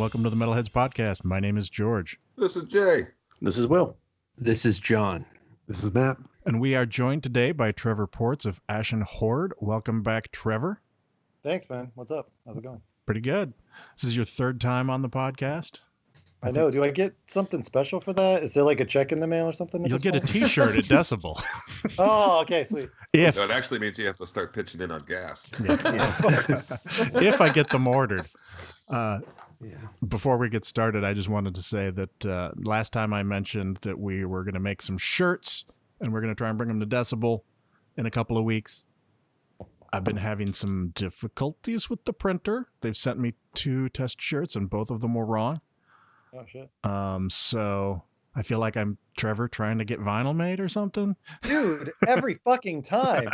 welcome to the Metalheads podcast. My name is George. This is Jay. This is Will. This is John. This is Matt. And we are joined today by Trevor Portz of Ashen Horde. Welcome back, Trevor. Thanks, man. What's up? How's it going? Pretty good. This is your third time on the podcast. I know. Do I get something special for that? Is there like a check in the mail or something? You'll get a t-shirt at Decibel. Oh, okay, sweet. No, it actually means you have to start pitching in on gas. If I get them ordered. Before we get started, I just wanted to say that last time I mentioned that we were going to make some shirts and we're going to try and bring them to Decibel in a couple of weeks. I've been having some difficulties with the printer. They've sent me 2 test shirts and both of them were wrong. Oh, shit. So I feel like I'm Trevor trying to get vinyl made or something. Dude, every fucking time.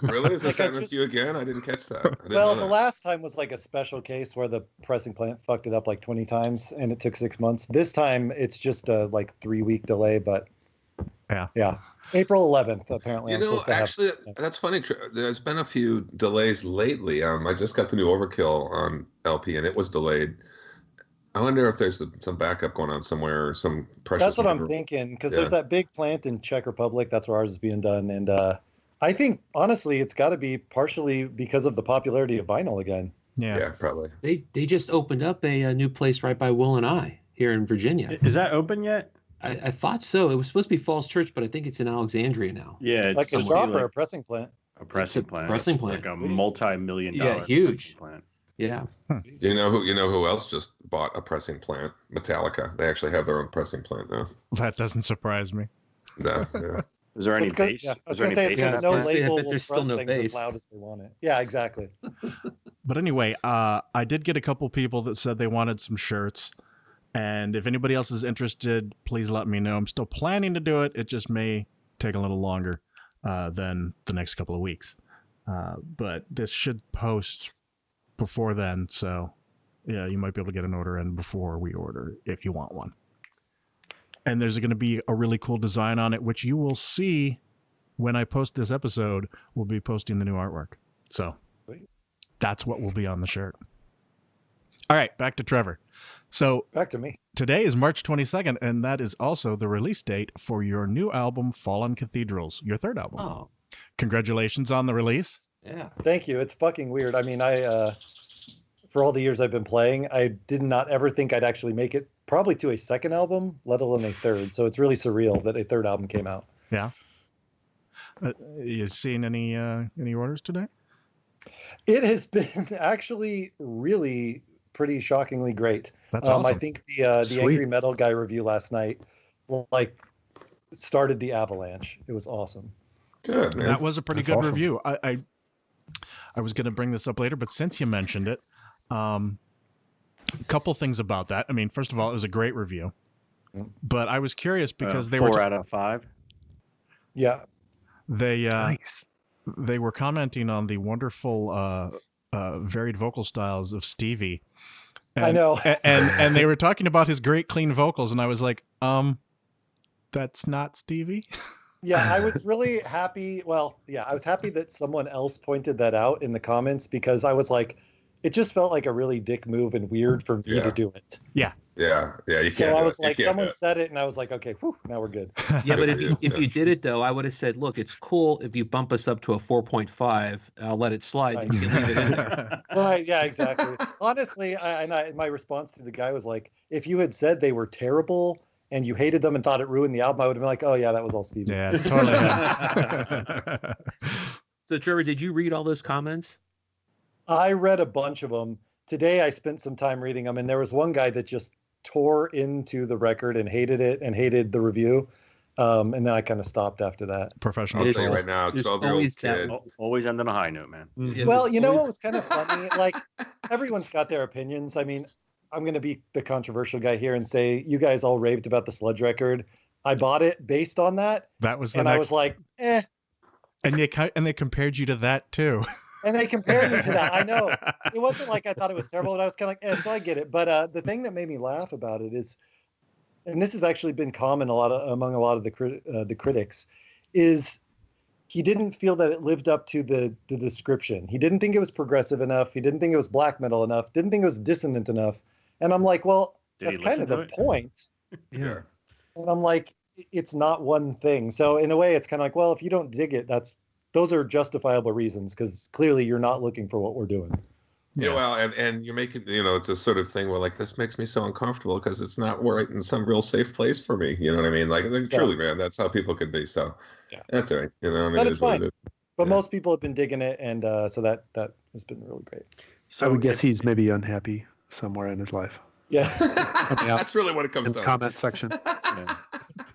Really? Is this happening with you again? I didn't catch that. Well, the last time was like a special case where the pressing plant fucked it up like 20 times and it took 6 months. This time it's just a like 3-week delay, but yeah. April 11th, apparently. You know, actually, that's funny. There's been a few delays lately. I just got the new Overkill on LP and it was delayed. I wonder if there's some backup going on somewhere, or some pressure. That's what I'm thinking, because there's that big plant in Czech Republic. That's where ours is being done. And I think, honestly, it's got to be partially because of the popularity of vinyl again. Yeah, probably. They just opened up a new place right by Will and I here in Virginia. Is that open yet? I thought so. It was supposed to be Falls Church, but I think it's in Alexandria now. Yeah, it's like a shop or a pressing plant. A pressing plant. Pressing plant. Like a multi-million-dollar huge plant. Yeah. You know who else just bought a pressing plant? Metallica. They actually have their own pressing plant now. That doesn't surprise me. No, yeah. Is there any bass? Yeah, I was Is there going to any say, bass? there's no Yeah, label but will there's press still no things bass. as loud as they want it. Yeah, exactly. But anyway, I did get a couple people that said they wanted some shirts. And if anybody else is interested, please let me know. I'm still planning to do it. It just may take a little longer than the next couple of weeks. But this should post before then. So, yeah, you might be able to get an order in before we order if you want one. And there's going to be a really cool design on it, which you will see when I post this episode. We'll be posting the new artwork. So that's what will be on the shirt. All right, back to Trevor. So back to me. Today is March 22nd, and that is also the release date for your new album, Fallen Cathedrals, your third album. Oh. Congratulations on the release. Yeah. Thank you. It's fucking weird. I mean, for all the years I've been playing, I did not ever think I'd actually make it probably to a second album, let alone a third. So it's really surreal that a third album came out. Yeah. You seen any orders today? It has been actually really pretty shockingly great. That's awesome. I think the Angry Metal Guy review last night started the avalanche. It was awesome. Good, man. That was a pretty good review. I was going to bring this up later, but since you mentioned it, a couple things about that. I mean, first of all, it was a great review, but I was curious because they 4 out of 5. Yeah. Nice. They were commenting on the wonderful varied vocal styles of Stevie. And, I know. and they were talking about his great clean vocals, and I was like, that's not Stevie. Yeah, I was really happy. Well, yeah, I was happy that someone else pointed that out in the comments, because I was like, it just felt like a really dick move and weird for me to do it. Yeah. Yeah. You can't. So I was like, someone said it, and I was like, okay, whew, now we're good. Yeah, but if you did it though, I would have said, look, it's cool if you bump us up to a 4.5. I'll let it slide. Right. You can leave it in there. Right? Yeah, exactly. Honestly, my response to the guy was like, if you had said they were terrible and you hated them and thought it ruined the album, I would have been like, oh yeah, that was all Stevie. Yeah, totally. So Trevor, did you read all those comments? I read a bunch of them. Today I spent some time reading them, and there was one guy that just tore into the record and hated it and hated the review. And then I kind of stopped after that. Professional. I'll tell you right now, 12-year-old kid. Always end on a high note, man. Yeah, Well, you know what was kind of funny? Like, everyone's got their opinions. I mean, I'm going to be the controversial guy here and say, you guys all raved about the Sludge record. I bought it based on that. That was the and next. I was like, eh. And they compared you to that too. And they compared me to that. I know. It wasn't like I thought it was terrible, but I was kind of like, so I get it. But the thing that made me laugh about it is, and this has actually been common among a lot of the critics, is he didn't feel that it lived up to the description. He didn't think it was progressive enough. He didn't think it was black metal enough. Didn't think it was dissonant enough. And I'm like, well, Did he that's kind of the listen to point. Yeah. And I'm like, it's not one thing. So in a way, it's kind of like, well, if you don't dig it, those are justifiable reasons because clearly you're not looking for what we're doing. Yeah, well, and you make it, it's a sort of thing where like this makes me so uncomfortable because it's not right in some real safe place for me. You know what I mean? Like truly, man, that's how people can be. So that's all right. But it's fine. But most people have been digging it, and so that has been really great. So I would guess he's maybe unhappy somewhere in his life. Yeah, that's really what it comes down to. Comment section.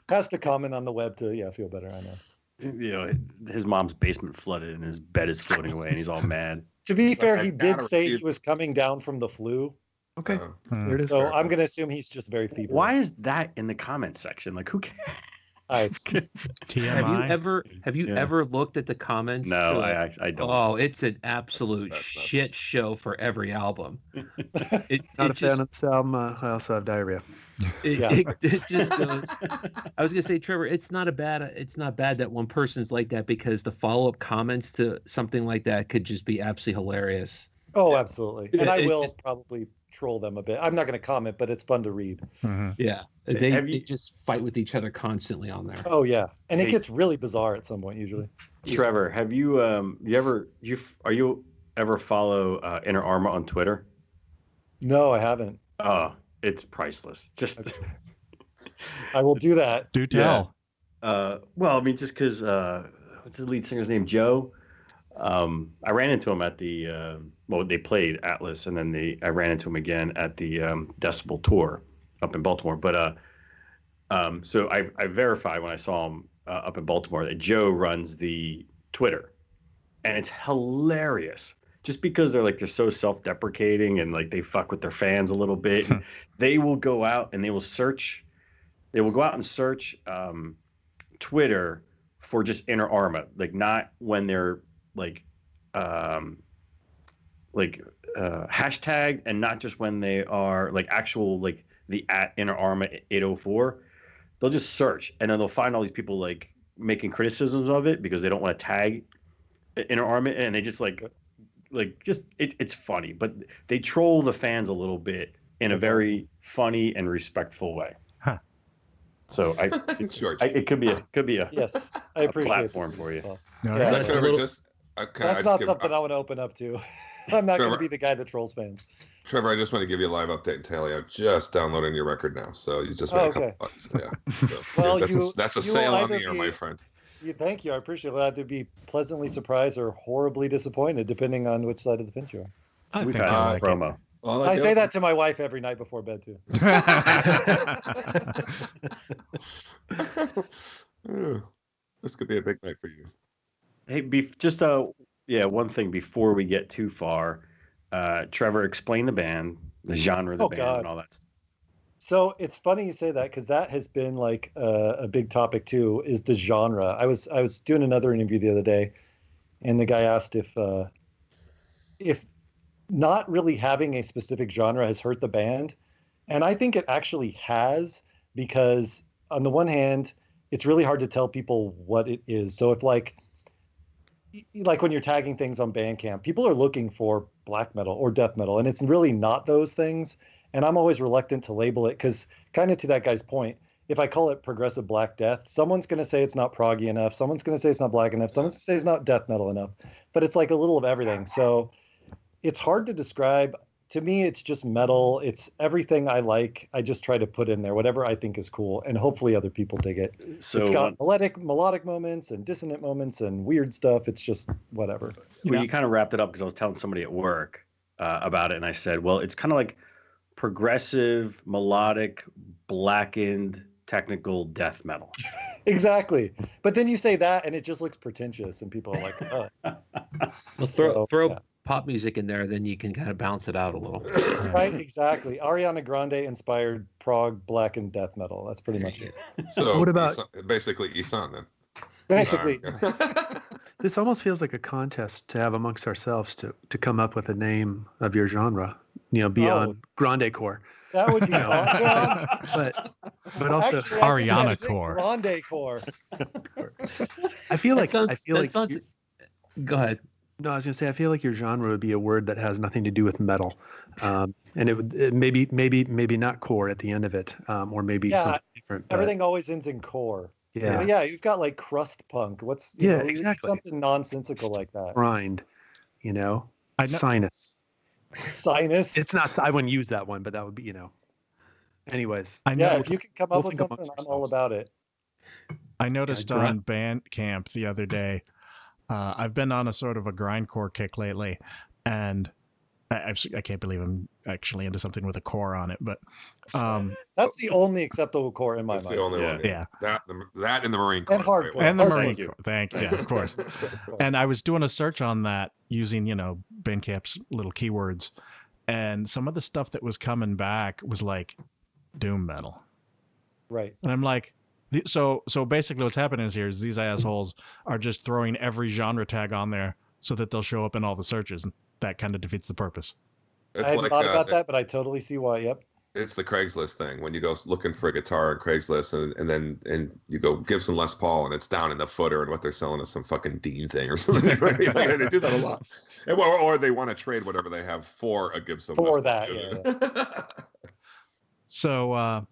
Has to comment on the web to feel better. I know. His mom's basement flooded and his bed is floating away and he's all mad. To be fair, he did say he was coming down from the flu. Okay. There it is. So I'm going to assume he's just very feeble. Why is that in the comments section? Like, who cares? TMI. Have you ever looked at the comments? No, I don't. Oh, it's an absolute shit show for every album. Not a fan of this album. I also have diarrhea. It just goes. I was gonna say, Trevor, it's not bad that one person's like that because the follow-up comments to something like that could just be absolutely hilarious. Oh, absolutely. And I will probably troll them a bit. I'm not going to comment, but it's fun to read. Mm-hmm. Yeah, they just fight with each other constantly on there. Oh yeah, and it gets really bizarre at some point usually. Trevor, have you ever follow Inner Arma on Twitter? No, I haven't. Oh, it's priceless. Just I will do that. Do tell. Well, I mean, just because what's the lead singer's name? Joe. I ran into him at the they played Atlas, and then I ran into him again at the Decibel tour up in Baltimore. But so I verified when I saw him up in Baltimore that Joe runs the Twitter, and it's hilarious. Just because they're so self-deprecating and like they fuck with their fans a little bit, they will go out and they will search. They will go out and search Twitter for just Inner Arma, like not when they're hashtag, and not just when they are like actual like the @Inner Arma 804. They'll just search and then they'll find all these people like making criticisms of it because they don't want to tag Inner Arma, and they just it's funny, but they troll the fans a little bit in a very funny and respectful way. Huh. So it could be a yes, I appreciate platform for you. Awesome. That's not something I want to open up to. I'm not going to be the guy that trolls fans. Trevor, I just want to give you a live update and tell you I'm just downloading your record now. So you just made a couple bucks. Yeah. So, well, that's a sale on the air, my friend. Thank you. I appreciate that. To be pleasantly surprised or horribly disappointed, depending on which side of the fence you are. We've had a promo. I say that to my wife every night before bed too. This could be a big night for you. Hey, one thing before we get too far. Trevor, explain the band, the genre of the band, and all that stuff. So it's funny you say that because that has been like a big topic too, is the genre. I was doing another interview the other day, and the guy asked if not really having a specific genre has hurt the band. And I think it actually has, because on the one hand, it's really hard to tell people what it is. So if like when you're tagging things on Bandcamp, people are looking for black metal or death metal, and it's really not those things. And I'm always reluctant to label it because, kind of to that guy's point, if I call it progressive black death, someone's going to say it's not proggy enough. Someone's going to say it's not black enough. Someone's going to say it's not death metal enough. But it's like a little of everything. So it's hard to describe. To me, it's just metal. It's everything I like. I just try to put in there whatever I think is cool, and hopefully other people dig it. So it's got melodic moments and dissonant moments and weird stuff. It's just whatever. You kind of wrapped it up because I was telling somebody at work about it, and I said, well, it's kind of like progressive, melodic, blackened, technical death metal. Exactly. But then you say that, and it just looks pretentious, and people are like, oh. Well, throw pop music in there, then you can kind of balance it out a little. Right, exactly. Ariana Grande inspired prog blackened death metal. That's pretty much it. So what about basically Isan then? Basically. This almost feels like a contest to have amongst ourselves to come up with a name of your genre, beyond Grande Core. That would be awesome. But also actually, Ariana Core. Grande Core. I feel like go ahead. No, I was gonna say I feel like your genre would be a word that has nothing to do with metal, and maybe not core at the end of it, or maybe Yeah, something different. But everything always ends in core. yeah, But yeah, you've got like crust punk. What's Yeah, you need exactly. something nonsensical like that. grind, I know. sinus. Sinus. It's not. I wouldn't use that one, but that would be. Anyways, I know. Yeah, if you can come up we'll with think something, amongst I'm all ourselves. about it. I noticed Yeah, on Bandcamp the other day. I've been on a sort of a grindcore kick lately, and I can't believe I'm actually into something with a core on it. But That's the only acceptable core in my That's mind. the only Yeah. one. Yeah. That in the Marine Corps. And hardcore. right? and the Oh, Marine thank you. Corps, yeah, of course. And I was doing a search on that using Bandcamp's little keywords, and some of the stuff that was coming back was like doom metal, Right. and I'm like. So basically what's happening is these assholes are just throwing every genre tag on there so that they'll show up in all the searches, and that kind of defeats the purpose. It's I hadn't like thought about that, but I totally see why. Yep. it's the Craigslist thing when you go looking for a guitar on Craigslist and you go Gibson Les Paul and it's down in the footer and what they're selling is some fucking Dean thing or something. They do that a lot. Or they want to trade whatever they have for a Gibson For Les that, Paul. So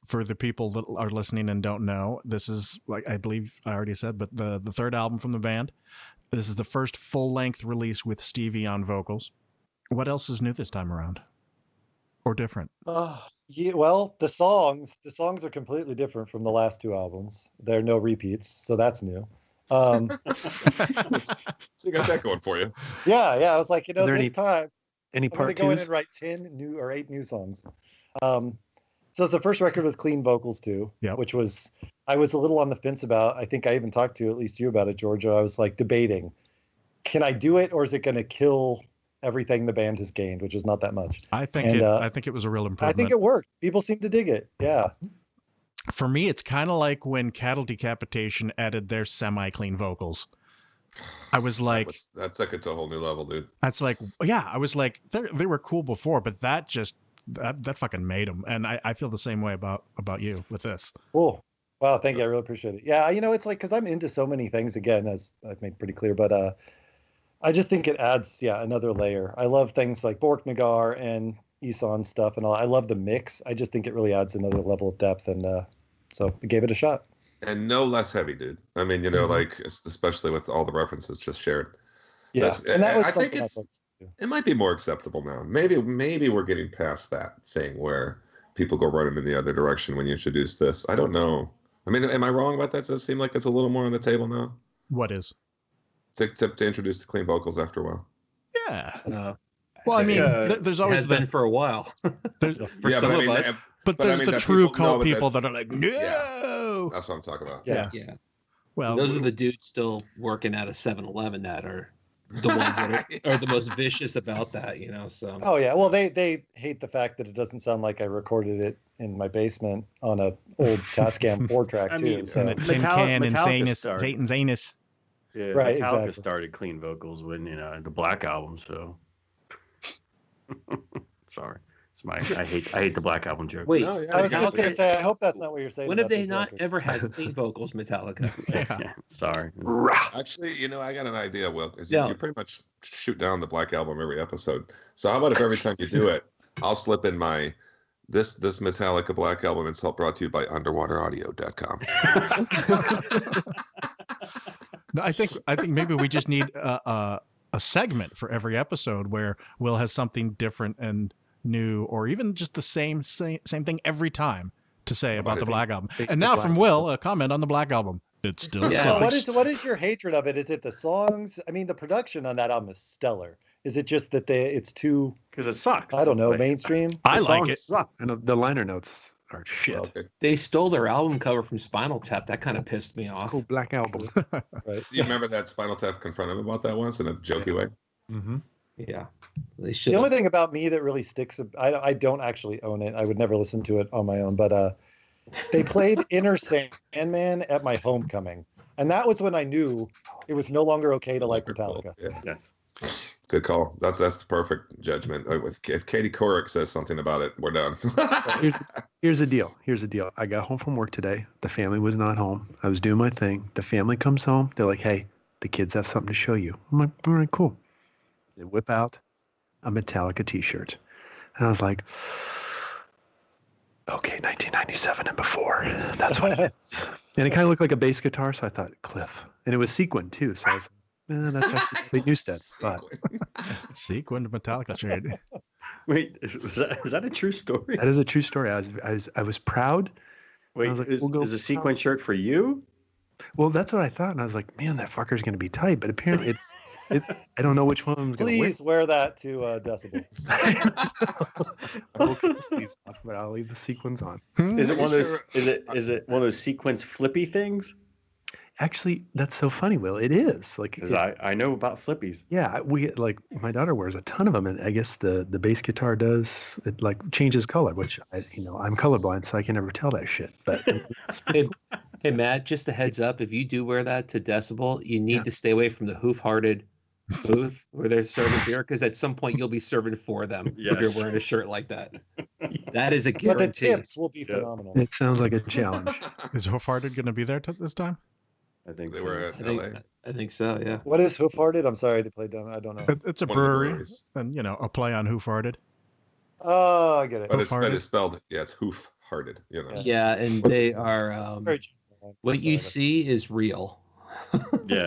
for the people that are listening and don't know, this is, like I believe I already said, but the third album from the band. This is the first full-length release with Stevie on vocals. What else is new this time around? Or different? Yeah, well, the songs are completely different from the last two albums. There are no repeats, so that's new. So you got that going for you. Yeah, I was like, Are there this time any I'm going to part go in twos? and write 8 new songs. So it's the first record with clean vocals too, Yep. which was I was a little on the fence about. I think I even talked to at least you about it, Georgia. I was like debating, can I do it or is it going to kill everything the band has gained, which is not that much. I think it was a real I improvement. think it worked. People seem to dig it. Yeah. For me, it's kind of like when Cattle Decapitation added their semi-clean vocals. I was like, that took it to a whole new level, dude. that's like, yeah, I was like, they were cool before, but that just that fucking made them. And I feel the same way about you with this. Cool. Wow. Thank you. I really appreciate it. Yeah. It's like, cause I'm into so many things again, as I've made pretty clear, but, I just think it adds, another layer. I love things like Bork Nagar and Isan stuff and all. I love the mix. I just think it really adds another level of depth. And, so I gave it a shot. And no less heavy, dude. I mean, like especially with all the references just shared. Yeah. And that was I think something it's it might be more acceptable now. Maybe we're getting past that thing where people go running in the other direction when you introduce this. I don't know. I mean, am I wrong about that? Does it seem like it's a little more on the table now? What is? To introduce the clean vocals after a while. Yeah. Well, I mean, there's always has been for a while. For Yeah, some but I of mean, us. but But I there's mean the that true people know, cult but people that are like, no. That's what I'm talking about. Yeah. Yeah. Well, Those are the dudes still working at a 7-Eleven that are the ones that are the most vicious about that, so. Oh yeah. Well, they hate the fact that it doesn't sound like I recorded it in my basement on a old Tascam 4-track I too. mean, So and a tin can and Metallica Satan's anus. Yeah, Right, Metallica exactly. started clean vocals when the Black Album. So sorry, I hate the Black Album joke. Wait, No, yeah, I was just Metallica- going to say, I hope that's not what you're saying. when have about they this not record. ever had clean vocals, Metallica? Yeah. Sorry. Actually, I got an idea, Will. Is Yeah. you pretty much shoot down the Black Album every episode. So how about if every time you do it, I'll slip in my this Metallica Black Album insult brought to you by underwateraudio.com. No, I think maybe we just need a segment for every episode where Will has something different and new, or even just the same thing every time to say about the Black Album. And now from Will, a comment on the Black Album. It still So sucks. what is your hatred of it? Is it the songs? I mean, the production on that album is stellar. Is it just that it's too, Because it sucks. I don't That's know, why. mainstream? I The like songs it. suck. And the liner notes are shit. Okay. They stole their album cover from Spinal Tap. That kind of pissed me off. Cool Black Album. Right. Do you remember that Spinal Tap confronted him about that once in a jokey way? Mm-hmm. Yeah, they should. The only thing about me that really sticks, I don't actually own it. I would never listen to it on my own, but they played Inner Sandman at my homecoming. And that was when I knew it was no longer okay to like Metallica. Yeah. Good call. That's the perfect judgment. If Katie Couric says something about it, we're done. Here's the deal. I got home from work today. The family was not home. I was doing my thing. The family comes home. They're like, hey, the kids have something to show you. I'm like, all right, cool. They whip out a Metallica t-shirt. And I was like, okay, 1997 and before. That's what it is. And it kind of looked like a bass guitar, so I thought, Cliff. And it was sequined, too. So I was like, that's actually Newstead. But Sequined Metallica shirt. Wait, is that a true story? that is a true story. I was proud. Wait, I was like, is a sequin shirt for you? Well, that's what I thought. And I was like, man, that fucker's going to be tight. But apparently I don't know which one I'm going to wear. Please wear that to Decibel. I will cut the sleeves off, but I'll leave the sequins on. Is it one of those? Is it one of those sequence flippy things? Actually, that's so funny, Will. It is like Because I know about flippies. yeah, we like my daughter wears a ton of them, and I guess the bass guitar does it like changes color, which I'm colorblind, so I can never tell that shit. But Hey, Matt, just a heads up. If you do wear that to Decibel, you need to stay away from the hoof-hearted booth where they're serving beer, because at some point you'll be serving for them if you're wearing a shirt like that. That is a But guarantee. the tips will be phenomenal. it sounds like a challenge. Is Hoofhearted going to be there this time? I think They so. were at LA. I think so, yeah. What is Hoof-Hearted? I'm sorry to play dumb. I don't know. It's a One of the brewery, breweries. and a play on Hoofhearted. Oh, I get it. But it's Hoof-hearted. spelled, it's hoof-hearted, Yeah, and they are Very genuine. what you Sorry. see is real. Yeah,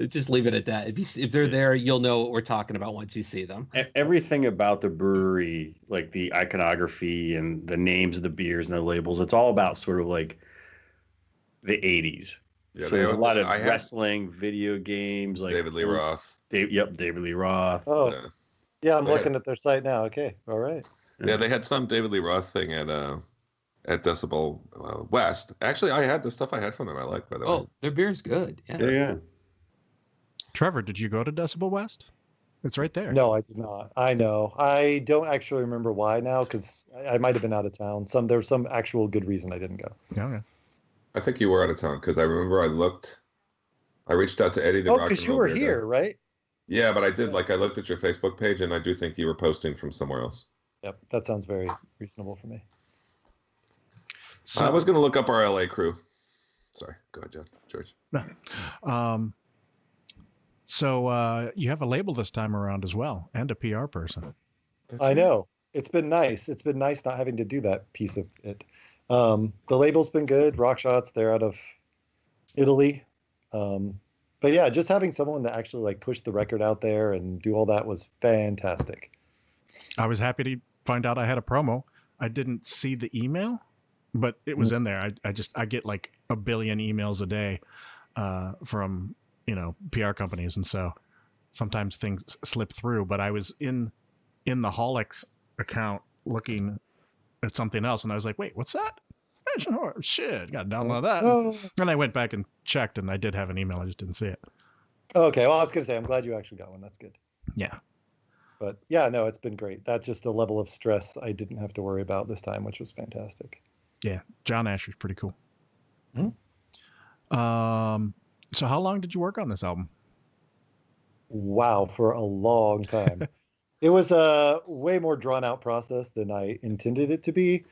Just leave it at that. If they're there, you'll know what we're talking about once you see them. Everything about the brewery, like the iconography and the names of the beers and the labels, it's all about sort of like the 80s. Yeah, So there's a lot of I had wrestling, video games, like David Lee Roth. David Lee Roth. Oh, Yeah. yeah, I'm Go ahead. looking at their site now. Okay, all right. Yeah, they had some David Lee Roth thing at Decibel West. Actually, I had the stuff I had from them. I like, by the way. Oh, their beer's good. Yeah. Yeah. Trevor, did you go to Decibel West? It's right there. No, I did not. I know. I don't actually remember why now, because I might have been out of town. There's some actual good reason I didn't go. Okay. I think you were out of town because I remember I reached out to Eddie the Oh, Rock because and you Roll were Bear here, guy. right? Yeah, but I did I looked at your Facebook page and I do think you were posting from somewhere else. Yep, that sounds very reasonable for me. So I was going to look up our LA crew. Sorry, go ahead, George. So you have a label this time around as well, and a PR person. I know. It's been nice. It's been nice not having to do that piece of it. The label's been good. Rock Shots, they're out of Italy. But yeah, just having someone that actually like pushed the record out there and do all that was fantastic. I was happy to find out I had a promo. I didn't see the email, but it was in there. I get like a billion emails a day from PR companies, and so sometimes things slip through. But I was in the Holics account looking at something else, and I was like, wait, what's that? Ashen Horde. Shit, got to download that. Oh. And I went back and checked, and I did have an email. I just didn't see it. Okay, well, I was going to say, I'm glad you actually got one. That's good. Yeah. But yeah, no, it's been great. That's just a level of stress I didn't have to worry about this time, which was fantastic. Yeah. John Asher's pretty cool. Hmm? So how long did you work on this album? Wow, for a long time. It was a way more drawn out process than I intended it to be.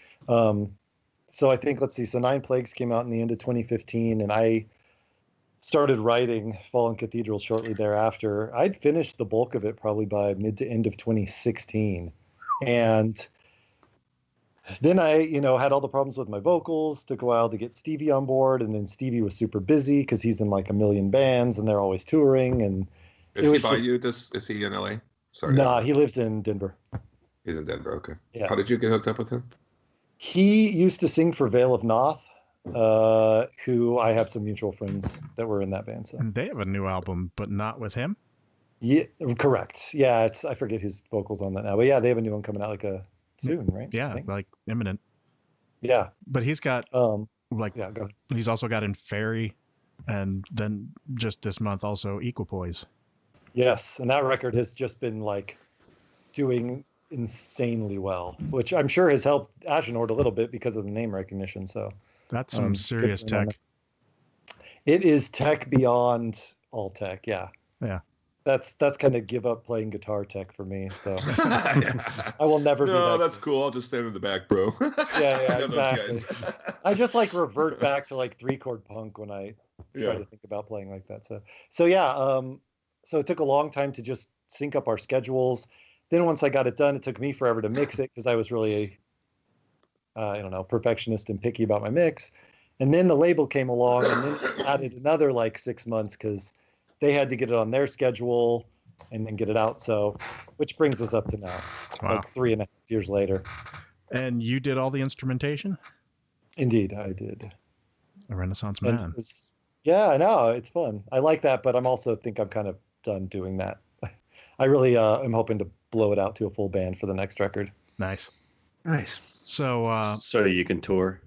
So I think, let's see, so Nine Plagues came out in the end of 2015, and I started writing Fallen Cathedrals shortly thereafter. I'd finished the bulk of it probably by mid to end of 2016. And then I, had all the problems with my vocals. Took a while to get Stevie on board, and then Stevie was super busy because he's in like a million bands and they're always touring. And Is he by you? Is he in LA? Sorry. Nah, he lives in Denver. He's in Denver. Okay. Yeah. How did you get hooked up with him? He used to sing for Veil of Noth, who I have some mutual friends that were in that band. So And they have a new album, but not with him. yeah, correct. Yeah, I forget whose vocals on that now, but yeah, they have a new one coming out soon, right? I Yeah, think. like imminent. Yeah. But he's got like Yeah, go ahead. he's also got in Fairy, and then just this month also Equipoise. Yes, and that record has just been like doing insanely well, which I'm sure has helped Ashen Horde a little bit because of the name recognition. So That's some serious good for them. tech. It is tech beyond all tech. Yeah. Yeah. That's kind of give up playing guitar tech for me. So I will never be No, that that's cool. I'll just stand in the back, bro. Yeah, I know those exactly. guys. I just like revert back to like 3-chord punk when I try to think about playing like that. So yeah. So it took a long time to just sync up our schedules. Then once I got it done, it took me forever to mix it because I was really, I don't know, perfectionist and picky about my mix. And then the label came along and then added another like 6 months because they had to get it on their schedule and then get it out. So, which brings us up to now, like 3.5 years later. And you did all the instrumentation? Indeed, I did. A Renaissance man. Yeah, I know. It's fun. I like that, but I'm also think I'm kind of done doing that. I really am hoping to blow it out to a full band for the next record. Nice. So you can tour?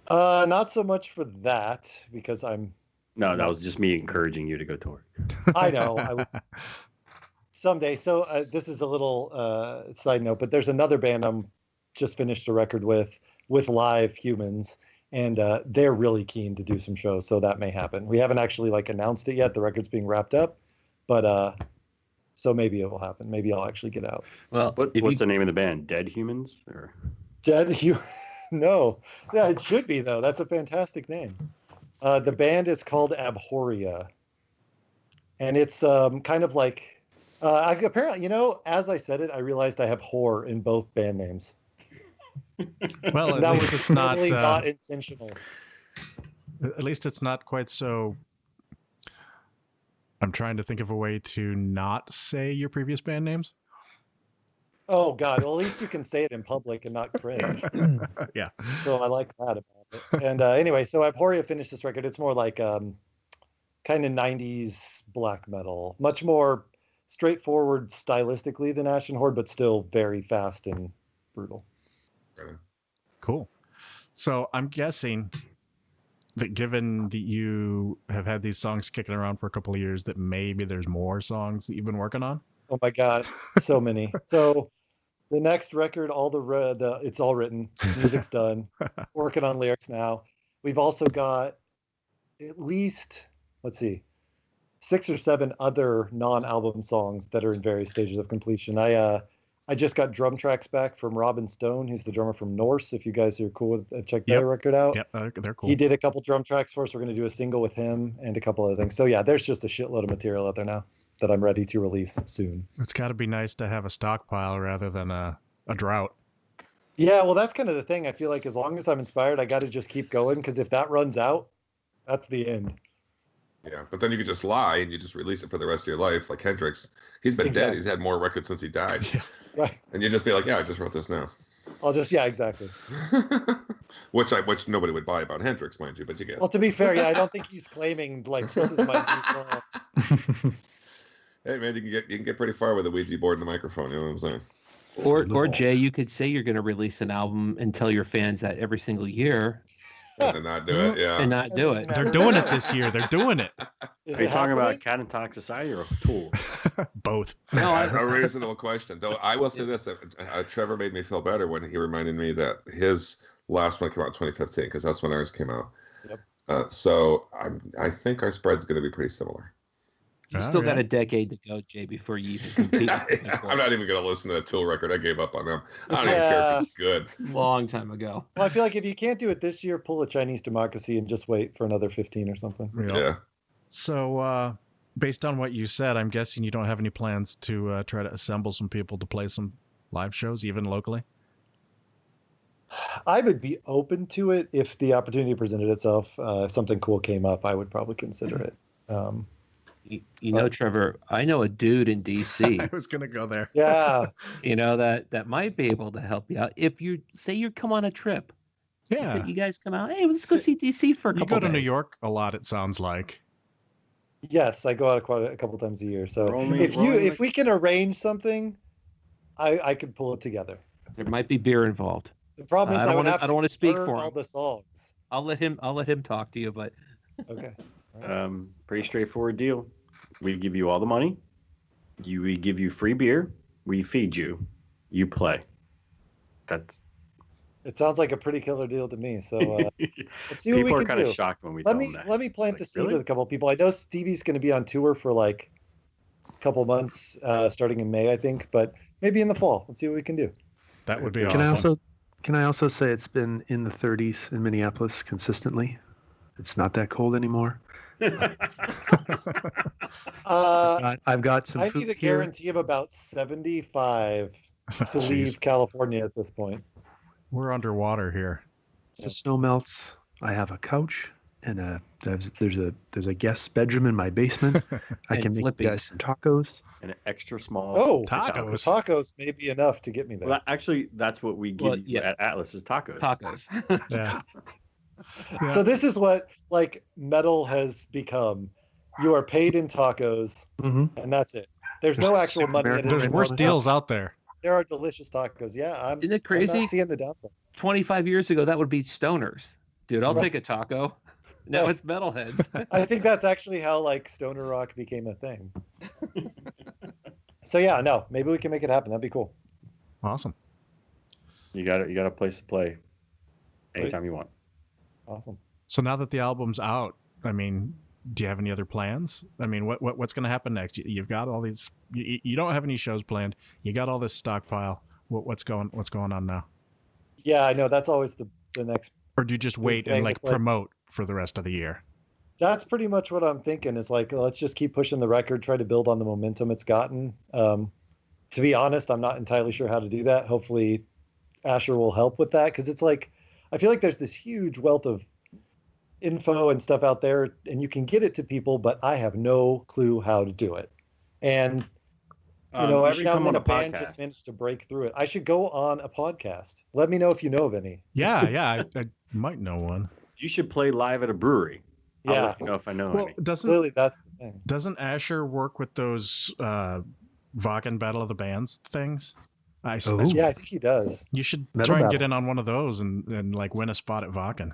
Not so much for that because I'm... No, that was just me encouraging you to go tour. I know. I would someday. So this is a little side note, but there's another band I'm just finished a record with live humans, and they're really keen to do some shows, so that may happen. We haven't actually like announced it yet. The record's being wrapped up, but so maybe it will happen. Maybe I'll actually get out. Well, what's the name of the band? Dead Humans or Dead Humans? No, yeah, it should be though. That's a fantastic name. The band is called Abhorria, and it's kind of like apparently, as I said it, I realized I have whore in both band names. Well, at least it's totally not intentional. At least it's not quite so. I'm trying to think of a way to not say your previous band names. Oh God! Well, at least you can say it in public and not cringe. Yeah. So I like that about it. And anyway, so Abhorria finished this record. It's more like kind of 90s black metal, much more straightforward stylistically than Ashen Horde, but still very fast and brutal. Cool. So I'm guessing that given that you have had these songs kicking around for a couple of years, that maybe there's more songs that you've been working on. Oh my God, so many. So the next record, it's all written, music's done. Working on lyrics now. We've also got at least, 6 or 7 other non-album songs that are in various stages of completion. I just got drum tracks back from Robin Stone. He's the drummer from Norse. If you guys are cool with check their record out. Yep, they're cool. He did a couple drum tracks for us. We're going to do a single with him and a couple other things. So yeah, there's just a shitload of material out there now that I'm ready to release soon. It's got to be nice to have a stockpile rather than a drought. Yeah, well, that's kind of the thing. I feel like as long as I'm inspired, I got to just keep going because if that runs out, that's the end. Yeah, but then you could just lie and you just release it for the rest of your life, like Hendrix. He's been dead. He's had more records since he died. Yeah. Right. And you just be like, yeah, I just wrote this now. Exactly. which nobody would buy about Hendrix, mind you, but you get. Well, to be fair, yeah, I don't think he's claiming like this is my new song. Hey man, you can get pretty far with a Ouija board and a microphone. You know what I'm saying? Or Jay, you could say you're going to release an album and tell your fans that every single year. And then not do it, yeah. And not do it. They're doing it this year. They're doing it. Are you talking about Cat and Talk Society or Tool? Both. No, a reasonable question. Though I will say this: that Trevor made me feel better when he reminded me that his last one came out in 2015 because that's when ours came out. Yep. So I think our spread's going to be pretty similar. You still got a decade to go, Jay, before you even compete. I'm not even going to listen to the Tool record. I gave up on them. I don't even care if it's good. Long time ago. Well, I feel like if you can't do it this year, pull a Chinese Democracy and just wait for another 15 or something. Yeah. So, based on what you said, I'm guessing you don't have any plans to try to assemble some people to play some live shows, even locally? I would be open to it if the opportunity presented itself. If something cool came up, I would probably consider it. You know, Trevor, I know a dude in DC. I was going to go there. Yeah. that might be able to help you out. If you say you come on a trip. Yeah. You guys come out. Hey, let's go see DC for a couple days. You go to New York a lot, it sounds like. Yes, I go out quite a couple times a year. So if we can arrange something, I could pull it together. There might be beer involved. The problem is I don't want to speak for him. All the songs. I'll let him talk to you, but okay. Right. Pretty straightforward deal. We give you all the money. We give you free beer. We feed you. You play. It sounds like a pretty killer deal to me. So let's see what we can do. People are kind of shocked when we tell them that. Let me plant the seed with a couple of people. I know Stevie's going to be on tour for like a couple months, starting in May, I think, but maybe in the fall. Let's see what we can do. That would be awesome. Can I also say it's been in the 30s in Minneapolis consistently? It's not that cold anymore. I've got some I food need a here. guarantee of about 75 to Jeez. leave California at this point. We're underwater here. The snow melts. I have a couch and there's a guest bedroom in my basement. I And can make Flippy. you guys some tacos. And an extra small. Oh, Tacos. Tacos may be enough to get me there. Well, actually, that's what we give Well, you yeah. at Atlas is tacos. Tacos. Yeah. So this is what like metal has become. You are paid in tacos, Mm-hmm. and that's it. There's no actual money in American it. There's Right. worse deals out there. There are delicious tacos. Yeah, Isn't it I'm crazy? not seeing the downside. 25 years ago, that would be stoners. Dude, I'll Right. take a taco. Now it's metalheads. I think that's actually how like stoner rock became a thing. So yeah, no, maybe we can make it happen. That'd be cool. Awesome. You got a place to play anytime you want. Awesome. So now that the album's out, I mean, do you have any other plans? I mean, what's going to happen next? You've got all these. You don't have any shows planned. You got all this stockpile. What's going on now? Yeah, I know that's always the next. Or do you just wait and thing. like It's like- promote for the rest of the year? That's pretty much what I'm thinking. Is like let's just keep pushing the record, try to build on the momentum it's gotten. To be honest, I'm not entirely sure how to do that. Hopefully, Asher will help with that because it's like I feel like there's this huge wealth of info and stuff out there, and you can get it to people, but I have no clue how to do it. And you know, you every should now come and then on a a band podcast. just managed to break through it. I should go on a podcast. Let me know if you know of any. Yeah, I might know one. You should play live at a brewery. I'll Yeah, let you know if I know Well, any. clearly that's the thing. doesn't Asher work with those Wagen Battle of the Bands things? Oh. Yeah, I think he does. You should Metal try and get Battle. in on one of those and like win a spot at Wagen.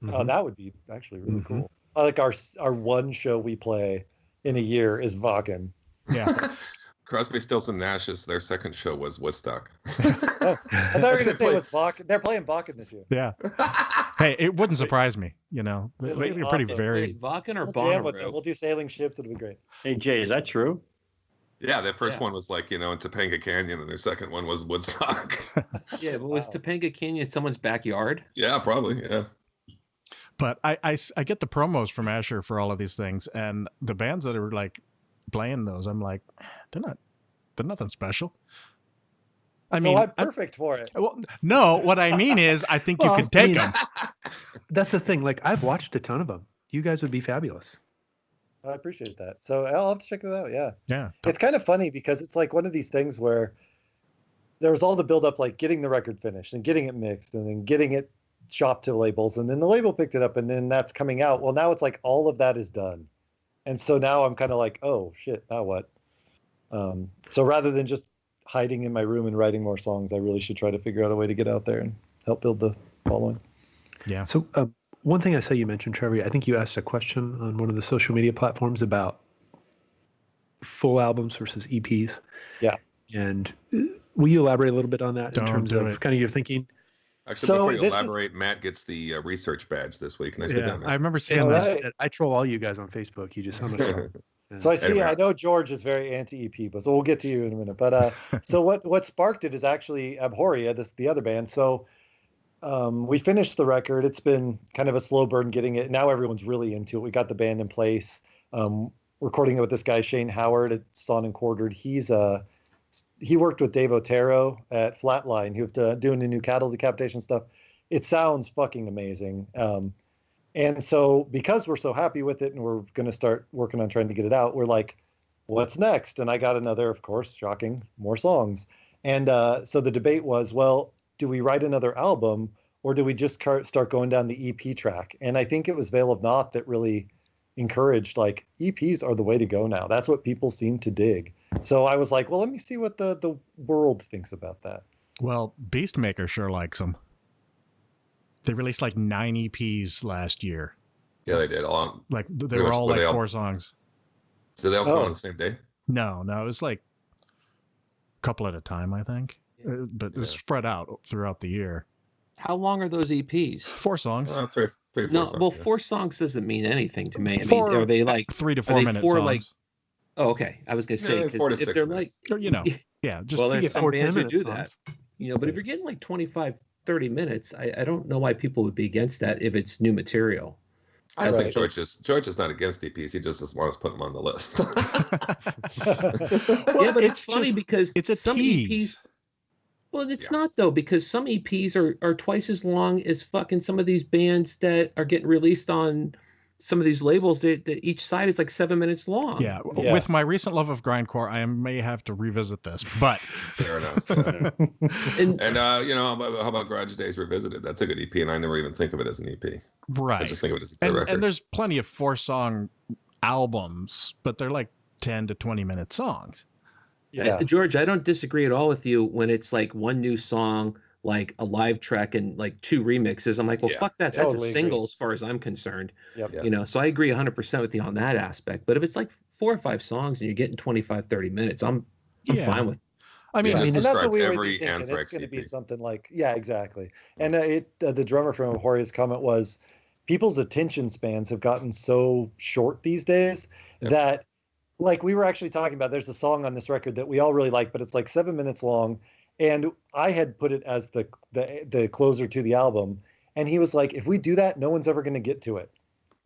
Oh, that would be actually really Mhm. cool. Like our one show we play in a year is Wagen. Yeah. Crosby, Stills, and Nash's, their second show was Woodstock. I thought you were gonna say it was Wagen. They're playing Wagen this year. Yeah. Hey, it wouldn't surprise me. You know, It'd they're be pretty awesome. varied. Wait, Vakken or We'll jam with them. Bonnaroo? We'll do sailing ships. It'll be great. Hey Jay, is that true? Yeah, their first Yeah. one was like, in Topanga Canyon, and their second one was Woodstock. Yeah, but was Wow. Topanga Canyon someone's backyard? Yeah, probably. Yeah. But I get the promos from Asher for all of these things, and the bands that are like playing those, I'm like, they're nothing special. I So mean, I'm perfect for it. well, no, what I mean is, I think Well, you could take I mean- them. That's the thing. Like I've watched a ton of them. You guys would be fabulous. I appreciate that. So I'll have to check it out. Yeah. Yeah. It's kind of funny because it's like one of these things where there was all the build up, like getting the record finished and getting it mixed and then getting it shopped to labels. And then the label picked it up and then that's coming out. Well, now it's like all of that is done. And so now I'm kind of like, oh shit, now what? So rather than just hiding in my room and writing more songs, I really should try to figure out a way to get out there and help build the following. Yeah. So one thing I saw you mentioned, Trevor, I think you asked a question on one of the social media platforms about full albums versus EPs. Yeah. And will you elaborate a little bit on that Don't in terms do of it. kind of your thinking? Actually, So before you this is- elaborate, Matt gets the research badge this week. Nice to Yeah. meet I you. remember seeing All this. right. I troll all you guys on Facebook. You just understand. So I see. Anyway. I know George is very anti-EP, but so we'll get to you in a minute. But so what sparked it is actually Abhorria, the other band. So we finished the record. It's been kind of a slow burn getting it. Now everyone's really into it. We got the band in place. Recording it with this guy Shane Howard at Sawn and Quartered. He worked with Dave Otero at Flatline, who's doing the new cattle decapitation stuff. It sounds fucking amazing. And so because we're so happy with it and we're going to start working on trying to get it out, we're like, what's next? And I got another, of course, shocking, more songs. And so the debate was, well, do we write another album or do we just start going down the EP track? And I think it was Veil of Naught that really encouraged, like, EPs are the way to go now. That's what people seem to dig. So I was like, well, let me see what the world thinks about that. Well, Beastmaker sure likes them. They released like 9 EPs last year. Yeah, they did. Like they Pretty were much all what like they all- 4 songs. So they all come Oh. on the same day? No, it was like a couple at a time, I think. But it was Yeah. spread out throughout the year. How long are those EPs? 4 songs. Three, four No, songs, well, yeah. 4 songs doesn't mean anything to me. I mean, Four- are they like 3 to are 4 they minute 4 songs. like? Oh, okay. I was gonna say Yeah, 4 to because if 6 they're minutes. Or, you know, yeah, just well, You there's get some 4 bands who 10-minute do that, songs. but if you're getting like 25, 30 minutes, I don't know why people would be against that if it's new material. I don't think Right. George is not against EPs. He just doesn't want us to put them on the list. Well, yeah, but it's it's funny just- because It's a some tease. EPs. Well, it's Yeah. not though, because some EPs are twice as long as fucking some of these bands that are getting released on some of these labels. That each side is like 7 minutes long. Yeah. Yeah. With my recent love of grindcore, I may have to revisit this, but Fair enough. And And how about Garage Days Revisited? That's a good EP, and I never even think of it as an EP. I right. just think of it as a good record. And there's plenty of 4-song albums, but they're like 10 to 20 minute songs. Yeah. George, I don't disagree at all with you when it's like one new song, like a live track and like 2 remixes. I'm like, well, Yeah, fuck that. That's totally a single as far as I'm concerned. Yep. Yeah. You know, so I agree 100% with you on that aspect. But if it's like 4 or 5 songs and you're getting 25, 30 minutes, I'm Yeah. fine with. I mean, Yeah. And Just that's what describe we were every thinking. Anthrax It's going to be EP. something like, yeah, exactly. And the drummer from Horia's comment was, people's attention spans have gotten so short these days Yep. that, like we were actually talking about, there's a song on this record that we all really like, but it's like 7 minutes long, and I had put it as the closer to the album, and he was like, if we do that, no one's ever going to get to it.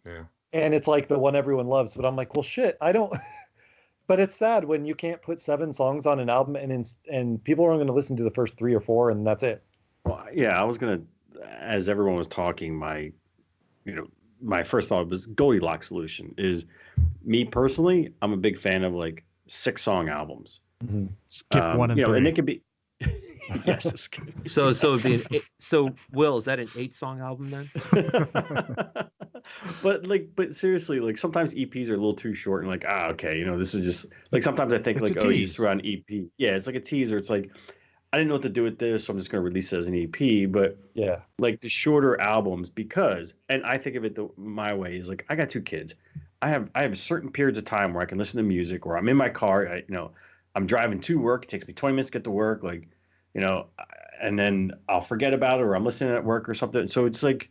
Yeah. And it's like the one everyone loves, but I'm like, well, shit, I don't. But it's sad when you can't put 7 songs on an album and people are only going to listen to the first 3 or 4 and that's it. Well, yeah, I was gonna, as everyone was talking, my first thought was Goldilocks solution is, me personally, I'm a big fan of like 6-song albums. skip 1 and 3. And it could be, yes, So it'd be so Will, is that an 8-song album then? but seriously, like sometimes EPs are a little too short and like, okay, this is just like, sometimes I think It's like, a oh, you tease. just throw an EP. Yeah, it's like a teaser. It's like, I didn't know what to do with this, so I'm just going to release it as an EP. But Yeah. like the shorter albums, because, and I think of it my way is like, I got 2 kids. I have certain periods of time where I can listen to music, or I'm in my car, I'm driving to work. It takes me 20 minutes to get to work. Like, and then I'll forget about it, or I'm listening at work or something. So it's like,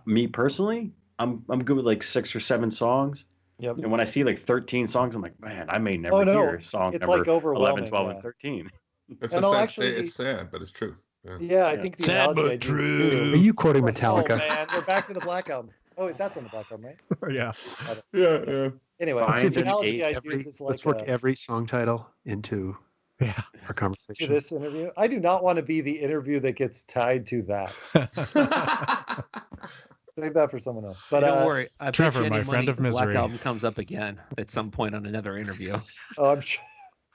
me personally, I'm good with like 6 or 7 songs. Yep. And when I see like 13 songs, I'm like, man, I may never Oh, no. hear a song It's number like overwhelming, 11, 12, yeah. and 13. It's And a I'll sad actually- state. It's sad, but it's true. Yeah. Yeah, I think the Sad analogy I but do true. Are you quoting Oh, Metallica? man, we're back to the Black Album. Oh, that's on the Black Album, right? yeah. Yeah. Anyway, Fine. the Find an analogy I use is like Let's work every song title into Yeah. our to conversation. this interview. I do not want to be the interview that gets tied to that. Save that for someone else. But Don't worry. I bet Trevor, you any my friend money of the Black misery. Album comes up again at some point on another interview. oh, I'm sure.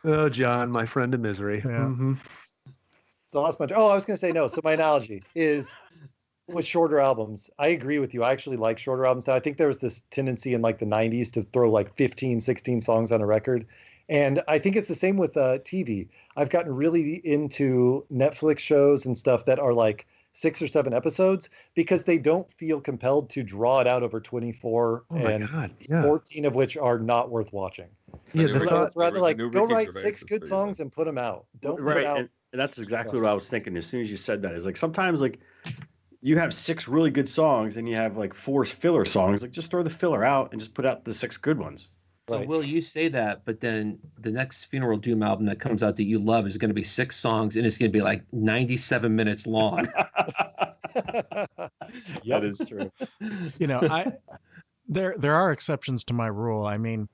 Oh, John, my friend of misery. Yeah. Mhm. So I lost my. Oh, I was going to say no. So my analogy is with shorter albums. I agree with you. I actually like shorter albums now. I think there was this tendency in like the 90s to throw like 15, 16 songs on a record. And I think it's the same with TV. I've gotten really into Netflix shows and stuff that are like 6 or 7 episodes because they don't feel compelled to draw it out over 24 Oh my and God. Yeah. 14 of which are not worth watching. Yeah. new The Ricky- So thought, it's rather the like new go Ricky write Gervais 6 is good for you, songs and put them out. Don't put Right. out. And that's exactly what I was thinking as soon as you said that. Is like, sometimes like you have 6 really good songs and you have like 4 filler songs. Like, just throw the filler out and just put out the 6 good ones. So Right. Will, you say that, but then the next Funeral Doom album that comes out that you love is going to be 6 songs and it's going to be like 97 minutes long. That is true. There are exceptions to my rule. I mean,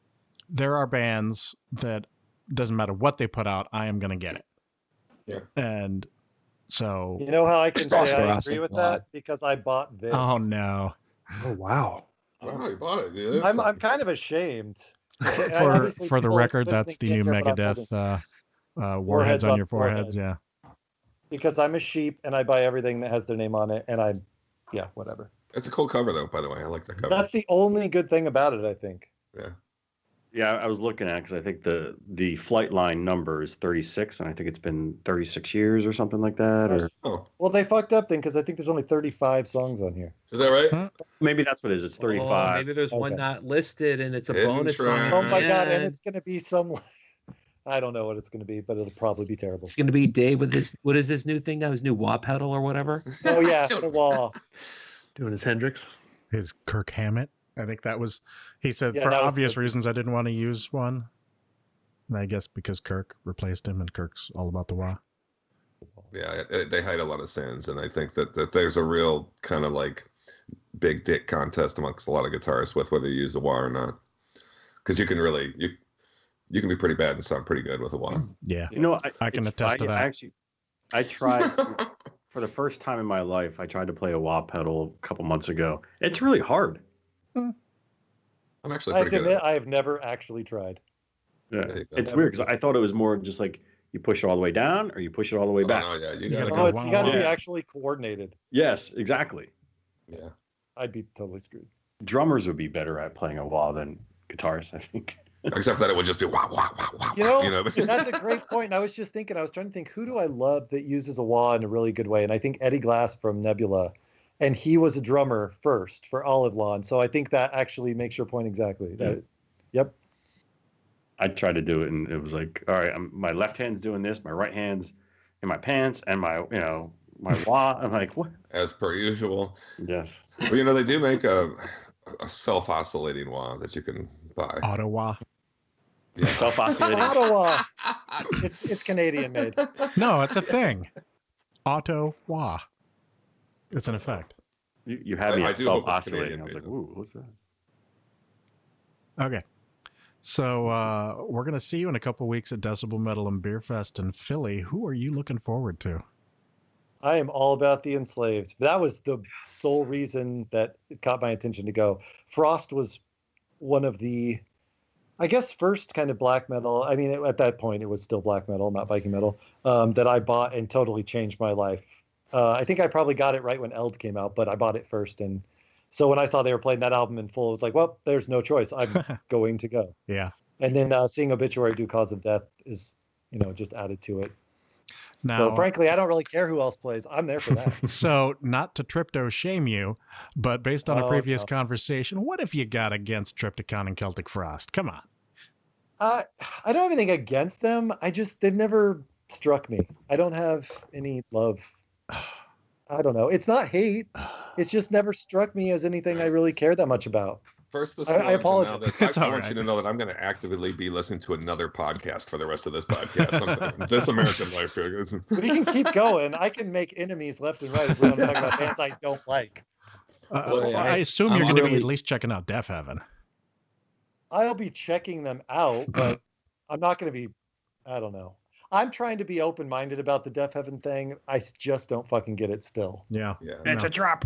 there are bands that doesn't matter what they put out, I am going to get it. Yeah. And so, You know how I can say I agree Awesome. with that? Because I bought this. oh no. oh, wow. Wow, you bought it, dude. I'm kind of ashamed. For the record, that's the new Megadeth Warheads on your foreheads. Yeah. Because I'm a sheep and I buy everything that has their name on it, and yeah, whatever. It's a cool cover, though. By the way, I like that cover. That's the only good thing about it, I think. Yeah. Yeah, I was looking at it because I think the flight line number is 36, and I think it's been 36 years or something like that. Or Oh, Well, they fucked up then because I think there's only 35 songs on here. is that right? Huh? maybe that's what it is. It's 35. Oh, maybe there's one Okay. not listed and it's a Hidden bonus song. track. at Oh the my god, and end. it's gonna be some. I don't know what it's gonna be, but it'll probably be terrible. It's going to be Dave with his, what is this new thing now? His new wah pedal or whatever? Oh yeah, the wall. Doing his Hendrix. His Kirk Hammett. I think that was, he said, Yeah, for that was obvious the- reasons, I didn't want to use one. And I guess because Kirk replaced him and Kirk's all about the wah. Yeah, they hide a lot of sins, and I think that there's a real kind of like big dick contest amongst a lot of guitarists with whether you use a wah or not, because you can really you can be pretty bad and sound pretty good with a wah. Yeah, I can attest to that. I tried for the first time in my life. I tried to play a wah pedal a couple months ago. It's really hard. I'm actually I have pretty to good. admit, I have never actually tried. Yeah, There you go. it's weird because I thought it was more just like you push it all the way down or you push it all the way back. Oh, no, yeah, you gotta gotta go go. You got to be Yeah. actually coordinated. Yes, exactly. Yeah. I'd be totally screwed. Drummers would be better at playing a wah than guitarists, I think. Except that it would just be wah wah wah wah. You know, that's a great point. And I was just thinking, I was trying to think, who do I love that uses a wah in a really good way? And I think Eddie Glass from Nebula, and he was a drummer first for Olive Lawn. So I think that actually makes your point exactly. Yep. I tried to do it, and it was like, all right, my left hand's doing this, my right hand's in my pants, and my wah. I'm like, what? As per usual. Yes. Well, they do make a self-oscillating wah that you can buy. Ottawa. Yeah. Self-oscillating. Ottawa. It's Canadian made. No, it's a thing. Ottawa. It's an effect. You had me I at do hope it's self-oscillating. Canadian I was like, made. ooh, what's that? Okay. So we're going to see you in a couple weeks at Decibel Metal and Beer Fest in Philly. Who are you looking forward to? I am all about the Enslaved. That was the sole reason that it caught my attention to go. Frost was one of the, I guess, first kind of black metal. I mean, at that point, it was still black metal, not Viking metal, that I bought and totally changed my life. I think I probably got it right when Eld came out, but I bought it first. And so when I saw they were playing that album in full, it was like, well, there's no choice. I'm going to go. Yeah. And then seeing Obituary do Cause of Death is, just added to it. Now, So frankly, I don't really care who else plays. I'm there for that. so not to Tripto shame you, but based on a Oh, previous no. conversation, what have you got against Triptychon and Celtic Frost? Come on. I don't have anything against them. They've never struck me. I don't have any love. I don't know. It's not hate. It's just never struck me as anything I really care that much about. First, the I apologize. Now this, It's I all want right. you to know that I'm going to actively be listening to another podcast for the rest of this podcast. This American Life. But you can keep going. I can make enemies left and right if we want to talk about bands I don't like. Well, I assume I'm you're going to be really- at least checking out Deaf Heaven. I'll be checking them out, but I'm not going to be, I don't know. I'm trying to be open-minded about the Deaf Heaven thing. I just don't fucking get it still. Yeah. Yeah. It's No. a drop.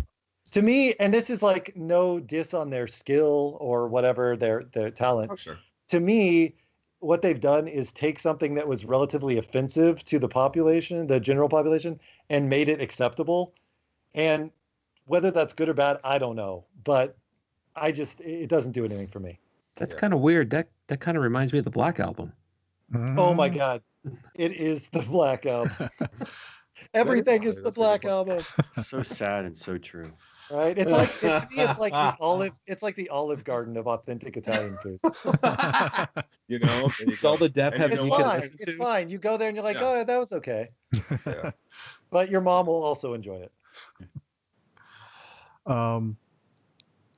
To me, and this is like no diss on their skill or whatever, their talent. Oh, sure. To me, what they've done is take something that was relatively offensive to the population, the general population, and made it acceptable. And whether that's good or bad, I don't know. But it doesn't do anything for me. That's Yeah. kind of weird. That kind of reminds me of the Black Album. Oh my God. It is the Black Album. Everything is the that's a Black good Album. So sad and so true. Right? It's like to me, it's like the Olive Garden of authentic Italian food. It's all the Deaf And Heaven It's you know can what? fine. listen It's to. fine. You go there and you're like, Yeah. oh, that was okay. Yeah. But your mom will also enjoy it.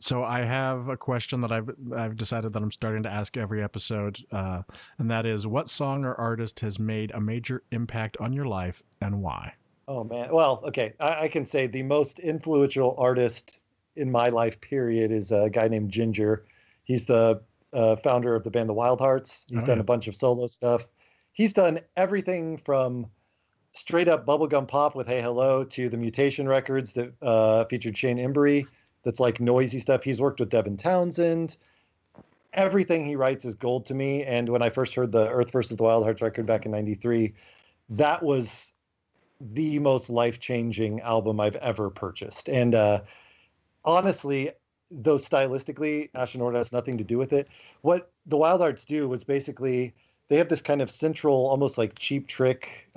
So I have a question that I've decided that I'm starting to ask every episode, and that is, what song or artist has made a major impact on your life and why? Oh man. Well, okay. I can say the most influential artist in my life, period, is a guy named Ginger. He's the founder of the band The Wild Hearts. He's Oh, done yeah. a bunch of solo stuff. He's done everything from straight up bubblegum pop with Hey Hello to the Mutation records that featured Shane Embury. That's like noisy stuff. He's worked with Devin Townsend. Everything he writes is gold to me. And when I first heard the Earth versus the Wild Hearts record back in '93, that was the most life-changing album I've ever purchased. And honestly, though stylistically, Ashen Horde has nothing to do with it. What the Wild Hearts do was basically they have this kind of central, almost like Cheap Trick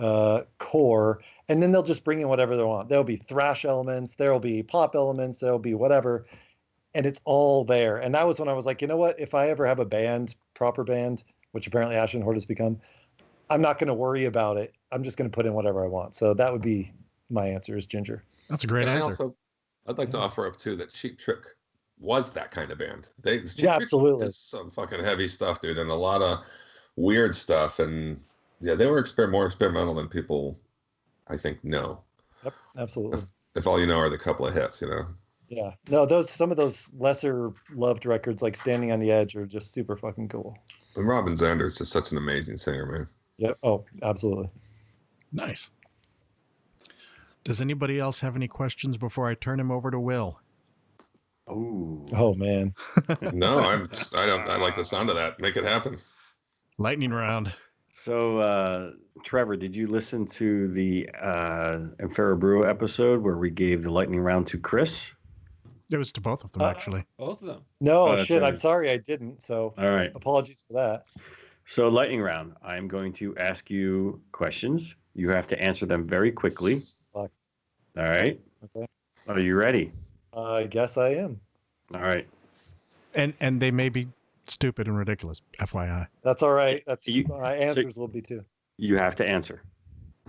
core, and then they'll just bring in whatever they want. There'll be thrash elements, there'll be pop elements, there'll be whatever, and it's all there. And that was when I was like, you know what? If I ever have a band, proper band, which apparently Ashen Horde has become, I'm not going to worry about it. I'm just going to put in whatever I want. So that would be my answer is Ginger. That's a great And answer. I'd like to offer up too that Cheap Trick was that kind of band. Cheap Yeah, Trick absolutely. did some fucking heavy stuff, dude, and a lot of weird stuff. And yeah, they were more experimental than people, I think, know. Yep, absolutely. If all you know are the couple of hits, Yeah. No, some of those lesser loved records like Standing on the Edge are just super fucking cool. And Robin Zander is just such an amazing singer, man. Yep. Oh, absolutely. Nice. Does anybody else have any questions before I turn him over to Will? Oh man. No, I like the sound of that. Make it happen. Lightning round. So, Trevor, did you listen to the Infera Brew episode where we gave the lightning round to Chris? It was to both of them, actually. Both of them. No, that's shit. right. I'm sorry I didn't. So All right. apologies for that. So, lightning round. I'm going to ask you questions. You have to answer them very quickly. Fuck. All right. Okay. Are you ready? I guess I am. All right. And they may be stupid and ridiculous, FYI. That's all right. That's You- my answers will be too. You have to answer.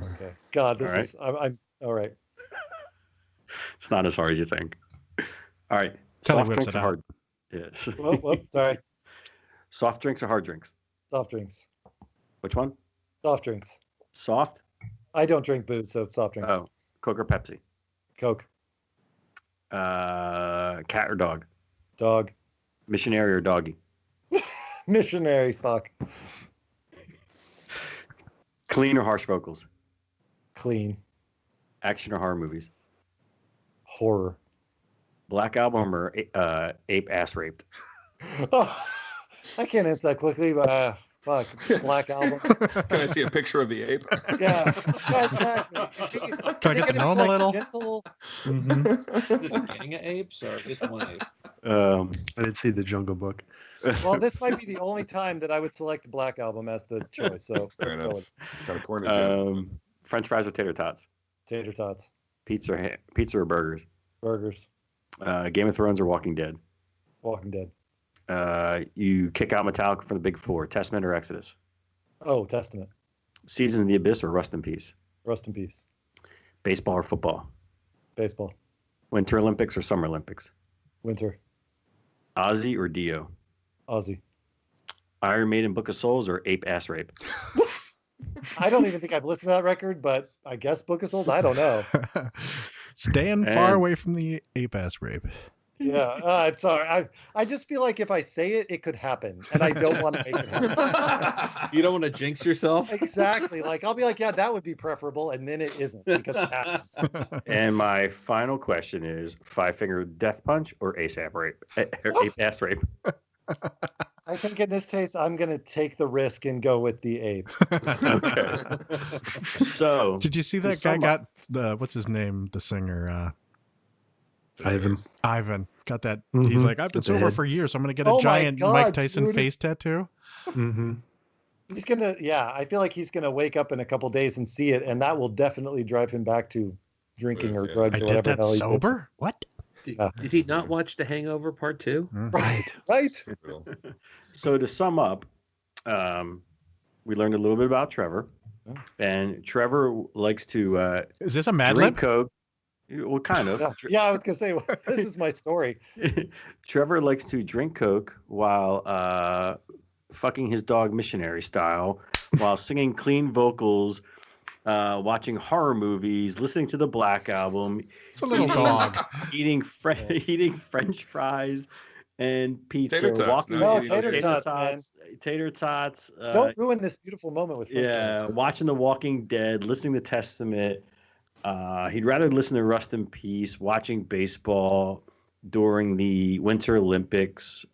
Okay. God, this All right. is I'm all right. It's not as hard as you think. All right. Tell me Soft whips drinks it or out. hard? Yes. Whoop, sorry. Soft drinks or hard drinks? Soft drinks. Which one? Soft drinks. Soft? I don't drink booze, so soft drinks. Oh, Coke or Pepsi? Coke. Cat or dog? Dog. Missionary or doggy? Missionary. Fuck. Clean or harsh vocals? Clean. Action or horror movies? Horror. Black Album or Ape Ass Raped? Oh, I can't answer that quickly, but fuck. Black Album. Can I see a picture of the ape? Yeah. Exactly. Can I get to know him a little? Gentle. Is it a gang of apes or just one ape? I didn't see the Jungle Book. Well, this might be the only time that I would select the Black Album as the choice. So Fair let's go enough. with Kind of cornered you. French fries or tater tots? tater tots, Pizza or burgers? burgers, Game of Thrones or Walking Dead? Walking Dead. You kick out Metallica from the Big Four. Testament or Exodus? Oh, Testament. Seasons of the Abyss or Rust in Peace? Rest in peace. Baseball or football? Baseball. Winter Olympics or Summer Olympics? Winter. Ozzy or Dio? Aussie. Iron Maiden Book of Souls or Ape Ass Rape? I don't even think I've listened to that record, but I guess Book of Souls. I don't know. Staying far away from the ape ass rape. Yeah, I'm sorry. I just feel like if I say it, it could happen, and I don't want to make it happen. You don't want to jinx yourself? Exactly. Like I'll be like, yeah, that would be preferable, and then it isn't because it happens. And my final question is: Five Finger Death Punch or ASAP Rape? Or Ape Ass Rape? I think in this case, I'm gonna take the risk and go with the ape. Okay. So Did you see that guy got the what's his name? The singer Ivan got that. He's like, I've been With the sober head. for years. So I'm gonna get a Oh my giant God, Mike Tyson dude. face tattoo. Mm-hmm. He's gonna, yeah. I feel like he's gonna wake up in a couple days and see it, and that will definitely drive him back to drinking or Yeah. drugs I or did whatever. that the hell he did. sober. What? Did he not watch The Hangover Part 2? Right. Right. So to sum up, we learned a little bit about Trevor, and Trevor likes to Is this a Mad drink Lib? Coke. Well, kind of. Yeah, I was gonna say this is my story. Trevor likes to drink Coke while fucking his dog missionary style, while singing clean vocals, watching horror movies, listening to the Black Album, It's a little dog. eating French fries and pizza, Tater tots, walking no, tater tots, tater tots. Don't ruin this beautiful moment with French Yeah, fries. watching The Walking Dead, listening to Testament. He'd rather listen to Rust in Peace, watching baseball during the Winter Olympics,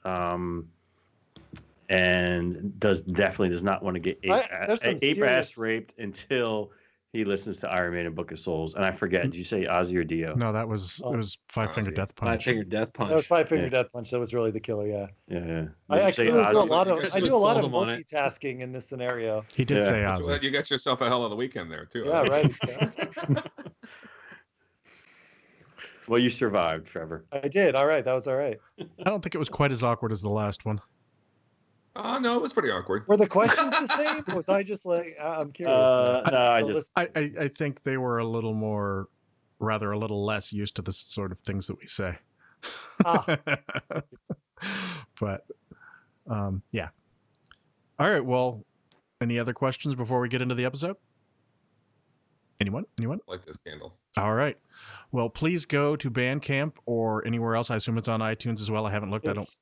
and definitely does not want to get There's some ape ass serious- raped until he listens to Iron Maiden Book of Souls. And I forget, did you say Ozzy or Dio? No, that was it was Five Finger Ozzy. Death Five Punch. Finger Death That was Punch. Five Finger Yeah. Death Punch. That was really the killer. Yeah. Yeah, yeah. I Did you actually say do a Ozzy? lot of You guys I do a lot of sold him on it. multitasking in this scenario. He did Yeah. say Well, Ozzy. you got yourself a hell of a weekend there too. Yeah, right. Well, you survived, Trevor. I did. All right. That was all right. I don't think it was quite as awkward as the last one. Oh no, it was pretty awkward. Were the questions the same? Was I just like I'm curious? No, I So just I think they were a little less used to the sort of things that we say. Ah. But yeah. All right. Well, any other questions before we get into the episode? Anyone? Like this candle. All right. Well, please go to Bandcamp or anywhere else. I assume it's on iTunes as well. I haven't looked. It's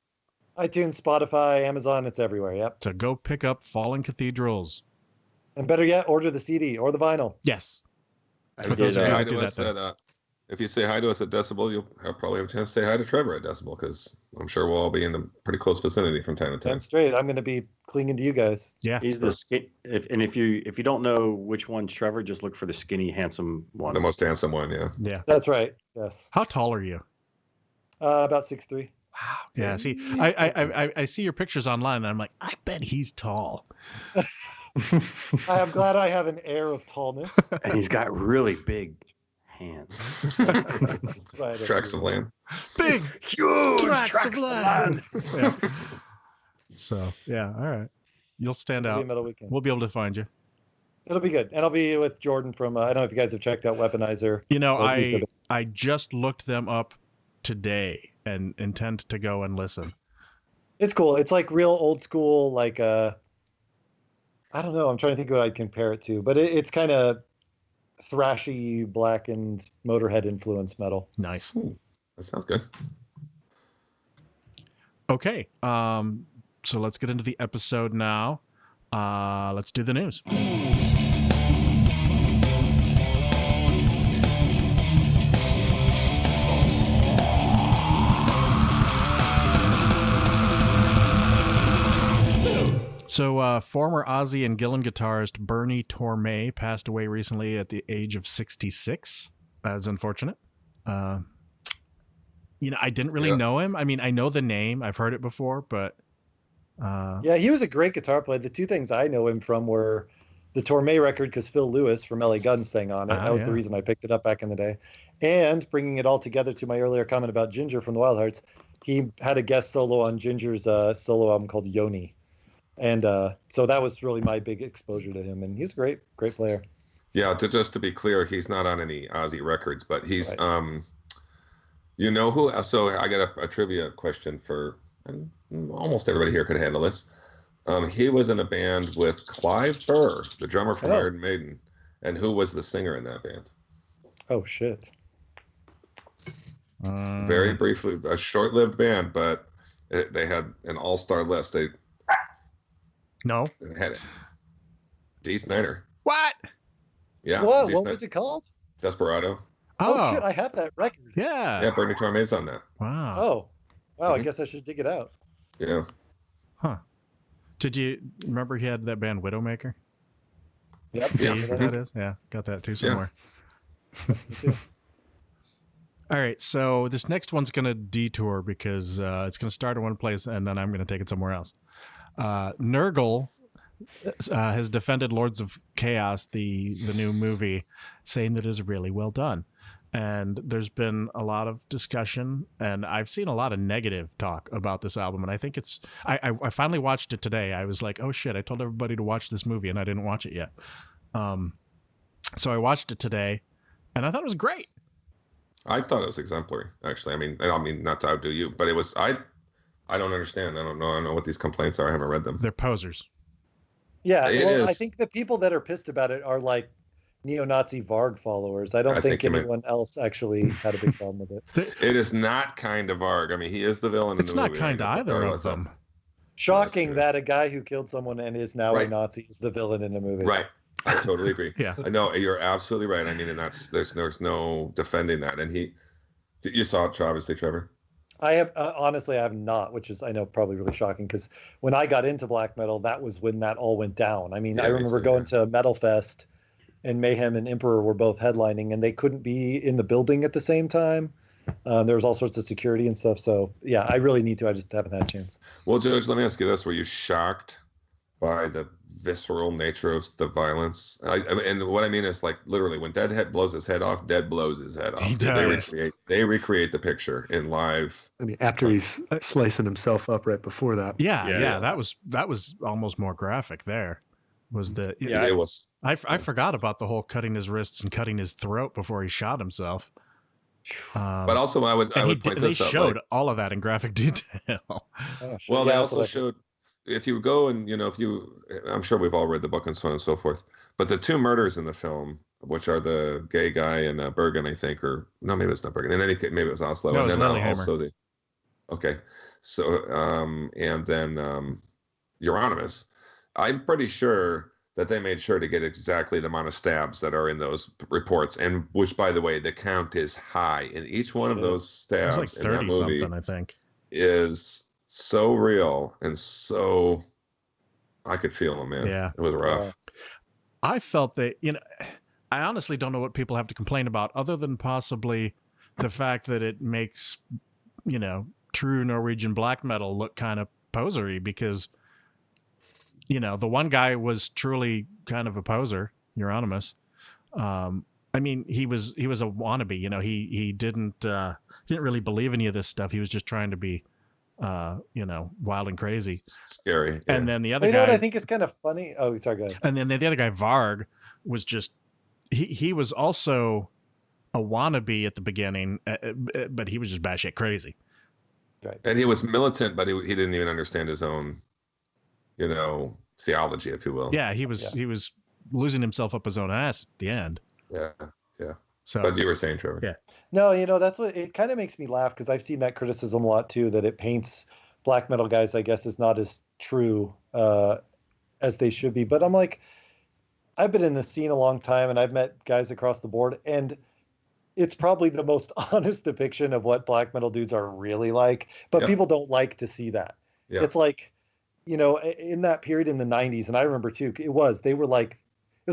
iTunes, Spotify, Amazon. It's everywhere. Yep. So go pick up Fallen Cathedrals. And better yet, order the CD or the vinyl. Yes. I For did, those of you Hi that do to that, us then. if you say hi to us at Decibel, you'll probably have a chance to say hi to Trevor at Decibel, because I'm sure we'll all be in a pretty close vicinity from time to time. I'm straight. I'm going to be clinging to you guys. Yeah. He's the skin. If you don't know which one's Trevor, just look for the skinny, handsome one. The most handsome one, yeah. Yeah. That's right. Yes. How tall are you? About 6'3". Wow. Yeah. See, I see your pictures online, and I'm like, I bet he's tall. I'm glad I have an air of tallness. And he's got really big hands. Right, Tracks of land. Big, Huge tracts of land. Yeah. land. So yeah. All right. You'll stand It'll be out. a middle weekend. We'll be able to find you. It'll be good. And I'll be with Jordan from, I don't know if you guys have checked out Weaponizer. You know, Well, he's I just looked them up today and intend to go and listen. It's cool. It's like real old school, like, I don't know. I'm trying to think of what I'd compare it to, but it's kind of thrashy, blackened Motorhead influence metal. Nice. That sounds good. Okay. So let's get into the episode now. Let's do the news. So, former Ozzy and Gillan guitarist Bernie Torme passed away recently at the age of 66. That's unfortunate. I didn't really know him. I mean, I know the name. I've heard it before, but... Yeah, he was a great guitar player. The two things I know him from were the Torme record, because Phil Lewis from LA Guns sang on it. That was the reason I picked it up back in the day. And bringing it all together to my earlier comment about Ginger from the Wild Hearts, he had a guest solo on Ginger's solo album called Yoni. And so that was really my big exposure to him. And he's a great player. Yeah, just to be clear, he's not on any Ozzy records, but he's, right. You know who? So I got a trivia question for, almost everybody here could handle this. He was in a band with Clive Burr, the drummer from Iron Maiden. And who was the singer in that band? Oh, shit. Very briefly, a short-lived band, but they had an all-star list. They had it. Dee Snider. What? Yeah. What was it called? Desperado. Oh, shit, I have that record. Yeah. Yeah, Bernie Torme's on that. Wow. Oh. Wow, I guess I should dig it out. Yeah. Huh. Did you remember he had that band Widowmaker? Yep. Yeah. That is? Yeah, got that too somewhere. Yeah. All right, so this next one's going to detour because it's going to start in one place and then I'm going to take it somewhere else. Nurgle has defended Lords of Chaos, the new movie, saying that it is really well done. And there's been a lot of discussion, and I've seen a lot of negative talk about this album. And I think it's, I finally watched it today. I was like, oh shit, I told everybody to watch this movie and I didn't watch it yet. So I watched it today and I thought it was great. I thought it was exemplary, actually. I mean, not to outdo you, but it was, I don't understand. I don't know what these complaints are. I haven't read them. They're posers. Yeah. Well, I think the people that are pissed about it are like neo-Nazi Varg followers. I don't think anyone else actually had a big problem with it. It is not kind of Varg. I mean, he is the villain in the movie. It's not kind of either of them. Shocking that a guy who killed someone and is now a Nazi is the villain in the movie. Right. I totally agree. Yeah. No, you're absolutely right. I mean, and there's no defending that. And you saw it, obviously, Trevor? I have honestly, I have not, which is, I know, probably really shocking, because when I got into black metal, that was when that all went down. I mean, I remember going to Metal Fest, and Mayhem and Emperor were both headlining, and they couldn't be in the building at the same time. There was all sorts of security and stuff. So yeah, I really need to. I just haven't had a chance. Well, George, let me ask you this: were you shocked by the visceral nature of the violence? And what I mean is, like, literally, when Deadhead blows his head off, Dead blows his head off. He does. They recreate the picture in live. I mean, after he's slicing himself up right before that. Yeah. That was almost more graphic. There was it was. I forgot about the whole cutting his wrists and cutting his throat before he shot himself. But also, I would point this out. They showed all of that in graphic detail. Well, they also showed. if you go and I'm sure we've all read the book and so on and so forth, but the two murders in the film, which are the gay guy in Bergen, I think, or no, maybe it's not Bergen. In any case, maybe it was Oslo. No, and it was then Lillehammer. also okay, so and then Euronymous. I'm pretty sure that they made sure to get exactly the amount of stabs that are in those reports, and which, by the way, the count is high in each one of those It was stabs like in that 30 movie. something, I think. Is so real and so I could feel them, man. Yeah. It was rough. I felt that, I honestly don't know what people have to complain about other than possibly the fact that it makes, true Norwegian black metal look kind of posery because, the one guy was truly kind of a poser, Euronymous. I mean, he was a wannabe, he didn't really believe any of this stuff. He was just trying to be, wild and crazy. Scary. And yeah. then the other You guy, know what I think is kind of funny? Oh, sorry, go ahead. and then the other guy, Varg, was just, he was also a wannabe at the beginning, but he was just batshit crazy. Right. And he was militant, but he didn't even understand his own, theology, if you will. Yeah, he was losing himself up his own ass at the end. Yeah. So, But you were saying, Trevor. Yeah. No, that's what it kind of makes me laugh because I've seen that criticism a lot too, that it paints black metal guys, I guess, as not as true as they should be. But I'm like, I've been in the scene a long time and I've met guys across the board, and it's probably the most honest depiction of what black metal dudes are really like. But people don't like to see that. Yeah. It's like, in that period in the 90s, and I remember too, it was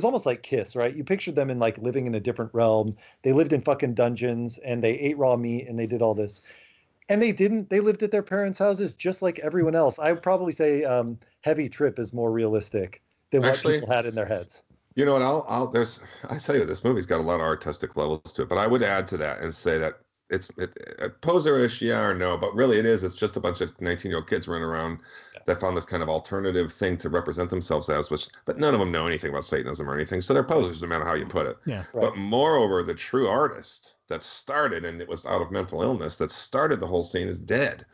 almost like Kiss, right? You pictured them in like living in a different realm. They lived in fucking dungeons and they ate raw meat and they did all this. And they lived at their parents' houses just like everyone else. I would probably say Heavy Trip is more realistic than what people had in their heads. You know what? I tell you, this movie's got a lot of artistic levels to it, but I would add to that and say that it's poser-ish, yeah or no, but really it's just a bunch of 19-year-old kids running around that found this kind of alternative thing to represent themselves as, but none of them know anything about Satanism or anything, so they're posers no matter how you put it. Yeah. Right. But moreover, the true artist that started, and it was out of mental illness, that started the whole scene is Dead.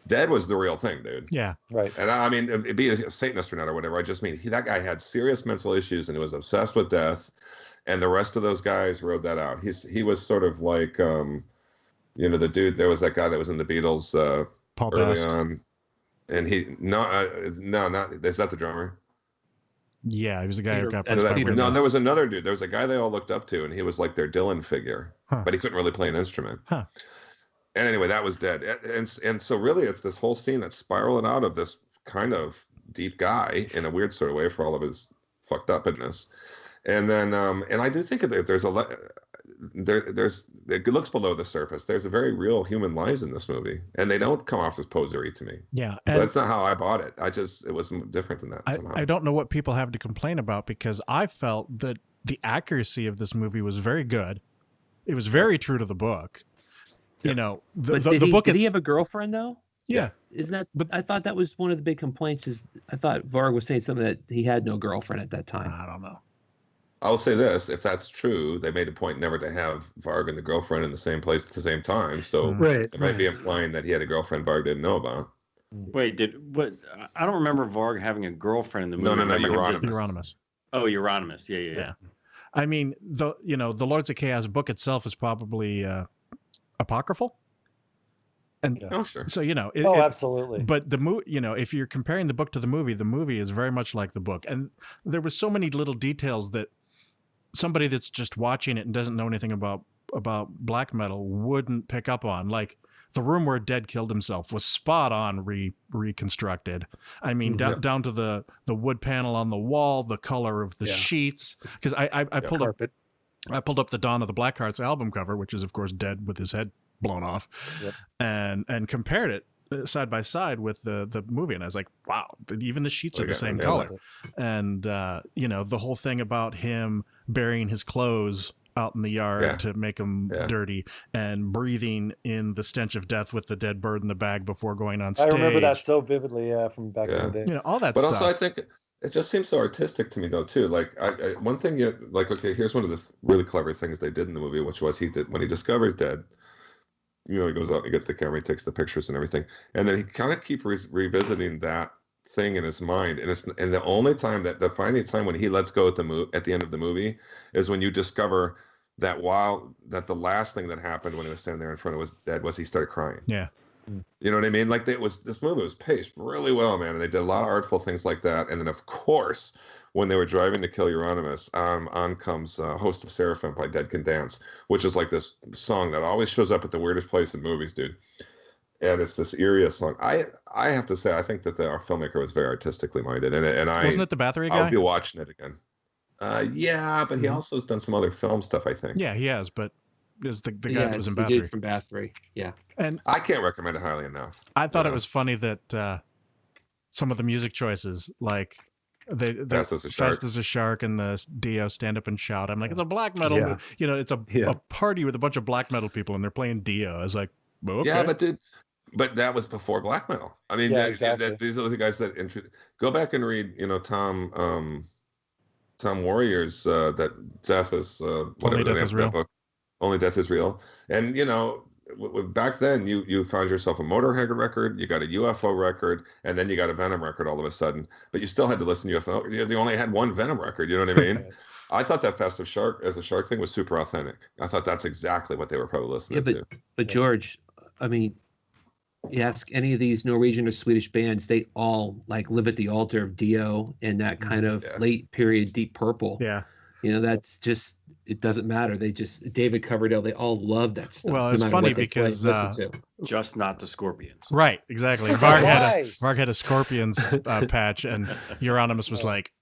Dead was the real thing, dude. Yeah. Right. And I mean, it'd be a Satanist or not or whatever. I just mean that guy had serious mental issues and he was obsessed with death, and the rest of those guys rode that out. He was sort of like, the dude. There was that guy that was in the Beatles Paul early Best. on, and not is that the drummer? Yeah, he was the guy who got there was another dude. There was a guy they all looked up to, and he was like their Dylan figure, but he couldn't really play an instrument. Huh. And anyway, that was Dead. And so really it's this whole scene that's spiraling out of this kind of deep guy in a weird sort of way for all of his fucked upness. And then, and I do think that there's it looks below the surface. There's a very real human lives in this movie, and they don't come off as posery to me. Yeah. That's not how I bought it. It was different than that somehow. I don't know what people have to complain about, because I felt that the accuracy of this movie was very good. It was very true to the book. Yeah. The book. Did he have a girlfriend though? Yeah. Isn't that? But I thought that was one of the big complaints. I thought Varg was saying something that he had no girlfriend at that time. I don't know. I'll say this: if that's true, they made a point never to have Varg and the girlfriend in the same place at the same time. So it might be implying that he had a girlfriend Varg didn't know about. Wait, I don't remember Varg having a girlfriend in the movie. No, Euronymous. Oh, Euronymous. Yeah. I mean, the Lords of Chaos book itself is probably apocryphal. And sure. So, absolutely. But the movie, if you're comparing the book to the movie is very much like the book. And there was so many little details that somebody that's just watching it and doesn't know anything about black metal wouldn't pick up on. Like the room where Dead killed himself was spot on reconstructed. I mean, down to the wood panel on the wall, the color of the sheets. Because I pulled up the Dawn of the Blackhearts album cover, which is of course Dead with his head blown off, and compared it side by side with the movie, and I was like, wow, even the sheets are the same color. And the whole thing about him burying his clothes out in the yard to make them dirty, and breathing in the stench of death with the dead bird in the bag before going on stage. I remember that so vividly, from back in the day. All that but stuff. Also I think it just seems so artistic to me though too. Like one thing here's one of the really clever things they did in the movie, which was when he discovers Dead, he goes out and he gets the camera, he takes the pictures and everything, and then he kind of keeps revisiting that thing in his mind, and the only time the final time when he lets go at the end of the movie is when you discover that the last thing that happened when he was standing there in front of his dad was he started crying. Yeah. You know what I mean? Like this movie was paced really well, man, and they did a lot of artful things like that. And then of course, when they were driving to kill Euronymous, on comes Host of Seraphim by Dead Can Dance, which is like this song that always shows up at the weirdest place in movies, dude. And it's this eerie song. I have to say, I think that our filmmaker was very artistically minded, and wasn't it the Bathory guy? I'll be watching it again. Yeah, but he also has done some other film stuff, I think. Yeah, he has, but is the guy that was in the Bathory. dude from Bathory. Yeah. And I can't recommend it highly enough. I thought it was funny that some of the music choices, like the Fast as a Shark and the Dio Stand Up and Shout. I'm like, it's a black metal, it's a party with a bunch of black metal people and they're playing Dio. I was like, well, okay. Yeah, but that was before black metal. I mean, exactly. these are the guys that go back and read, Tom Warrior's that Death is Only Death is Real. Book. Only Death is Real. And back then you found yourself a Motorhead record, you got a UFO record, and then you got a Venom record all of a sudden. But you still had to listen to UFO. You only had one Venom record. You know what I mean? I thought that Fast as a Shark thing was super authentic. I thought that's exactly what they were probably listening to. But George, I mean, you ask any of these Norwegian or Swedish bands, they all like live at the altar of Dio and that kind of late period Deep Purple. Yeah. That's just, it doesn't matter. They just, David Coverdale, they all love that stuff. Well, it's funny because just not the Scorpions. Right, exactly. Varg had a Scorpions patch, and Euronymous was like,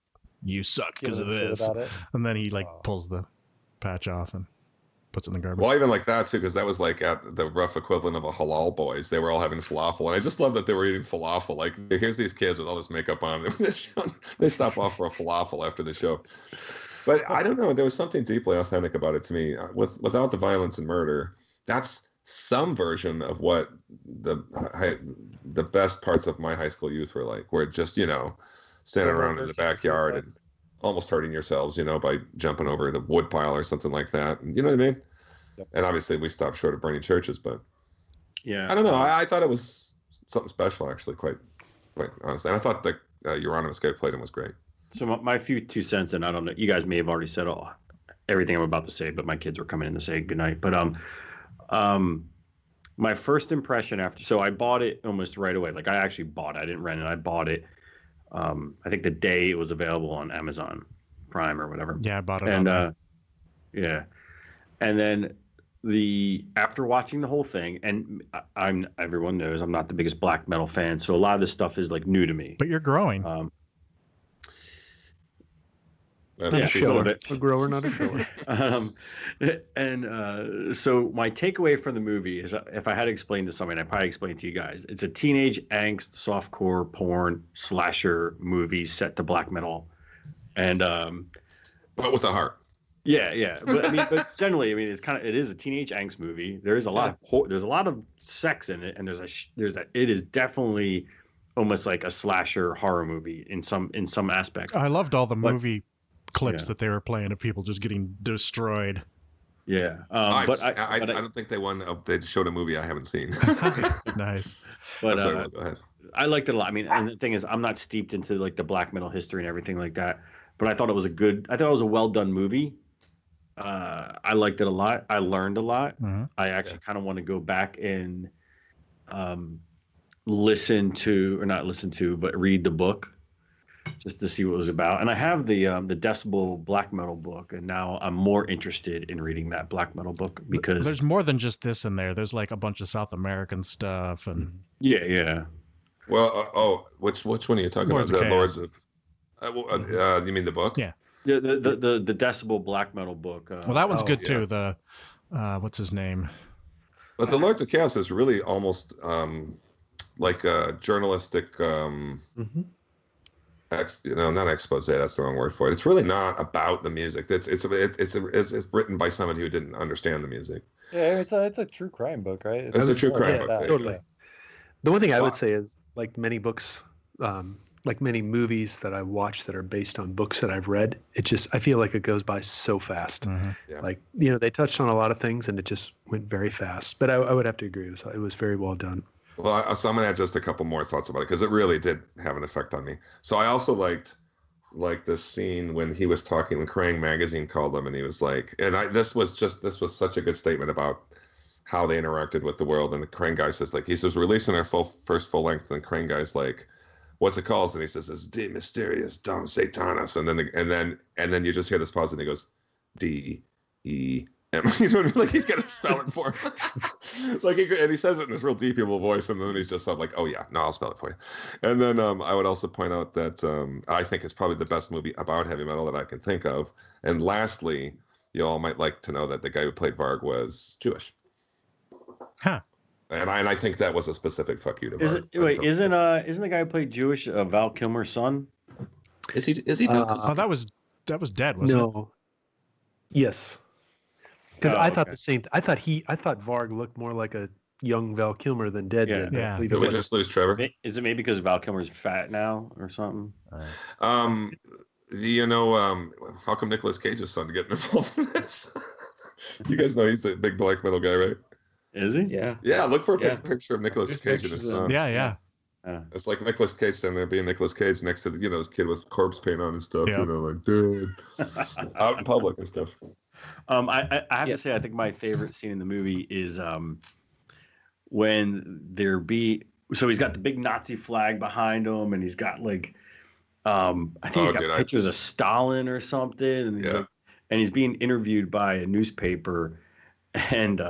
"You suck because of this," and then he pulls the patch off and puts it in the garbage. Well, even like that too, because that was like at the rough equivalent of a Halal Boys. They were all having falafel, and I just love that they were eating falafel. Like, here's these kids with all this makeup on. They stop off for a falafel after the show. But I don't know. There was something deeply authentic about it to me. Without the violence and murder, that's some version of what the best parts of my high school youth were like. Where just standing around in the backyard and almost hurting yourselves, by jumping over the wood pile or something like that. You know what I mean? Yep. And obviously we stopped short of burning churches, but I don't know. I thought it was something special, actually, quite honestly. And I thought the Euronymous guy who played him was great. So my few 2 cents, and I don't know, you guys may have already said everything I'm about to say, but my kids were coming in to say goodnight. But my first impression so I bought it almost right away. Like, I actually bought it. I didn't rent it. I bought it. I think the day it was available on Amazon Prime or whatever. Yeah, I bought it. And and then after watching the whole thing, and everyone knows I'm not the biggest black metal fan, so a lot of this stuff is like new to me. But you're growing. A grower, not a shower. So my takeaway from the movie is, if I had to explain to somebody, I'd probably explain it to you guys. It's a teenage angst, softcore, porn, slasher movie set to black metal, and but with a heart. Yeah. But generally, it is a teenage angst movie. There is a lot of sex in it, and it is definitely almost like a slasher horror movie in some aspects. I loved all the movie clips that they were playing of people just getting destroyed. Yeah. I don't think they showed a movie I haven't seen. Nice. But go ahead. I liked it a lot. And the thing is, I'm not steeped into like the black metal history and everything like that, but I thought it was a well done movie. I liked it a lot. I learned a lot. Mm-hmm. I actually kind of want to go back and read the book, just to see what it was about. And I have the Decibel black metal book, and now I'm more interested in reading that black metal book because there's more than just this in there. There's like a bunch of South American stuff and Well, which one are you talking about? The Lords of you mean the book? Yeah. Yeah, the Decibel black metal book. Well, that one's good too. The what's his name? But the Lords of Chaos is really almost like a journalistic not expose, that's the wrong word for it. It's really not about the music. It's written by somebody who didn't understand the music. Yeah, it's a true crime book, right? It's a true crime book. Totally. The one thing I would say is, like many books, like many movies that I watch that are based on books that I've read, I feel like it goes by so fast. Mm-hmm. Yeah. Like, they touched on a lot of things and it just went very fast. But I would have to agree. It was very well done. Well, so I'm gonna add just a couple more thoughts about it because it really did have an effect on me. So I also liked this scene when he was talking when Kerrang! Magazine called him and he was like, this was such a good statement about how they interacted with the world. And the Kerrang! Guy says he says releasing our first full length, and Kerrang! Guy's like, what's it called? And he says it's De Mysterious Dom Satanas, and then you just hear this pause and he goes D-E-M. You know what I mean? Like he's got to spell it for him. And he says it in this real deep evil voice, and then he's just like, oh yeah, no, I'll spell it for you. And then I would also point out that I think it's probably the best movie about heavy metal that I can think of. And lastly, you all might like to know that the guy who played Varg was Jewish. Huh. And I think that was a specific fuck you to Varg. Isn't the guy who played Jewish Val Kilmer's son? Is he? That was dead, wasn't it? No. Yes. Because I thought the same. I thought Varg looked more like a young Val Kilmer than dead did. Yeah. Did we just lose Trevor? Is it maybe because Val Kilmer's fat now or something? How come Nicolas Cage's son getting involved in this? You guys know he's the big black metal guy, right? Is he? Yeah. Yeah, look for a picture of Nicolas Cage and his son. Yeah. It's like Nicolas Cage standing there being Nicolas Cage next to this kid with corpse paint on and stuff, dude, out in public and stuff. I have to say, I think my favorite scene in the movie is when so he's got the big Nazi flag behind him, and he's got I think he's got pictures of Stalin or something, and he's being interviewed by a newspaper, and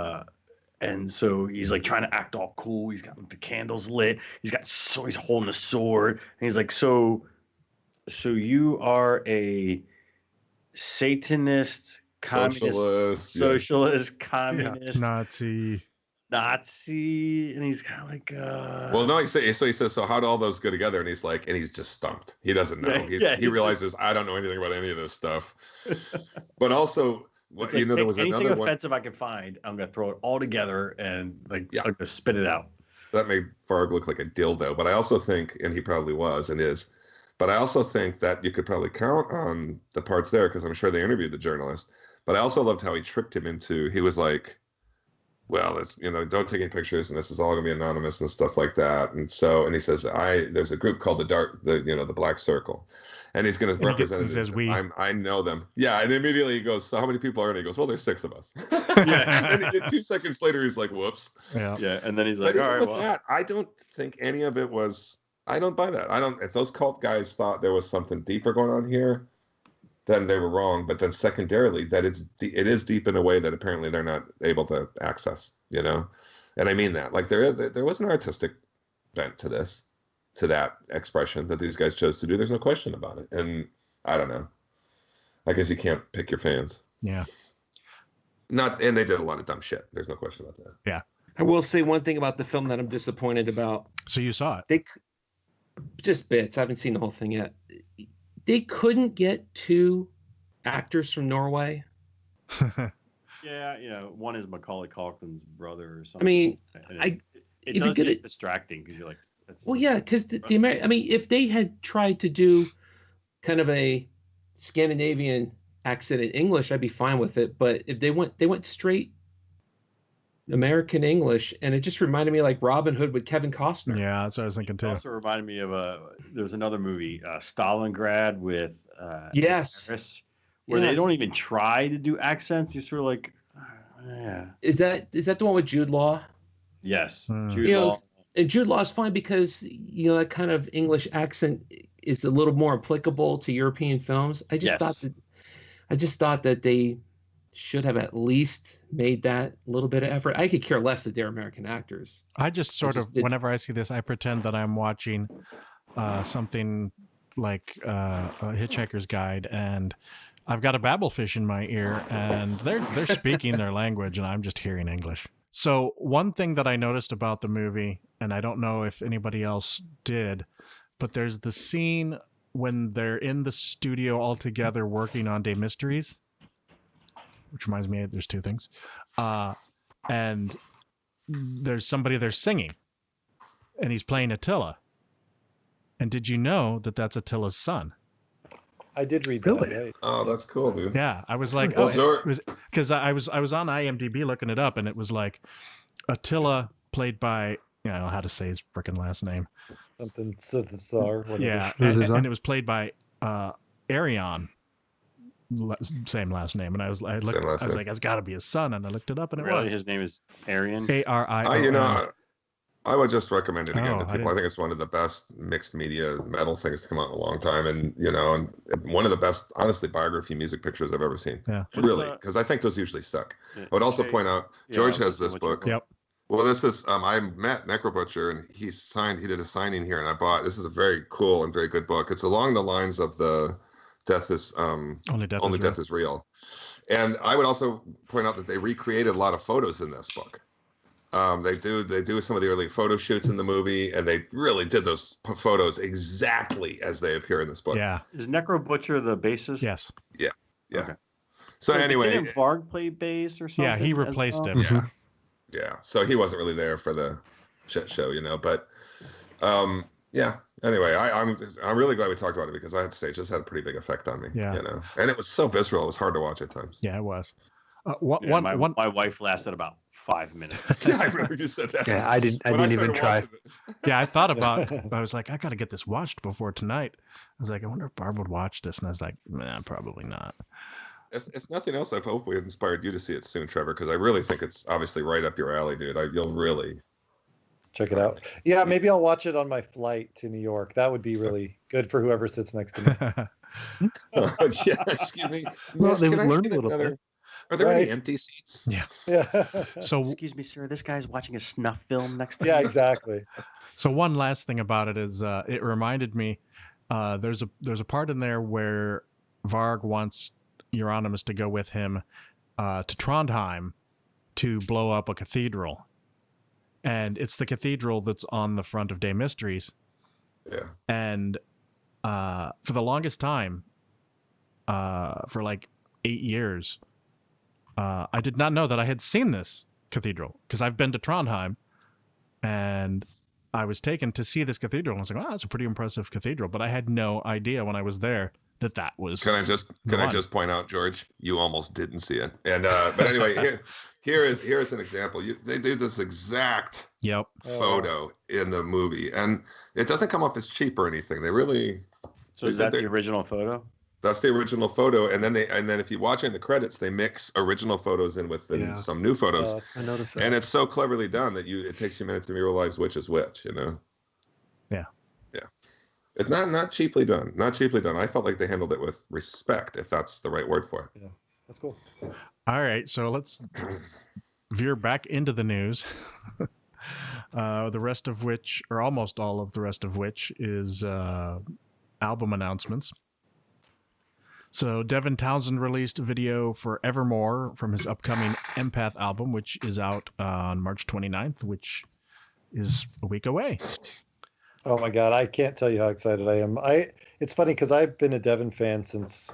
so he's trying to act all cool. He's got the candles lit. He's holding a sword, and he's like, so you are a Satanist, communist, socialist, communist, Nazi, and he's kind of like, Well, no, he says, so how do all those go together? And he's like, and he's just stumped. He doesn't know. He realizes I don't know anything about any of this stuff. But also, there was anything another offensive I can find, I'm gonna throw it all together and I'm gonna spit it out. That made Varg look like a dildo. But I also think, and he probably was and is, but I also think that you could probably count on the parts there because I'm sure they interviewed the journalist. But I also loved how he tricked him into, he was like, well, it's, don't take any pictures and this is all going to be anonymous and stuff like that. And he says, there's a group called the Black Circle. And he's going to represent it. He says, I know them. Yeah. And immediately he goes, so how many people are in? He goes, well, there's 6 of us. And then 2 seconds later, he's like, whoops. Yeah. And then he's like, all right, that, I don't think any of it was, I don't buy that. If those cult guys thought there was something deeper going on here, then they were wrong. But then secondarily, that it is deep in a way that apparently they're not able to access, And I mean that. There was an artistic bent to this, to that expression that these guys chose to do. There's no question about it. And I don't know. I guess you can't pick your fans. Yeah. And they did a lot of dumb shit. There's no question about that. Yeah. I will say one thing about the film that I'm disappointed about. So you saw it? Just bits. I haven't seen the whole thing yet. They couldn't get 2 actors from Norway. Yeah, one is Macaulay Culkin's brother or something. I mean, it does get distracting because you're like, because if they had tried to do kind of a Scandinavian accent in English, I'd be fine with it. But if they went straight American English, and it just reminded me like Robin Hood with Kevin Costner. Yeah, that's what I was thinking too. It also reminded me of there's another movie, Stalingrad with yes, Harris, where they don't even try to do accents. You're sort of like, yeah. Is that the one with Jude Law? Yes, Jude Law. And Jude Law is fine because that kind of English accent is a little more applicable to European films. I just thought that they should have at least made that little bit of effort. I could care less that they're American actors. I just whenever I see this, I pretend that I'm watching something like a Hitchhiker's Guide, and I've got a babblefish in my ear, and they're speaking their language, and I'm just hearing English. So one thing that I noticed about the movie, and I don't know if anybody else did, but there's the scene when they're in the studio all together working on Day Mysteries, which reminds me, there's 2 things. And there's somebody there singing, and he's playing Attila. And did you know that that's Attila's son? I did read that. Really? Right? Oh, that's cool, dude. Yeah, I was like, because I was on IMDb looking it up, and it was like Attila, played by how to say his freaking last name. Something Sithasar, whatever. Yeah, and it was played by Arion. Same last name, and I was like, it's got to be his son, and I looked it up, and it was. His name is Arion. Arion. I would just recommend it again to people. I think it's one of the best mixed media metal things to come out in a long time, and and one of the best, honestly, biography music pictures I've ever seen. Yeah, really, because I think those usually suck. Yeah. I would also point out George has this book. Yep. Well, this is I met Necrobutcher, and he did a signing here, and I bought. This is a very cool and very good book. It's along the lines of the Death is Only Death is Real. And I would also point out that they recreated a lot of photos in this book. They do some of the early photo shoots in the movie, and they really did those photos exactly as they appear in this book. Yeah. Is Necrobutcher the bassist? Yes. Yeah. Okay. So anyway, didn't Varg play bass or something? Yeah, he replaced him. Yeah. So he wasn't really there for the shit show, but yeah. Anyway, I'm really glad we talked about it, because I have to say it just had a pretty big effect on me. Yeah. And it was so visceral; it was hard to watch at times. Yeah, it was. My wife lasted about 5 minutes. Yeah, I remember you said that. Yeah, I didn't even try. Yeah, I thought about. I was like, I got to get this watched before tonight. I was like, I wonder if Barb would watch this, and I was like, nah, probably not. If nothing else, I hope we inspired you to see it soon, Trevor, because I really think it's obviously right up your alley, dude. You'll really check it out. Yeah, maybe I'll watch it on my flight to New York. That would be really good for whoever sits next to me. Yeah, excuse me. Well, they would learn a little bit. Are there any empty seats? Yeah. So, excuse me, sir. This guy's watching a snuff film next to Yeah, exactly. So one last thing about it is, it reminded me. There's a part in there where Varg wants Euronymous to go with him to Trondheim to blow up a cathedral. And it's the cathedral that's on the front of Day Mysteries. Yeah. And for the longest time, for like 8 years, I did not know that I had seen this cathedral, because I've been to Trondheim, and I was taken to see this cathedral. And I was like, "Wow, that's a pretty impressive cathedral," but I had no idea when I was there that was. Can I just point out, George, you almost didn't see it. And but anyway, here's an example. They do this exact photo in the movie, and it doesn't come off as cheap or anything. They really. So is that the original photo? That's the original photo, and then if you watch in the credits, they mix original photos in with some new photos. I noticed that. And it's so cleverly done that it takes you a minute to realize which is which. Yeah. It's not cheaply done. Not cheaply done. I felt like they handled it with respect, if that's the right word for it. Yeah, that's cool. All right, so let's veer back into the news. The rest of which, or almost all of the rest of which, is album announcements. So Devin Townsend released a video for Evermore from his upcoming Empath album, which is out on March 29th, which is a week away. Oh my God, I can't tell you how excited I am. It's funny because I've been a Devin fan since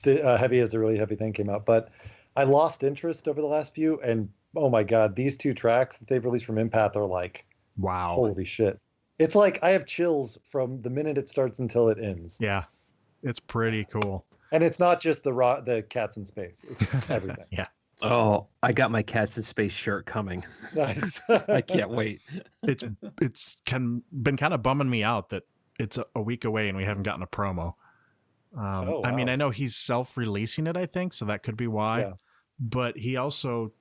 Heavy as a Really Heavy Thing came out, but I lost interest over the last few, and oh my God, these 2 tracks that they've released from Empath are like, wow, holy shit. It's like I have chills from the minute it starts until it ends. Yeah. It's pretty cool. And it's not just the cats in space. It's everything. Yeah. Oh, I got my Cats in Space shirt coming. Nice. I can't wait. It's been kind of bumming me out that it's a week away and we haven't gotten a promo. Wow. I mean, I know he's self-releasing it, I think, so that could be why. Yeah. But he also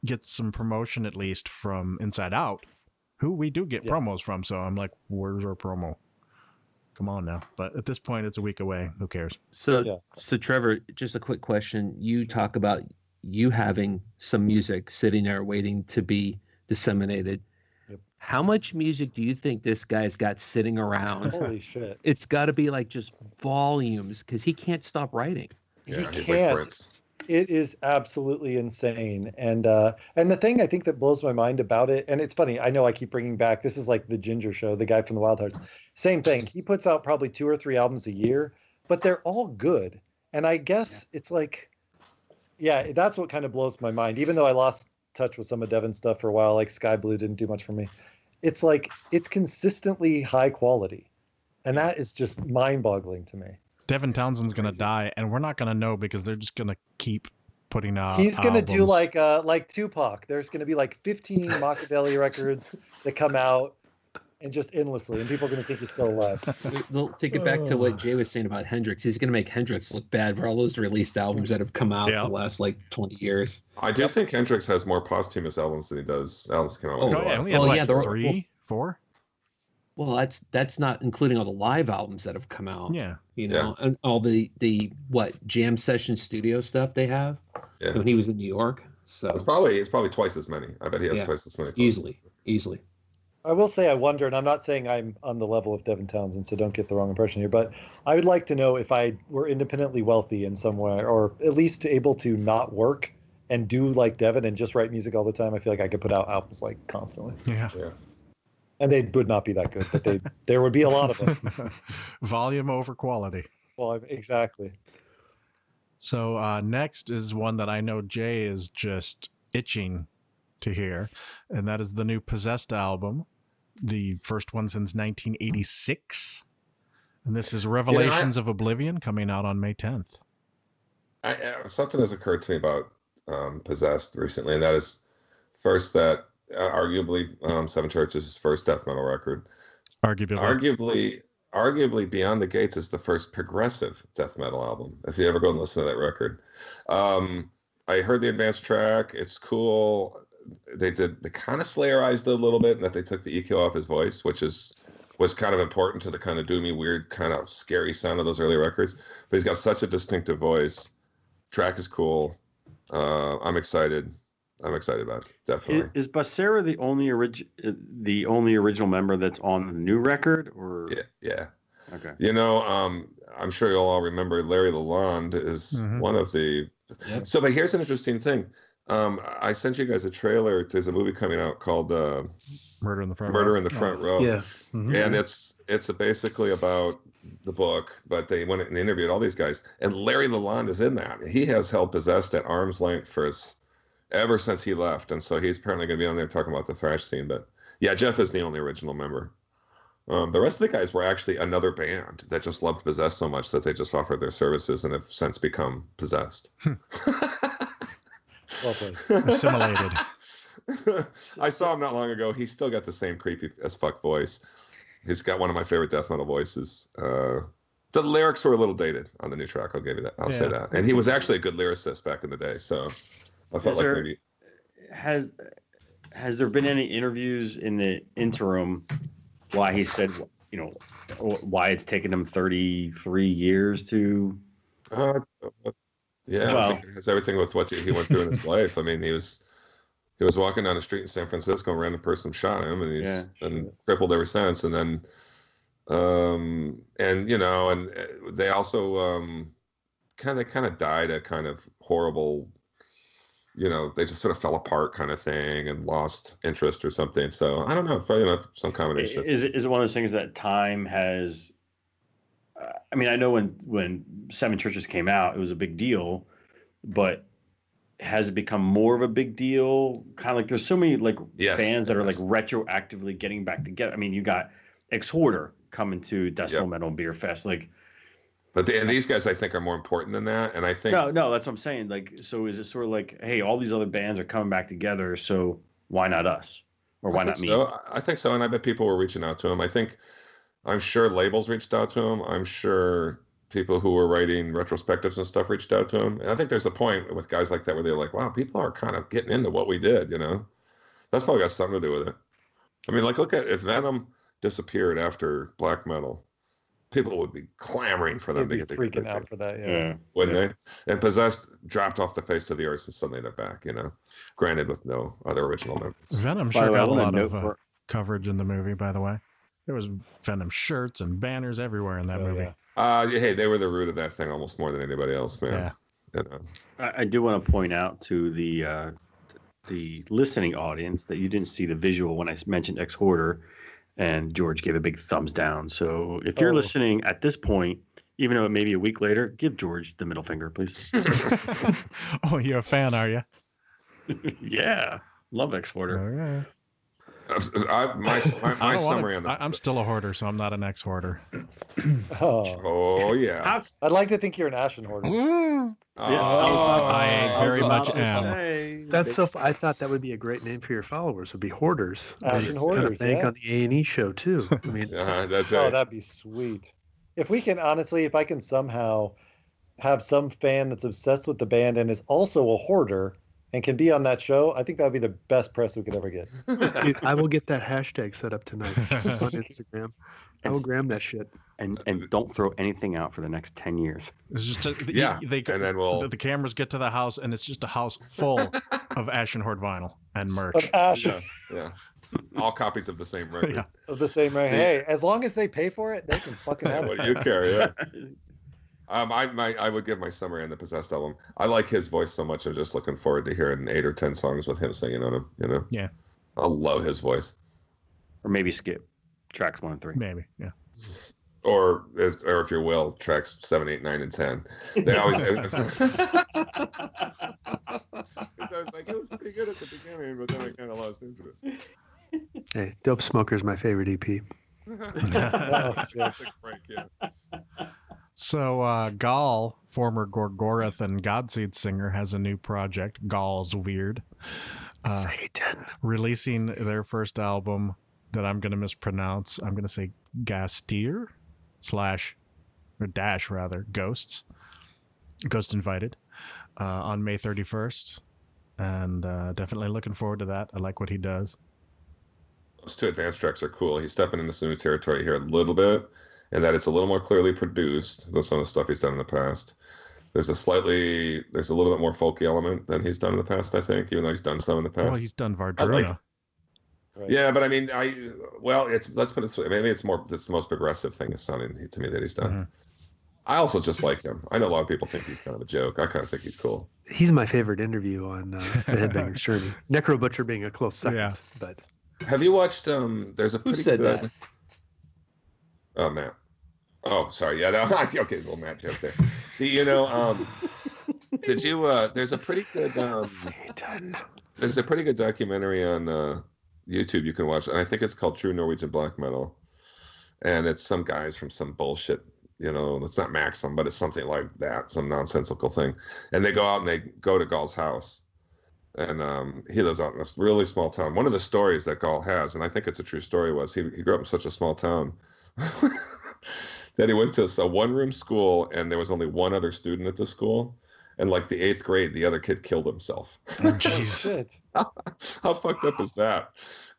gets some promotion, at least, from Inside Out, who we do get promos from. So I'm like, where's our promo? Come on now. But at this point, it's a week away. Who cares? So Trevor, just a quick question. You talk about you having some music sitting there waiting to be disseminated. Yep. How much music do you think this guy's got sitting around? Holy shit. It's got to be like just volumes, because he can't stop writing. Yeah, he he's can't. like Prince. It is absolutely insane. And the thing I think that blows my mind about it, and it's funny, I know I keep bringing back, this is like the Ginger Show, the guy from the Wild Hearts. Same thing. He puts out probably 2 or 3 albums a year, but they're all good. And I guess it's like, that's what kind of blows my mind. Even though I lost touch with some of Devin's stuff for a while, like Sky Blue didn't do much for me. It's like, it's consistently high quality. And that is just mind boggling to me. Devin Townsend's going to die, and we're not going to know because they're just going to keep putting out. He's gonna do albums. like Tupac. There's gonna be like 15 Machiavelli records that come out, and just endlessly, and people are gonna think he's still alive. We'll take it back to what Jay was saying about Hendrix. He's going to make Hendrix look bad for all those released albums that have come out the last like 20 years. I do think Hendrix has more posthumous albums than he does albums that come out. Oh, yeah, only had like 3, 4. Well, that's not including all the live albums that have come out. Yeah, and all the jam session studio stuff they have when he was in New York. So it's probably twice as many. I bet he has twice as many. Easily. I will say I wonder, and I'm not saying I'm on the level of Devin Townsend, so don't get the wrong impression here, but I would like to know if I were independently wealthy in some way, or at least able to not work and do like Devin and just write music all the time. I feel like I could put out albums like constantly. Yeah. And they would not be that good, but there would be a lot of them. Volume over quality. Well, exactly. So next is one that I know Jay is just itching to hear, and that is the new Possessed album, the first one since 1986, and this is Revelations of Oblivion, coming out on May 10th. Something has occurred to me about Possessed recently, and that is first that arguably Seven Churches' first death metal record, arguably Beyond the Gates is the first progressive death metal album, if you ever go and listen to that record. I heard the advanced track. It's cool. They kind of Slayerized it a little bit, and that they took the EQ off his voice, which was kind of important to the kind of doomy, weird, kind of scary sound of those early records. But he's got such a distinctive voice. Track is cool. I'm excited about it, definitely. Is Becerra the only original member that's on the new record, or? Yeah. Okay. I'm sure you'll all remember Larry Lalonde is one of the. Yep. So, but here's an interesting thing. I sent you guys a trailer. There's a movie coming out called Murder in the Front Row. Yeah. Mm-hmm. And it's basically about the book, but they went and interviewed all these guys, and Larry Lalonde is in that. He has held Possessed at arm's length ever since he left, and so he's apparently going to be on there talking about the thrash scene. But yeah, Jeff is the only original member. The rest of the guys were actually another band that just loved Possessed so much that they just offered their services and have since become Possessed. Assimilated. I saw him not long ago. He's still got the same creepy as fuck voice. He's got one of my favorite death metal voices. The lyrics were a little dated on the new track. I'll give you that. I'll say that. And he was actually a good lyricist back in the day. So I felt like maybe. Has there been any interviews in the interim why he said, why it's taken him 33 years to? Yeah, I think it's everything with what he went through in his life. I mean, he was walking down the street in San Francisco, and a random person shot him, and he's been crippled ever since. And then, and they also kind of died a kind of horrible, they just sort of fell apart kind of thing and lost interest or something. So I don't know, probably some combination. Is it one of those things that time has? I mean, I know when Seven Churches came out, it was a big deal, but has it become more of a big deal? Kind of like there's so many bands that are like retroactively getting back together. I mean, you got Ex Hoarder coming to Decibel Metal Beer Fest, But these guys, I think, are more important than that. And I think no, that's what I'm saying. So is it sort of like, hey, all these other bands are coming back together, so why not us, or why not me? So. I think so, and I bet people were reaching out to him. I'm sure labels reached out to him. I'm sure people who were writing retrospectives and stuff reached out to him. And I think there's a point with guys like that where they're like, wow, people are kind of getting into what we did, That's probably got something to do with it. I mean, look at if Venom disappeared after black metal, people would be clamoring for them to get freaking out for that, wouldn't they? And Possessed dropped off the face of the earth, and suddenly they're back, Granted, with no other original members. Venom sure got a lot of coverage in the movie, by the way. There was Venom shirts and banners everywhere in that movie. Hey, they were the root of that thing almost more than anybody else, man. Yeah. I do want to point out to the listening audience that you didn't see the visual when I mentioned Ex Hoarder, and George gave a big thumbs down. So if you're listening at this point, even though it may be a week later, give George the middle finger, please. Oh, you're a fan, are you? Yeah, love Ex Hoarder. My summary on that. I'm still a hoarder, so I'm not an ex-hoarder. Oh yeah. How, I'd like to think you're an Ashen Horde. Mm. I very much am. That's so. I thought that would be a great name for your followers. Would be hoarders. Ashen They Hoarders, bank yeah. on the A&E show too. I mean, That's Oh, right. that'd be sweet. If we can, honestly, if I can somehow have some fan that's obsessed with the band and is also a hoarder and can be on that show, I think that'd be the best press we could ever get. dude, I will get that hashtag set up tonight on Instagram. I will gram that shit. and don't throw anything out for the next 10 years. It's just Yeah, They and then we'll. the cameras get to the house, and it's just a house full of Ashen Horde vinyl and merch. Of Ashen, Yeah. All copies of the same record. Yeah. of the same rank. Hey, as long as they pay for it, they can fucking have What it. do you care? Yeah. I would give my Summary and the Possessed album. I like his voice so much. I'm just looking forward to hearing 8 or 10 songs with him singing on them. You know. Yeah. I love his voice. Or maybe skip tracks 1 and 3. Maybe, yeah. Or if you will, tracks 7, 8, 9, and 10. They always. I was like, it was pretty good at the beginning, but then I kind of lost interest. Hey, Dope Smoker's my favorite EP. Oh, shit. So Gall, former Gorgoroth and Godseed singer, has a new project, Gall's Weird, Satan. releasing their first album that I'm going to mispronounce. I'm going to say Gastier / Ghosts. Ghost Invited on May 31st. And definitely looking forward to that. I like what he does. Those 2 advanced tracks are cool. He's stepping into some new territory here a little bit, and that it's a little more clearly produced than some of the stuff he's done in the past. There's a little bit more folky element than he's done in the past, I think, even though he's done some in the past. Well, he's done Vardruna. Right. Yeah, but I mean, let's put it this way. Maybe it's the most progressive thing is sounding to me that he's done. Mm-hmm. I also just like him. I know a lot of people think he's kind of a joke. I kind of think he's cool. He's my favorite interview on The Headbanger's Journey. Necro Butcher being a close second. Yeah. But Have you watched? There's a Who pretty said good. that? Oh, Matt. Oh, sorry. Yeah. No, okay. Little Matt joke there. Did you? There's a pretty good. There's a pretty good documentary on YouTube you can watch, and I think it's called True Norwegian Black Metal, and it's some guys from some bullshit. It's not Maxim, but it's something like that, some nonsensical thing. And they go out and they go to Gall's house. And he lives out in this really small town. One of the stories that Gall has, and I think it's a true story, was he grew up in such a small town that he went to a one-room school, and there was only one other student at the school. And like the 8th grade, the other kid killed himself. Oh, jeez. Shit. How fucked up is that?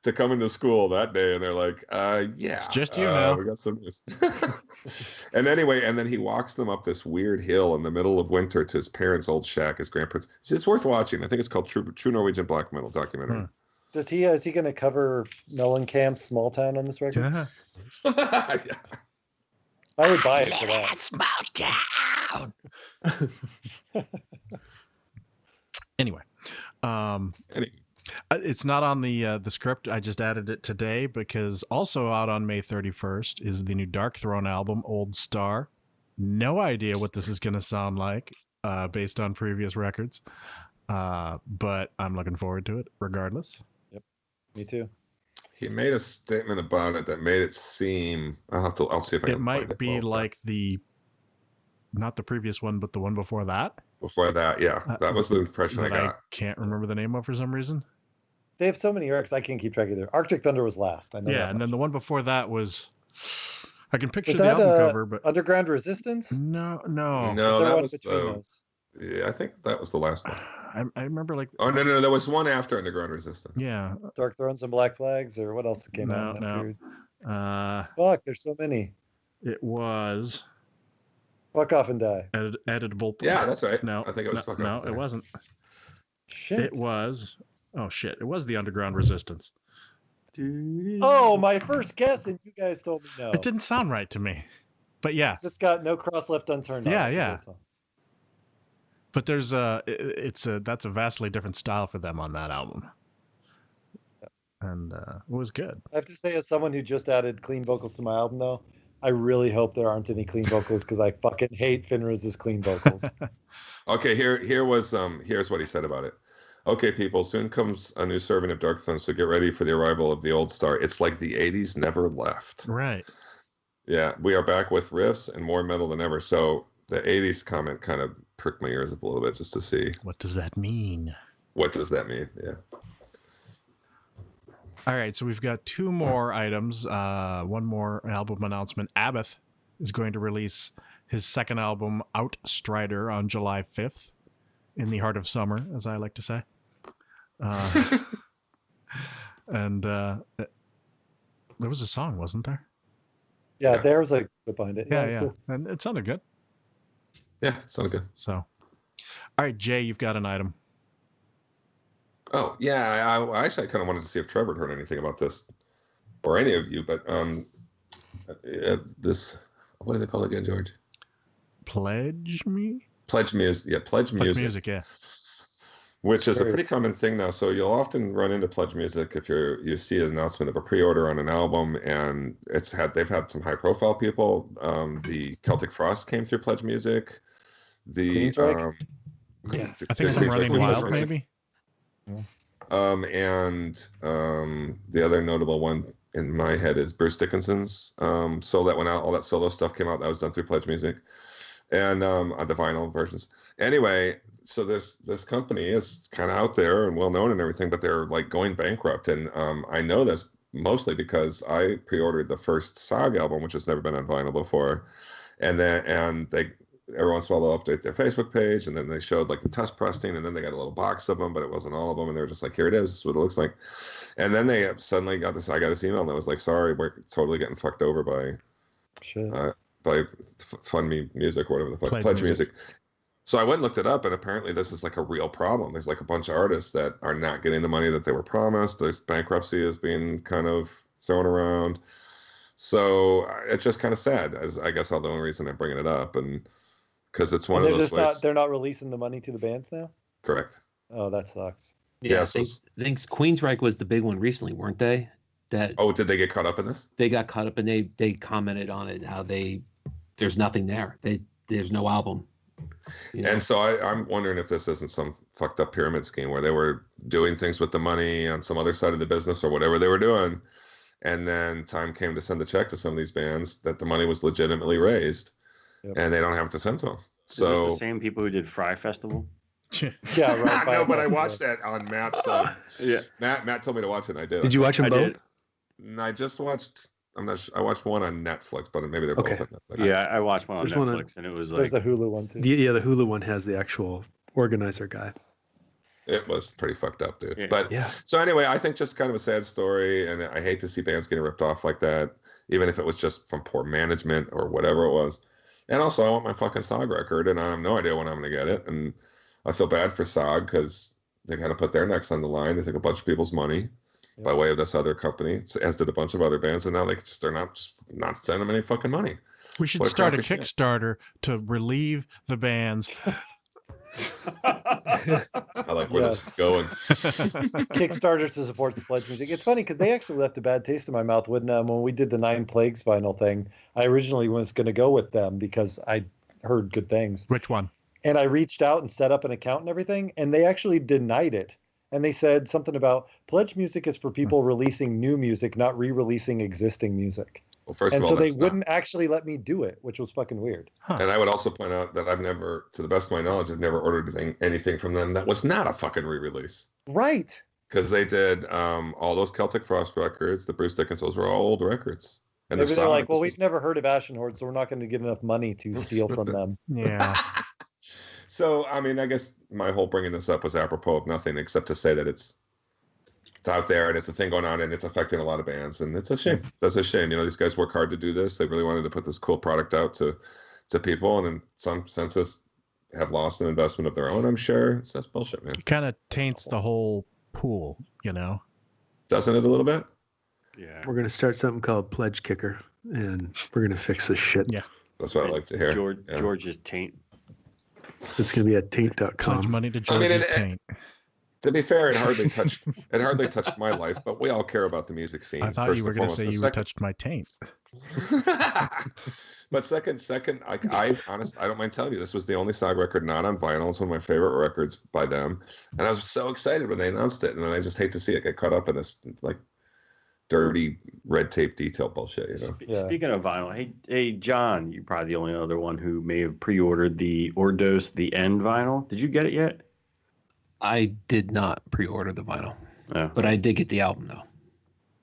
To come into school that day and they're like, yeah. It's just you now. We got some news. And anyway, and then he walks them up this weird hill in the middle of winter to his parents' old shack, his grandparents. It's worth watching. I think it's called True Norwegian Black Metal documentary. Is he going to cover Mellencamp's Small Town on this record? Yeah. I would buy it for that. Small town. Anyway, it's not on the script. I just added it today because also out on May 31st is the new Dark Throne album, Old Star. No idea what this is going to sound like based on previous records, but I'm looking forward to it regardless. Yep, me too. He made a statement about it that made it seem. I'll see if I can. It might be like not the previous one, but the one before that. Before that, yeah, that was the impression I that I got. can't remember the name of for some reason. They have so many records, I can't keep track of them. Arctic Thunder was last. I know. Yeah, and then the one before that was. I can picture Was the that, album cover, but Underground Resistance? no. That was between those? Yeah, I think that was the last one. I remember like. Oh no, there was one after Underground Resistance. Yeah. Dark Thrones and Black Flags, or what else came out in that period? Fuck, there's so many. It was Fuck off and die. editable. Yeah, that's right. No, I think it was. no, it wasn't. Shit. It was. Oh shit! It was the Underground Resistance. Oh, my first guess, and you guys told me no. It didn't sound right to me, but yeah. It's got no cross left unturned. Yeah, on it, yeah. that's all. But there's that's a vastly different style for them on that album, and it was good. I have to say, as someone who just added clean vocals to my album, though, I really hope there aren't any clean vocals because I fucking hate Finraz's clean vocals. Okay, here's what he said about it. Okay, people, soon comes a new serving of Dark Throne, so get ready for the arrival of the Old Star. It's like the 80s never left. Right. Yeah, we are back with riffs and more metal than ever. So the 80s comment kind of pricked my ears up a little bit just to see. What does that mean? What does that mean? Yeah. All right, so we've got two more items. One more album announcement. Abath is going to release his second album, Outstrider, on July 5th, in the heart of summer, as I like to say. And there was a song, wasn't there? Yeah, there was a clip behind it. Yeah. Cool. And it sounded good. Yeah, it sounded good. So, all right, Jay, you've got an item. Oh, yeah. I actually kind of wanted to see if Trevor had heard anything about this, or any of you, but this, what is it called again, George? Pledge Me? Pledge Music. Yeah, Pledge Music. Yeah. Which is a pretty common thing now. So you'll often run into Pledge Music if you see an announcement of a pre-order on an album, and they've had some high-profile people. The Celtic Frost came through Pledge Music. I think some Running Wild, maybe. And the other notable one in my head is Bruce Dickinson's solo that went out. All that solo stuff came out that was done through Pledge Music, and the vinyl versions. Anyway, so this company is kind of out there and well known and everything, but they're like going bankrupt. And I know this mostly because I pre-ordered the first SOG album, which has never been on vinyl before, and they every once in a while they'll update their Facebook page, and then they showed like the test pressing, and then they got a little box of them, but it wasn't all of them, and they were just like, here it is, this is what it looks like. And then they suddenly got this email that was like, sorry, we're totally getting fucked over by Fund Me Music or whatever the fuck, Pledge Music. So I went and looked it up, and apparently this is like a real problem. There's like a bunch of artists that are not getting the money that they were promised. There's bankruptcy is being kind of thrown around. So it's just kind of sad, as I guess the only reason I'm bringing it up, and because it's one of those ways. They're not releasing the money to the bands now? Correct. Oh, that sucks. Yeah, I think Queensryche was the big one recently, weren't they? Did they get caught up in this? They got caught up, and they commented on it, how there's nothing there. There's no album. You know? And so I'm wondering if this isn't some fucked up pyramid scheme where they were doing things with the money on some other side of the business or whatever they were doing. And then time came to send the check to some of these bands that the money was legitimately raised, and they don't have to send to them. So is this the same people who did Fry Festival? Yeah, right. No, but I watched that on Matt's. Yeah, Matt told me to watch it, and I did. Did you watch them both? I just watched. I'm not sure. I watched one on Netflix, but maybe they're both on Netflix. Yeah, I watched one on Netflix, and it was like there's the Hulu one too. Yeah, the Hulu one has the actual organizer guy. It was pretty fucked up, dude. Yeah. But so anyway, I think just kind of a sad story, and I hate to see bands getting ripped off like that, even if it was just from poor management or whatever it was. And also, I want my fucking SOG record, and I have no idea when I'm going to get it. And I feel bad for SOG because they kind of put their necks on the line. They took a bunch of people's money by way of this other company, as did a bunch of other bands, and now they're not sending them any fucking money. We should start a Kickstarter to relieve the bands. I like where this is going. Kickstarter to support the Pledge Music. It's funny because they actually left a bad taste in my mouth when we did the 9 Plagues vinyl thing. I originally was going to go with them because I heard good things. Which one? And I reached out and set up an account and everything, and they actually denied it. And they said something about Pledge Music is for people releasing new music, not re-releasing existing music. Well, first of all, they wouldn't actually let me do it, which was fucking weird. Huh. And I would also point out that I've never, to the best of my knowledge, I've never ordered anything from them that was not a fucking re-release. Right. Because they did all those Celtic Frost records, the Bruce Dickinsons, were all old records. And they're like, well, we've never heard of Ashen Horde, so we're not going to get enough money to steal from them. Yeah. So, I mean, I guess my whole bringing this up was apropos of nothing except to say that it's out there and it's a thing going on and it's affecting a lot of bands, and it's a shame. That's a shame. You know, these guys work hard to do this. They really wanted to put this cool product out to people, and in some senses have lost an investment of their own, I'm sure. It's just bullshit, man. It kind of taints the whole pool, you know? Doesn't it a little bit? Yeah. We're going to start something called Pledge Kicker, and we're going to fix this shit. Yeah. That's what I like to hear. George's taint. It's going to be at taint.com. Pledge money to George's taint. To be fair, it hardly touched my life, but we all care about the music scene. I thought you were going to say touched my taint. But second, I don't mind telling you, this was the only SOG record not on vinyl. It's one of my favorite records by them, and I was so excited when they announced it. And then I just hate to see it get caught up in this like dirty red tape detail bullshit. You know. Yeah. Speaking of vinyl, hey, John, you're probably the only other one who may have pre-ordered the Ordos The End vinyl. Did you get it yet? I did not pre-order the vinyl, Oh. but I did get the album though.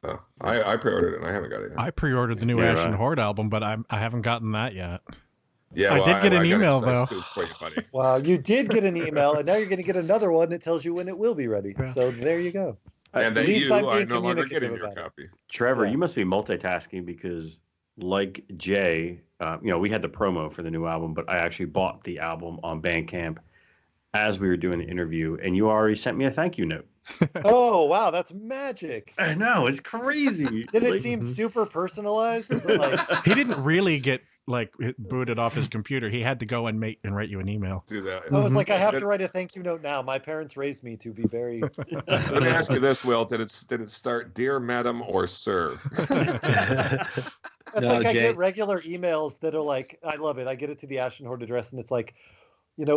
Oh, I pre-ordered it and I haven't got it yet. I pre-ordered the new Yeah, Ashen right. Horde album, but I haven't gotten that yet. Yeah, I did get an got email, a nice though. scoop for you, buddy. Wow, you did get an email, and now you're going to get another one that tells you when it will be ready. Yeah. So there you go. And At then least you I'm are being no longer communicative getting your about it. copy. Trevor, Yeah. you must be multitasking because, like Jay, we had the promo for the new album, but I actually bought the album on Bandcamp as we were doing the interview, and you already sent me a thank you note. Oh, wow, that's magic. I know, it's crazy. Did it Like, seem super personalized? Is it like, He didn't really get like booted off his computer. He had to go and write you an email. Do that. I was like, I have to write a thank you note now. My parents raised me to be very. Let me ask you this, Will. Did it start Dear Madam or Sir? It's No, like I Jay. get regular emails that are like, I love it. I get it to the Ashen Horde address, and it's like,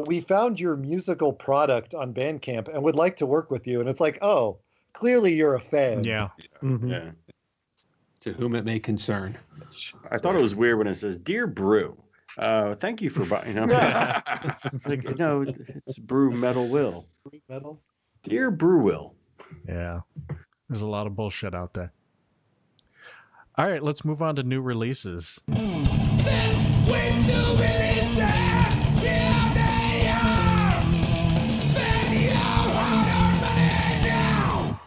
we found your musical product on Bandcamp and would like to work with you. And it's like, oh, clearly you're a fan. Yeah. Mhm. Yeah. To whom it may concern. I thought it was weird when it says Dear Brew. Thank you for buying. It's like, it's Brew Metal Will. Metal. Dear Brew Will. Yeah. There's a lot of bullshit out there. All right, let's move on to new releases.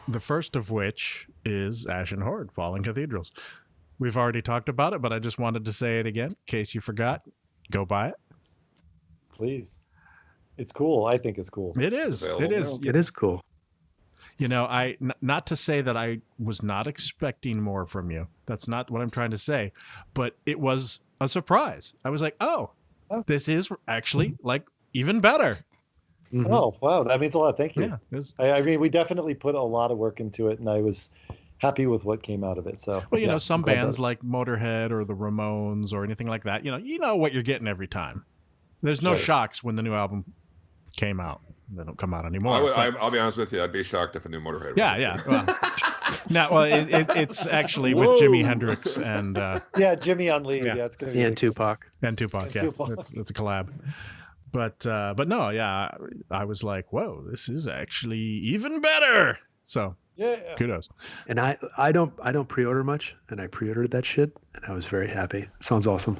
The first of which is Ashen Horde, Fallen Cathedrals. We've already talked about it, but I just wanted to say it again in case you forgot. Go buy it. Please. It's cool. I think it's cool. It is. It Available is. It is cool. Not to say that I was not expecting more from you. That's not what I'm trying to say. But it was a surprise. I was like, oh, this is actually like even better. Mhm. Oh, wow. That means a lot. Thank you. Yeah. it was- I mean, we definitely put a lot of work into it, and I was happy with what came out of it. So, Well, yeah, some I'm glad bands that- like Motorhead or the Ramones or anything like that, you know what you're getting every time. There's no Sure. shocks when the new album came out. They don't come out anymore. but- I'll be honest with you. I'd be shocked if a new Motorhead. yeah. Well, it's actually with Jimi Hendrix and Yeah, Jimmy on lead. Yeah. Yeah, it's going to be And Tupac. Tupac. And Yeah, Tupac. it's a collab. But no, yeah, I was like, whoa, this is actually even better. So Yeah. kudos. And I don't pre-order much, and I pre-ordered that shit, and I was very happy. Sounds awesome.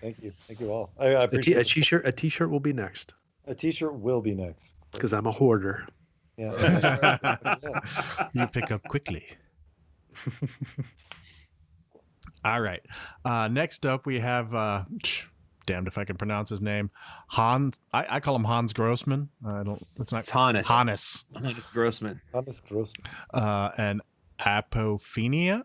Thank you all. I appreciate it. A t-shirt will be next A t-shirt will be next. because I'm a hoarder. Yeah. You pick up quickly. All right. Next up, we have, damned if I can pronounce his name, Hans. I call him Hans Grossman. I don't. It's not It's Hannes. Hannes. Hannes Grossman. Thomas Gross. And Apophenia.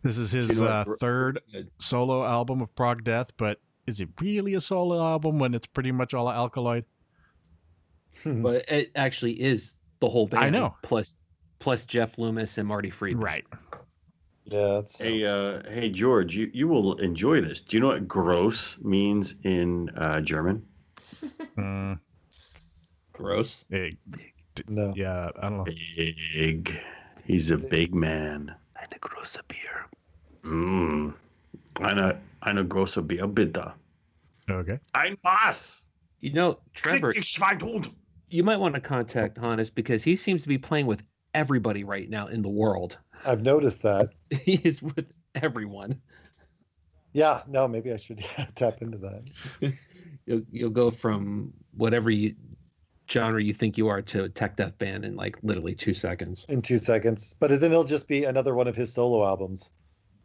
This is his third Good. solo album of prog death, but is it really a solo album when it's pretty much all Alkaloid? But it actually is the whole band. I know. Plus Jeff Loomis and Marty Friedman. Right. Yeah, it's Hey, George, you will enjoy this. Do you know what gross means in German? Mm, Gross. no. yeah, I don't know. Big. He's a big man. Eine große Bier. Eine große Bier, bitte. Okay. Ein Maß. Trevor, Ich Schweinhund. you might want to contact Hannes because he seems to be playing with everybody right now in the world. I've noticed that. He is with everyone. Yeah, no, maybe I should tap into that. You'll go from whatever genre you think you are to a tech death band in like literally 2 seconds. In 2 seconds. But then it'll just be another one of his solo albums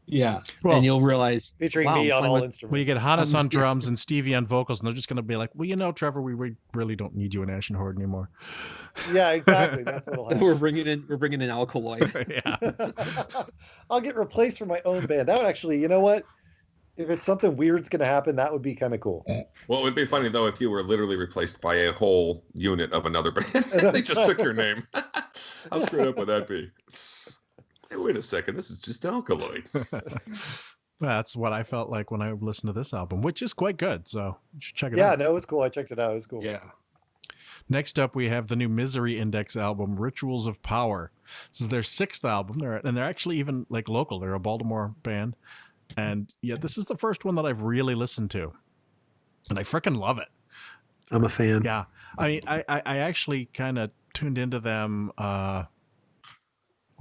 Yeah. Well- and you'll realize featuring wow, me I'm on playing all with- instruments. Well, you get Hannes on drums and Stevie on vocals, and they're just going to be like, well, Trevor, we really don't need you in Ashen Horde anymore. Yeah, exactly. That's what'll happen. we're bringing in Alkaloid. Yeah. I'll get replaced for my own band. That would actually, you know what? If it's something weird's going to happen, that would be kind of cool. Well, it would be funny though if you were literally replaced by a whole unit of another band. They just took your name. How screwed up would that be? Hey, wait a second. This is just Alkaloid. That's what I felt like when I listened to this album, which is quite good. So you should check it Yeah, out. no, it was cool. I checked it out. It was cool. Yeah. Next up, we have the new Misery Index album, Rituals of Power. This is their 6th album. They're actually even like local. They're a Baltimore band. And yeah, this is the first one that I've really listened to. And I freaking love it. I'm a fan. Yeah. I mean, I actually kind of tuned into them. Was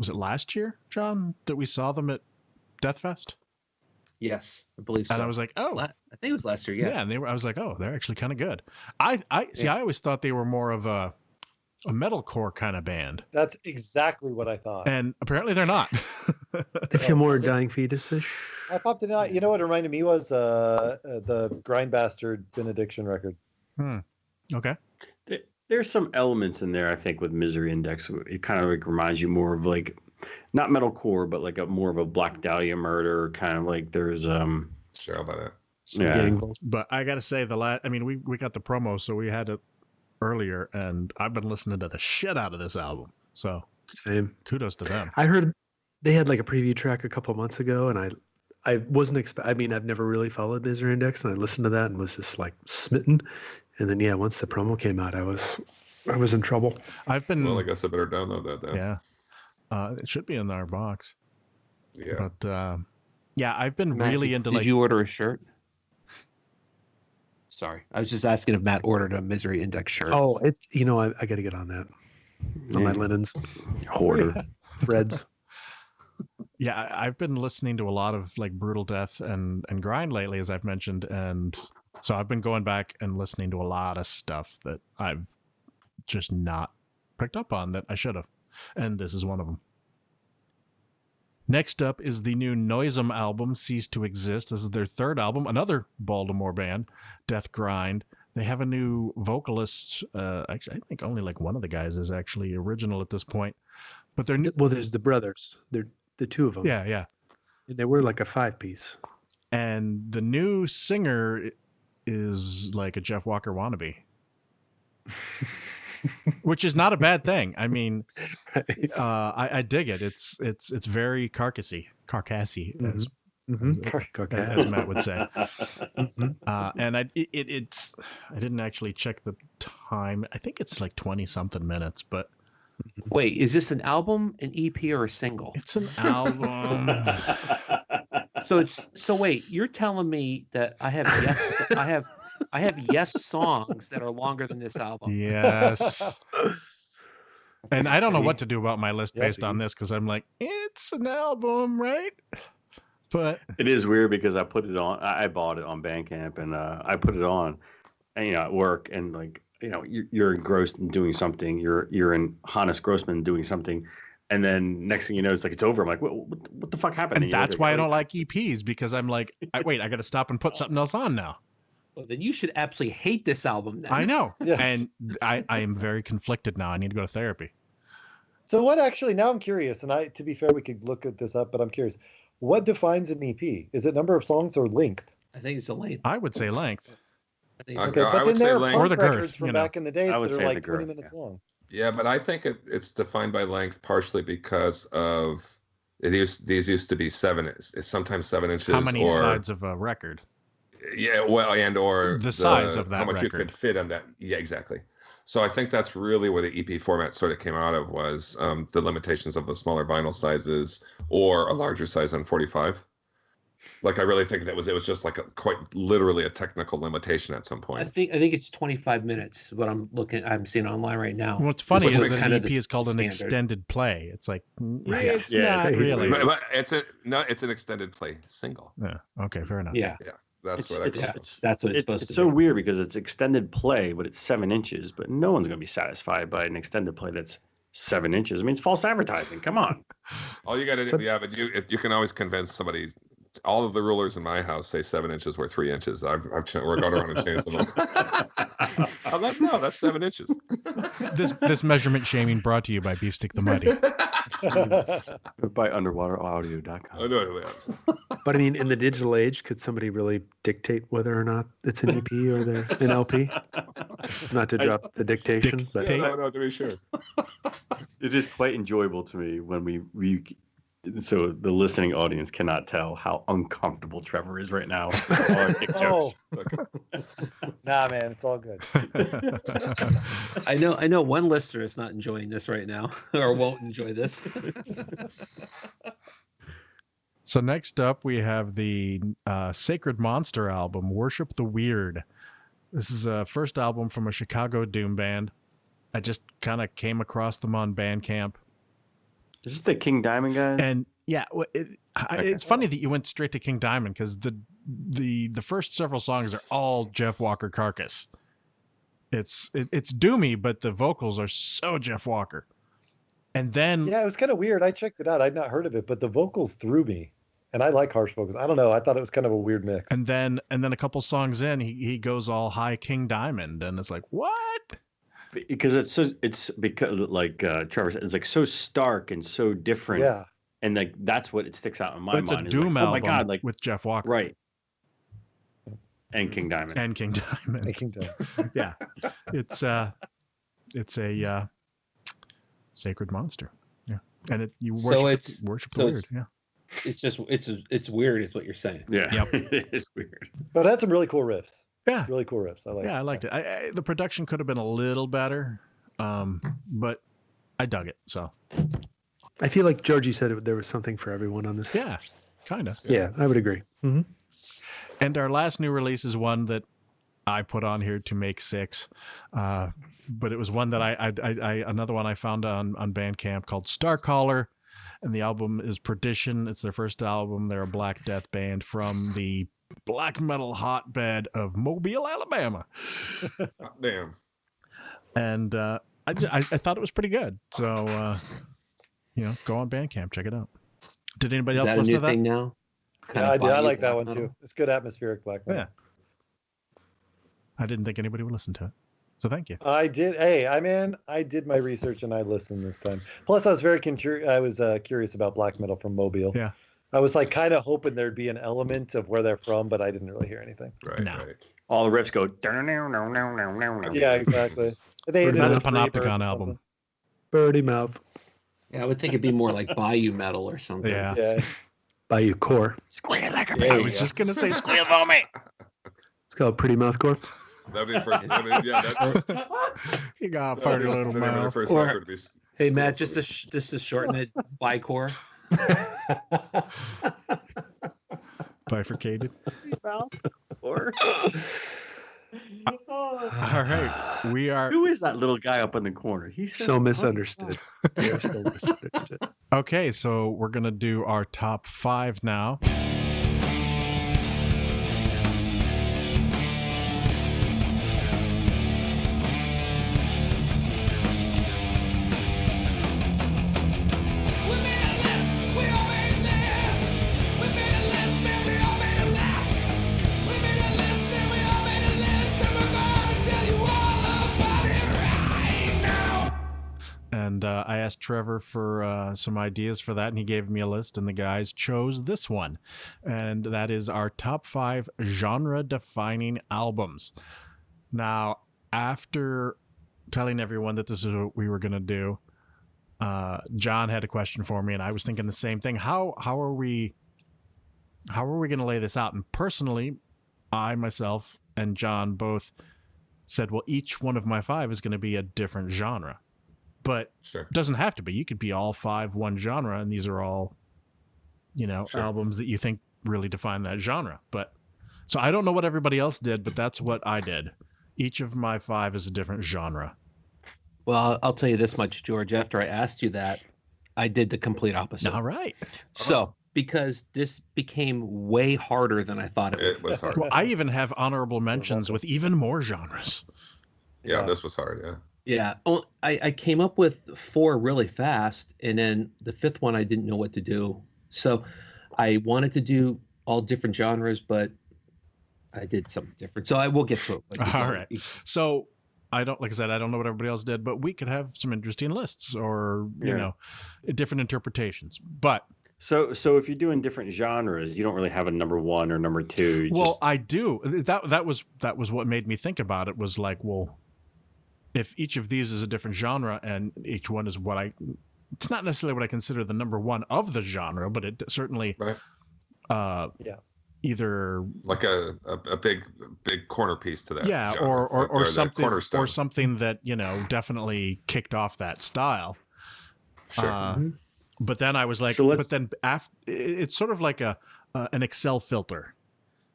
it last year, John, that we saw them at Death Fest? Yes, I believe so. And I was like, oh. I think it was last year, yeah. Yeah, and I was like, oh, they're actually kind of good. I always thought they were more of a metalcore kind of band. That's exactly what I thought. And apparently they're not. They feel more Dying Fetus-ish. I popped it out. You know what it reminded me was the Grind Bastard Benediction record. Okay. There's some elements in there, I think, with Misery Index. It kind of like reminds you more of like, not metalcore, but like more of a Black Dahlia Murder kind of like. There's Sure, I'll buy that. But I gotta say we got the promo, so we had it earlier, and I've been listening to the shit out of this album. So same. Kudos to them. I heard they had like a preview track a couple months ago, and I wasn't I've never really followed Misery Index, and I listened to that and was just like smitten. And then once the promo came out, I was in trouble. Well, I guess I better download that then. Yeah. It should be in our box. Yeah. But I've been Matt, really into Did you order a shirt? Sorry, I was just asking if Matt ordered a Misery Index shirt. Oh, I got to get on that. On my linens. Hoarder. Threads. Yeah, I've been listening to a lot of like brutal death and grind lately, as I've mentioned, and so I've been going back and listening to a lot of stuff that I've just not picked up on that I should have, and this is one of them. Next up is the new Noisem album, Cease to Exist. This is their 3rd album, another Baltimore band, Death Grind. They have a new vocalist. Actually, I think only like one of the guys is actually original at this point. But they're well, there's the brothers. They're the 2 of them. Yeah. And they were like a 5-piece. And the new singer is like a Jeff Walker wannabe, which is not a bad thing. I mean, I dig it. It's very carcassy, as Matt would say. And I didn't actually check the time. I think it's like 20 something minutes, but Wait, is this an album, an EP, or a single? it's an album. So wait, you're telling me that I have yes songs that are longer than this album. Yes. And I don't know what to do about my list based on this, because I'm like, it's an album, right? But it is weird because I put it on. I bought it on Bandcamp, and I put it on, and at work, and like you're engrossed in doing something. You're in Hannes Grossman doing something, and then next thing you know, it's like it's over. I'm like, what the fuck happened? And that's why I don't like EPs, because I'm like, wait, I got to stop and put something else on now. Well, then you should absolutely hate this album then. I know. Yes. And I am very conflicted now. I need to go to therapy. So what actually, now I'm curious, and to be fair, we could look at this up, but I'm curious. What defines an EP? Is it number of songs or length? I think it's the length. I would say length. I think Okay, I but would then there say are length. Or the punk girth, records from back in the day that would are say like the 20 girth, minutes long. Yeah, but I think it's defined by length partially because of these used to be sometimes 7 inches. How many or, sides of a record? Yeah, well, or the size of that how much record. you could fit on that. Yeah, exactly. So I think that's really where the EP format sort of came out of, was the limitations of the smaller vinyl sizes or a larger size on 45. Like, I really think it was just like quite literally a technical limitation at some I point. think it's 25 minutes. What I'm seeing online right now. What's funny It's is like that kind an of EP the is called an standard. extended play. It's like, it's Yeah, not really. But it's an extended play single. Yeah. Okay, fair enough. Yeah, That's what I call it. that's what it's supposed to It's be. so weird because it's extended play, but it's 7 inches. But no one's going to be satisfied by an extended play that's 7 inches. I mean, it's false advertising. Come on. All you got to do, but you can always convince somebody. All of the rulers in my house say 7 inches were 3 inches. We're going around and changed them. I'm like, no, that's 7 inches. This measurement shaming brought to you by Beefstick the Mighty. By underwateraudio.com. Oh, no. But I mean, in the digital age, could somebody really dictate whether or not it's an EP or an LP? Not to drop the dictation, but No, to be sure. It is quite enjoyable to me when we so the listening audience cannot tell how uncomfortable Trevor is right now. All our dick jokes. Nah, man, it's all good. I know one listener is not enjoying this right now or won't enjoy this. So next up, we have the Sacred Monster album, Worship the Weird. This is a first album from a Chicago doom band. I just kind of came across them on Bandcamp. Is this the King Diamond guys? And yeah, it's funny that you went straight to King Diamond because the first several songs are all Jeff Walker Carcass. It's doomy, but the vocals are so Jeff Walker. And then Yeah, it was kind of weird. I checked it out. I'd not heard of it, but the vocals threw me. And I like harsh vocals. I don't know. I thought it was kind of a weird mix. And then a couple songs in, he goes all high King Diamond, and it's like, what? Because it's because like Trevor said, it's like so stark and so different. Yeah. And like that's what it sticks out in my But it's mind. a It's doom like, album oh my God, like with Jeff Walker. right. And King Diamond. And King Diamond. King Diamond. Yeah. It's a sacred monster. Yeah. And you worship the weird. Yeah. It's just it's weird is what you're saying. Yeah. Yep. It's weird. But it had some really cool riffs. Yeah. Really cool riffs. I liked it. The production could have been a little better, but I dug it. So I feel like Georgie said there was something for everyone on this. yeah, kind of. Yeah, I would agree. Mm-hmm. And our last new release is one that I put on here to make 6, but it was one that I another one I found on Bandcamp called Starcaller, and the album is Perdition. It's their first album. They're a Black Death band from the black metal hotbed of Mobile, Alabama. Damn. And I thought it was pretty good. So go on Bandcamp, check it out. Did anybody else Is that a listen new to that? thing now? Yeah, I did. I like that black one metal? too. It's good atmospheric black metal. Yeah. I didn't think anybody would listen to it. So thank you. I did. Hey, I did my research and I listened this time. Plus, I was very curious about black metal from Mobile. Yeah. I was like kind of hoping there'd be an element of where they're from, but I didn't really hear anything. Right. No. Right. All the riffs go. Yeah, exactly. That's a Panopticon album. Birdie mouth. Yeah, I would think it'd be more like Bayou metal or something. Yeah. Yeah. Bayou core. Square like There I you was go. just going to say squeal for me. It's called Pretty Mouth Core. That'd be the first. You got a party little mouth. First Or- record would be Hey Matt, just to shorten it, Bicor. Bifurcated. Or All right. We are Who is that little guy up in the corner? He's So misunderstood. They're so misunderstood. okay. So we're going to do our top 5 now. And I asked Trevor for some ideas for that, and he gave me a list, and the guys chose this one. And that is our top 5 genre-defining albums. Now, after telling everyone that this is what we were going to do, John had a question for me, and I was thinking the same thing. How are we going to lay this out? And personally, I, myself, and John both said, well, each one of my 5 is going to be a different genre. But Sure. it doesn't have to be. You could be all 5 one genre, and these are all, Sure. albums that you think really define that genre. But so I don't know what everybody else did, but that's what I did. Each of my 5 is a different genre. Well, I'll tell you this much, George. After I asked you that, I did the complete opposite. All right. So, because this became way harder than I thought it would. It was hard. Well, I even have honorable mentions with even more genres. Yeah, this was hard. Yeah. Yeah. Oh, I came up with 4 really fast, and then the 5th one I didn't know what to do. So I wanted to do all different genres, but I did something different. So I will get to it. But All right. So I don't know what everybody else did, but we could have some interesting lists or, different interpretations. But So if you're doing different genres, you don't really have a number 1 or number 2. You well, just, I do. That was what made me think about it, was like, well, if each of these is a different genre and each one is it's not necessarily what I consider the number 1 of the genre, but it certainly, Right. either like a big corner piece to that. Yeah, genre, or something cornerstone. or something that, definitely kicked off that style. Sure. But then I was like, So but then after, it's sort of like an Excel filter.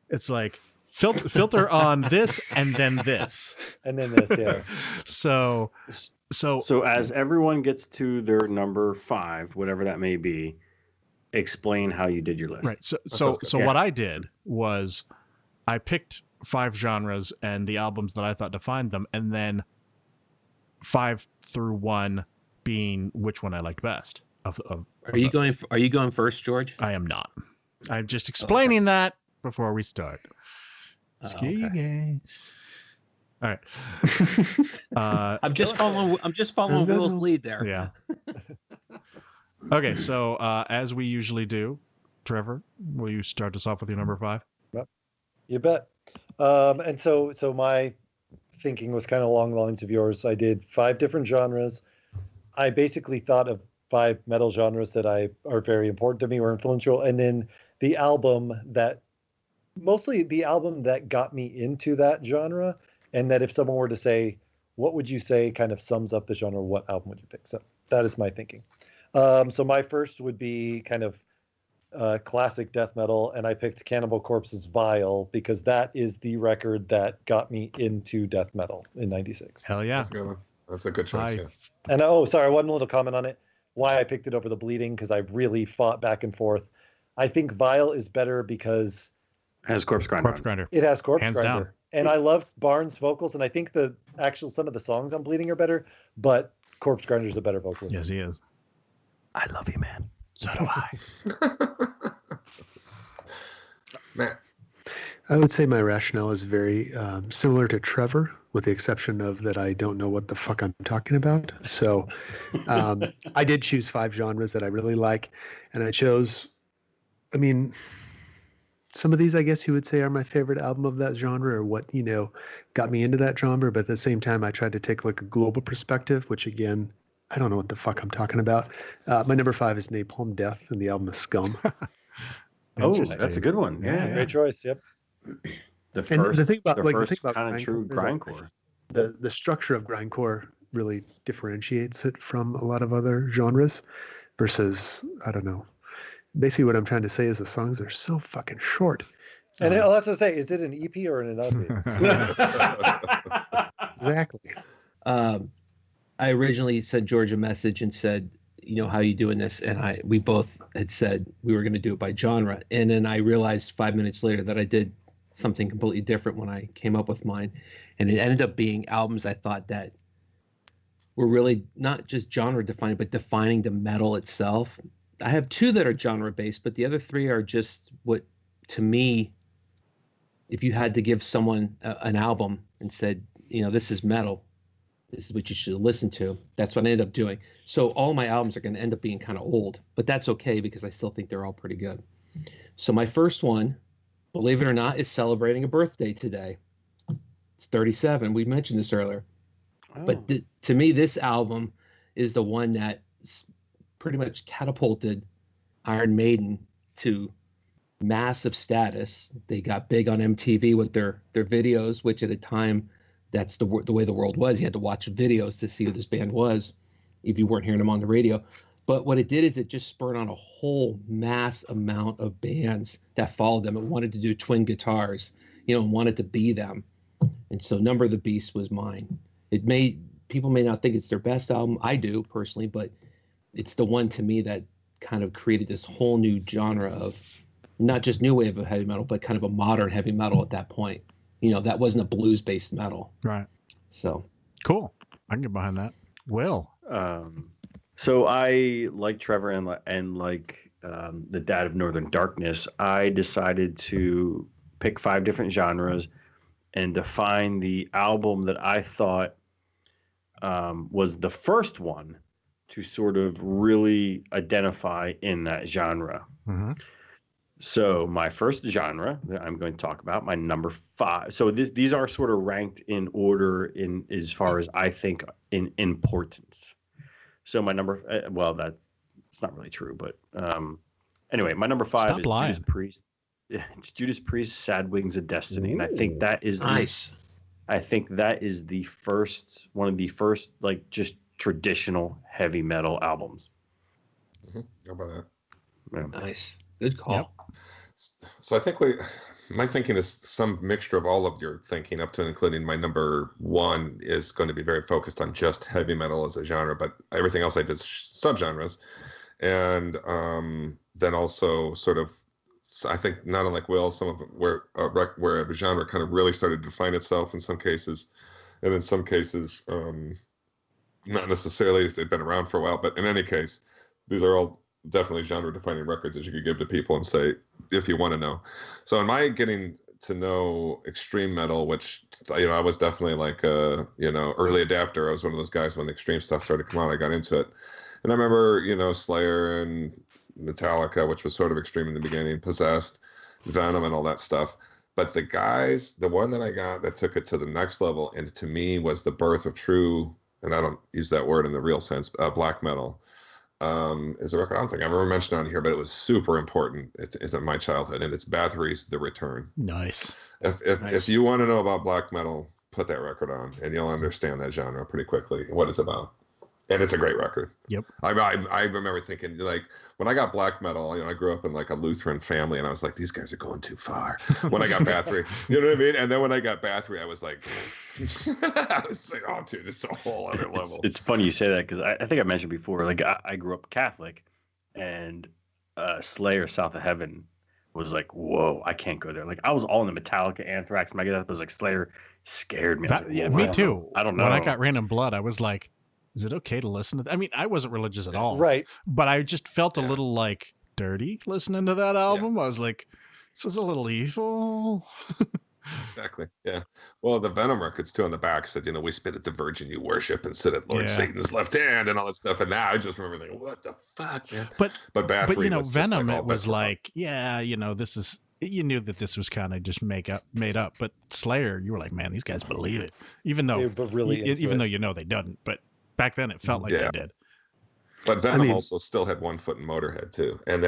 It's like filter on this and then this. And then this, yeah. So as everyone gets to their number 5, whatever that may be, explain how you did your list. right. So what I did was I picked 5 genres and the albums that I thought defined them, and then 5 through 1 being which one I liked best. Are you going first, George? I am not. I'm just explaining that before we start. Ski okay. games. All right. I'm just following Will's lead there. Yeah. Okay, so as we usually do, Trevor, will you start us off with your number 5? You bet. And so my thinking was kind of along the lines of yours. I did 5 different genres. I basically thought of 5 metal genres that are very important to me or influential, and then mostly the album that got me into that genre, and that if someone were to say, what would you say kind of sums up the genre, what album would you pick? So that is my thinking. So my first would be kind of classic death metal, and I picked Cannibal Corpse's Vile because that is the record that got me into death metal in '96. Hell yeah. That's a good one. That's a good choice. Yeah. And one little comment on it. Why I picked it over the Bleeding, because I really fought back and forth. I think Vile is better because It has Corpse Grinder. it has Corpse Hands Grinder. down. And I love Barnes' vocals, and I think some of the songs on Bleeding are better, but Corpse Grinder is a better vocalist. Yes, he is. I love you, man. So do I. Matt. I would say my rationale is very similar to Trevor, with the exception of that I don't know what the fuck I'm talking about. So I did choose 5 genres that I really like, and I chose, some of these I guess you would say are my favorite album of that genre, or what, got me into that genre. But at the same time, I tried to take like a global perspective, which again, I don't know what the fuck I'm talking about. My number 5 is Napalm Death, and the album is Scum. Oh, that's a good one. Yeah. Great choice. Yep. The thing about kind of true grindcore. The structure of grindcore really differentiates it from a lot of other genres versus, I don't know. Basically what I'm trying to say is the songs are so fucking short. And I'll also say, is it an EP or an LP? Exactly. I originally sent George a message and said, how you doing this? And we both had said we were going to do it by genre. And then I realized 5 minutes later that I did something completely different when I came up with mine. And it ended up being albums I thought that were really not just genre defining, but defining the metal itself. I have 2 that are genre based, but the other 3 are just what, to me, if you had to give someone an album and said, this is metal, this is what you should listen to, that's what I ended up doing. So all my albums are going to end up being kind of old, but that's okay because I still think they're all pretty good. So my first one, believe it or not, is celebrating a birthday today. It's 37. We mentioned this earlier. Oh. But to me, this album is the one that pretty much catapulted Iron Maiden to massive status. They got big on MTV with their videos, which at a time, that's the way the world was. You had to watch videos to see who this band was if you weren't hearing them on the radio. But what it did is it just spurred on a whole mass amount of bands that followed them and wanted to do twin guitars, and wanted to be them. And so Number of the Beast was mine. People may not think it's their best album. I do personally, but it's the one to me that kind of created this whole new genre of not just new wave of heavy metal, but kind of a modern heavy metal at that point. That wasn't a blues-based metal. Right. So. Cool. I can get behind that. Will. So I, like Trevor and like the Dad of Northern Darkness, I decided to pick 5 different genres and define the album that I thought was the first one to sort of really identify in that genre. Mm-hmm. So my first genre that I'm going to talk about, my number 5. So these are sort of ranked in order in as far as I think in importance. So my number, that's not really true, but anyway, my number 5 is Judas Priest. It's Judas Priest, Sad Wings of Destiny, and I think that is nice. I think that is one of the first like just traditional heavy metal albums. How about that? Yeah. Nice. Good call. Yep. So I think my thinking is some mixture of all of your thinking, up to and including my number one is going to be very focused on just heavy metal as a genre, but everything else I did subgenres, and then also sort of, I think not unlike Will, some of where a genre kind of really started to define itself in some cases, and in some cases, not necessarily they've been around for a while, but in any case, these are all definitely genre-defining records that you could give to people and say, if you want to know. So in my getting to know extreme metal, which, I was definitely like a, early adapter. I was one of those guys when the extreme stuff started to come out, I got into it. And I remember, Slayer and Metallica, which was sort of extreme in the beginning, Possessed, Venom and all that stuff. But the one that I got that took it to the next level, and to me was the birth of true, and I don't use that word in the real sense, black metal. Is a record I don't think I've ever mentioned on here, but it was super important into my childhood, and it's Bathory's The Return. Nice. If you want to know about black metal, put that record on, and you'll understand that genre pretty quickly, what it's about. And it's a great record. Yep. I remember thinking, like, when I got black metal, I grew up in like a Lutheran family, and I was like, these guys are going too far. When I got Bathory, you know what I mean? And then when I got Bathory, I was like, oh, dude, it's a whole other level. It's funny you say that, because I think I mentioned before, like I grew up Catholic, and Slayer, South of Heaven was like, whoa, I can't go there. Like, I was all in the Metallica, Anthrax, Megadeth, was like, Slayer scared me. Me too. I don't know. When I got Random Blood, I was like, is it okay to listen to that? I mean, I wasn't religious at all. Right. But I just felt a little like dirty listening to that album. I was like, this is a little evil. Exactly. Yeah. Well, the Venom records too on the back said, we spit at the Virgin you worship and sit at Lord Satan's left hand and all that stuff. And now I just remember thinking, what the fuck, man? But Bathory was Venom, like, it was like, this is, you knew that this was kind of just made up. But Slayer, you were like, man, these guys believe it, even though though they didn't. But back then, it felt like they did. But Venom also still had one foot in Motorhead too, and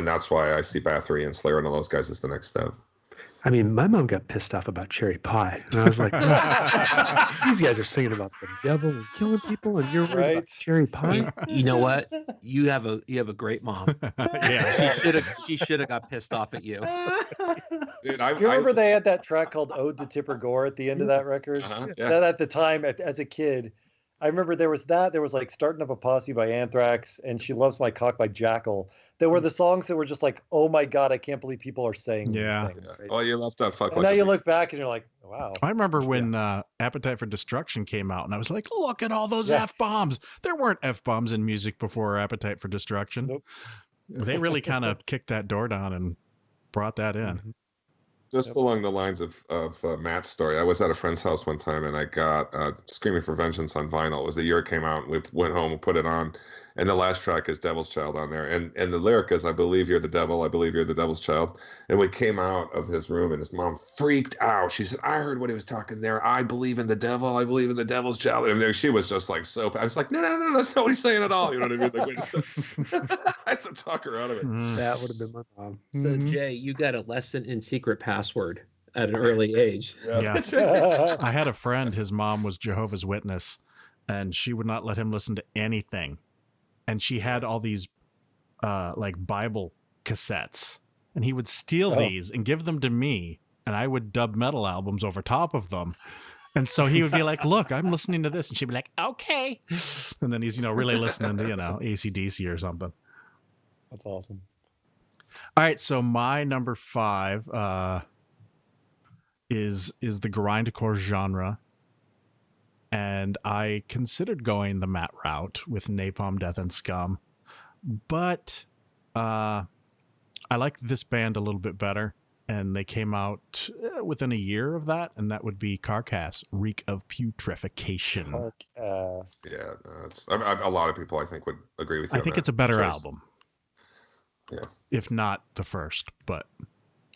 that's why I see Bathory and Slayer and all those guys as the next step. I mean, my mom got pissed off about cherry pie, and I was like, "These guys are singing about the devil and killing people, and you're worried about cherry pie." You know what? You have a great mom. Yeah, she should have got pissed off at you. Dude, you remember they had that track called "Ode to Tipper Gore" at the end of that record? That at the time, as a kid, I remember there was like "Starting Up a Posse" by Anthrax and "She Loves My Cock" by Jackal. There were the songs that were just like, oh my God, I can't believe people are saying these things. Right? Oh, you left that fuck. And now you look back and you're like, wow. I remember when Appetite for Destruction came out, and I was like, look at all those F-bombs. There weren't F-bombs in music before Appetite for Destruction. Nope. They really kind of kicked that door down and brought that in. Mm-hmm. Just along the lines of Matt's story, I was at a friend's house one time, and I got Screaming for Vengeance on vinyl. It was the year it came out, and we went home and put it on. And the last track is Devil's Child on there. And the lyric is, I believe you're the devil, I believe you're the devil's child. And we came out of his room, and his mom freaked out. She said, I heard what he was talking there. I believe in the devil, I believe in the devil's child. And there she was just like, I was like, no, that's not what he's saying at all. You know what I mean? Like, I had to talk her out of it. That would have been my mom. So, Jay, you got a lesson in secret password at an early age. Yeah. I had a friend, his mom was Jehovah's Witness, and she would not let him listen to anything. And she had all these like Bible cassettes, and he would steal these and give them to me, and I would dub metal albums over top of them. And so he would be like, look, I'm listening to this. And she'd be like, okay. And then he's, really listening to, AC/DC or something. That's awesome. All right. So my number 5 is the grindcore genre. And I considered going the Matt route with Napalm Death and Scum. But I like this band a little bit better. And they came out within a year of that, and that would be Carcass, Reek of Putrefaction. Carcass. Yeah, a lot of people, I think, would agree with you. I think it's a better choice. album. Yeah. If not the first, but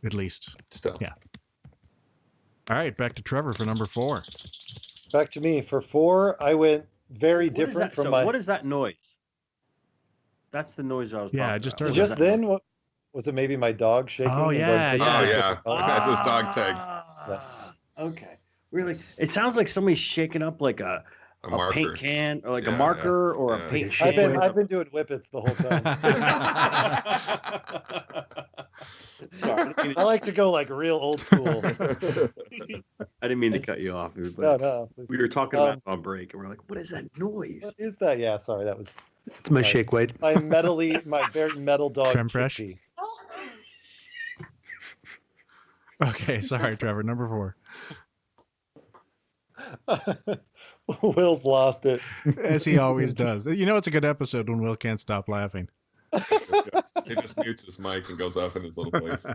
at least. Still. Yeah. All right, back to Trevor for number 4. Back to me. For 4, I went very different from my... What is that noise? That's the noise I was talking about. I just heard Just then? Was it maybe my dog shaking? Oh, and yeah, going, Oh yeah. yeah, that's his dog tag. Yes. Okay. Really? It sounds like somebody's shaking up like a marker. paint can or like Yeah, a marker or yeah. a paint I've can. I've been doing whippets the whole time. Sorry, I like to go like real old school. I didn't mean to cut you off, dude, No, but no. we were talking about it on break, and we're like, "What is that noise?" What is that? Yeah, sorry, that was It's my Right. shake weight. my very metal dog. Creme fraiche? Chippy. Okay, sorry, Trevor. Number 4. Will's lost it. As he always does. You know, it's a good episode when Will can't stop laughing. He just mutes his mic and goes off in his little voice.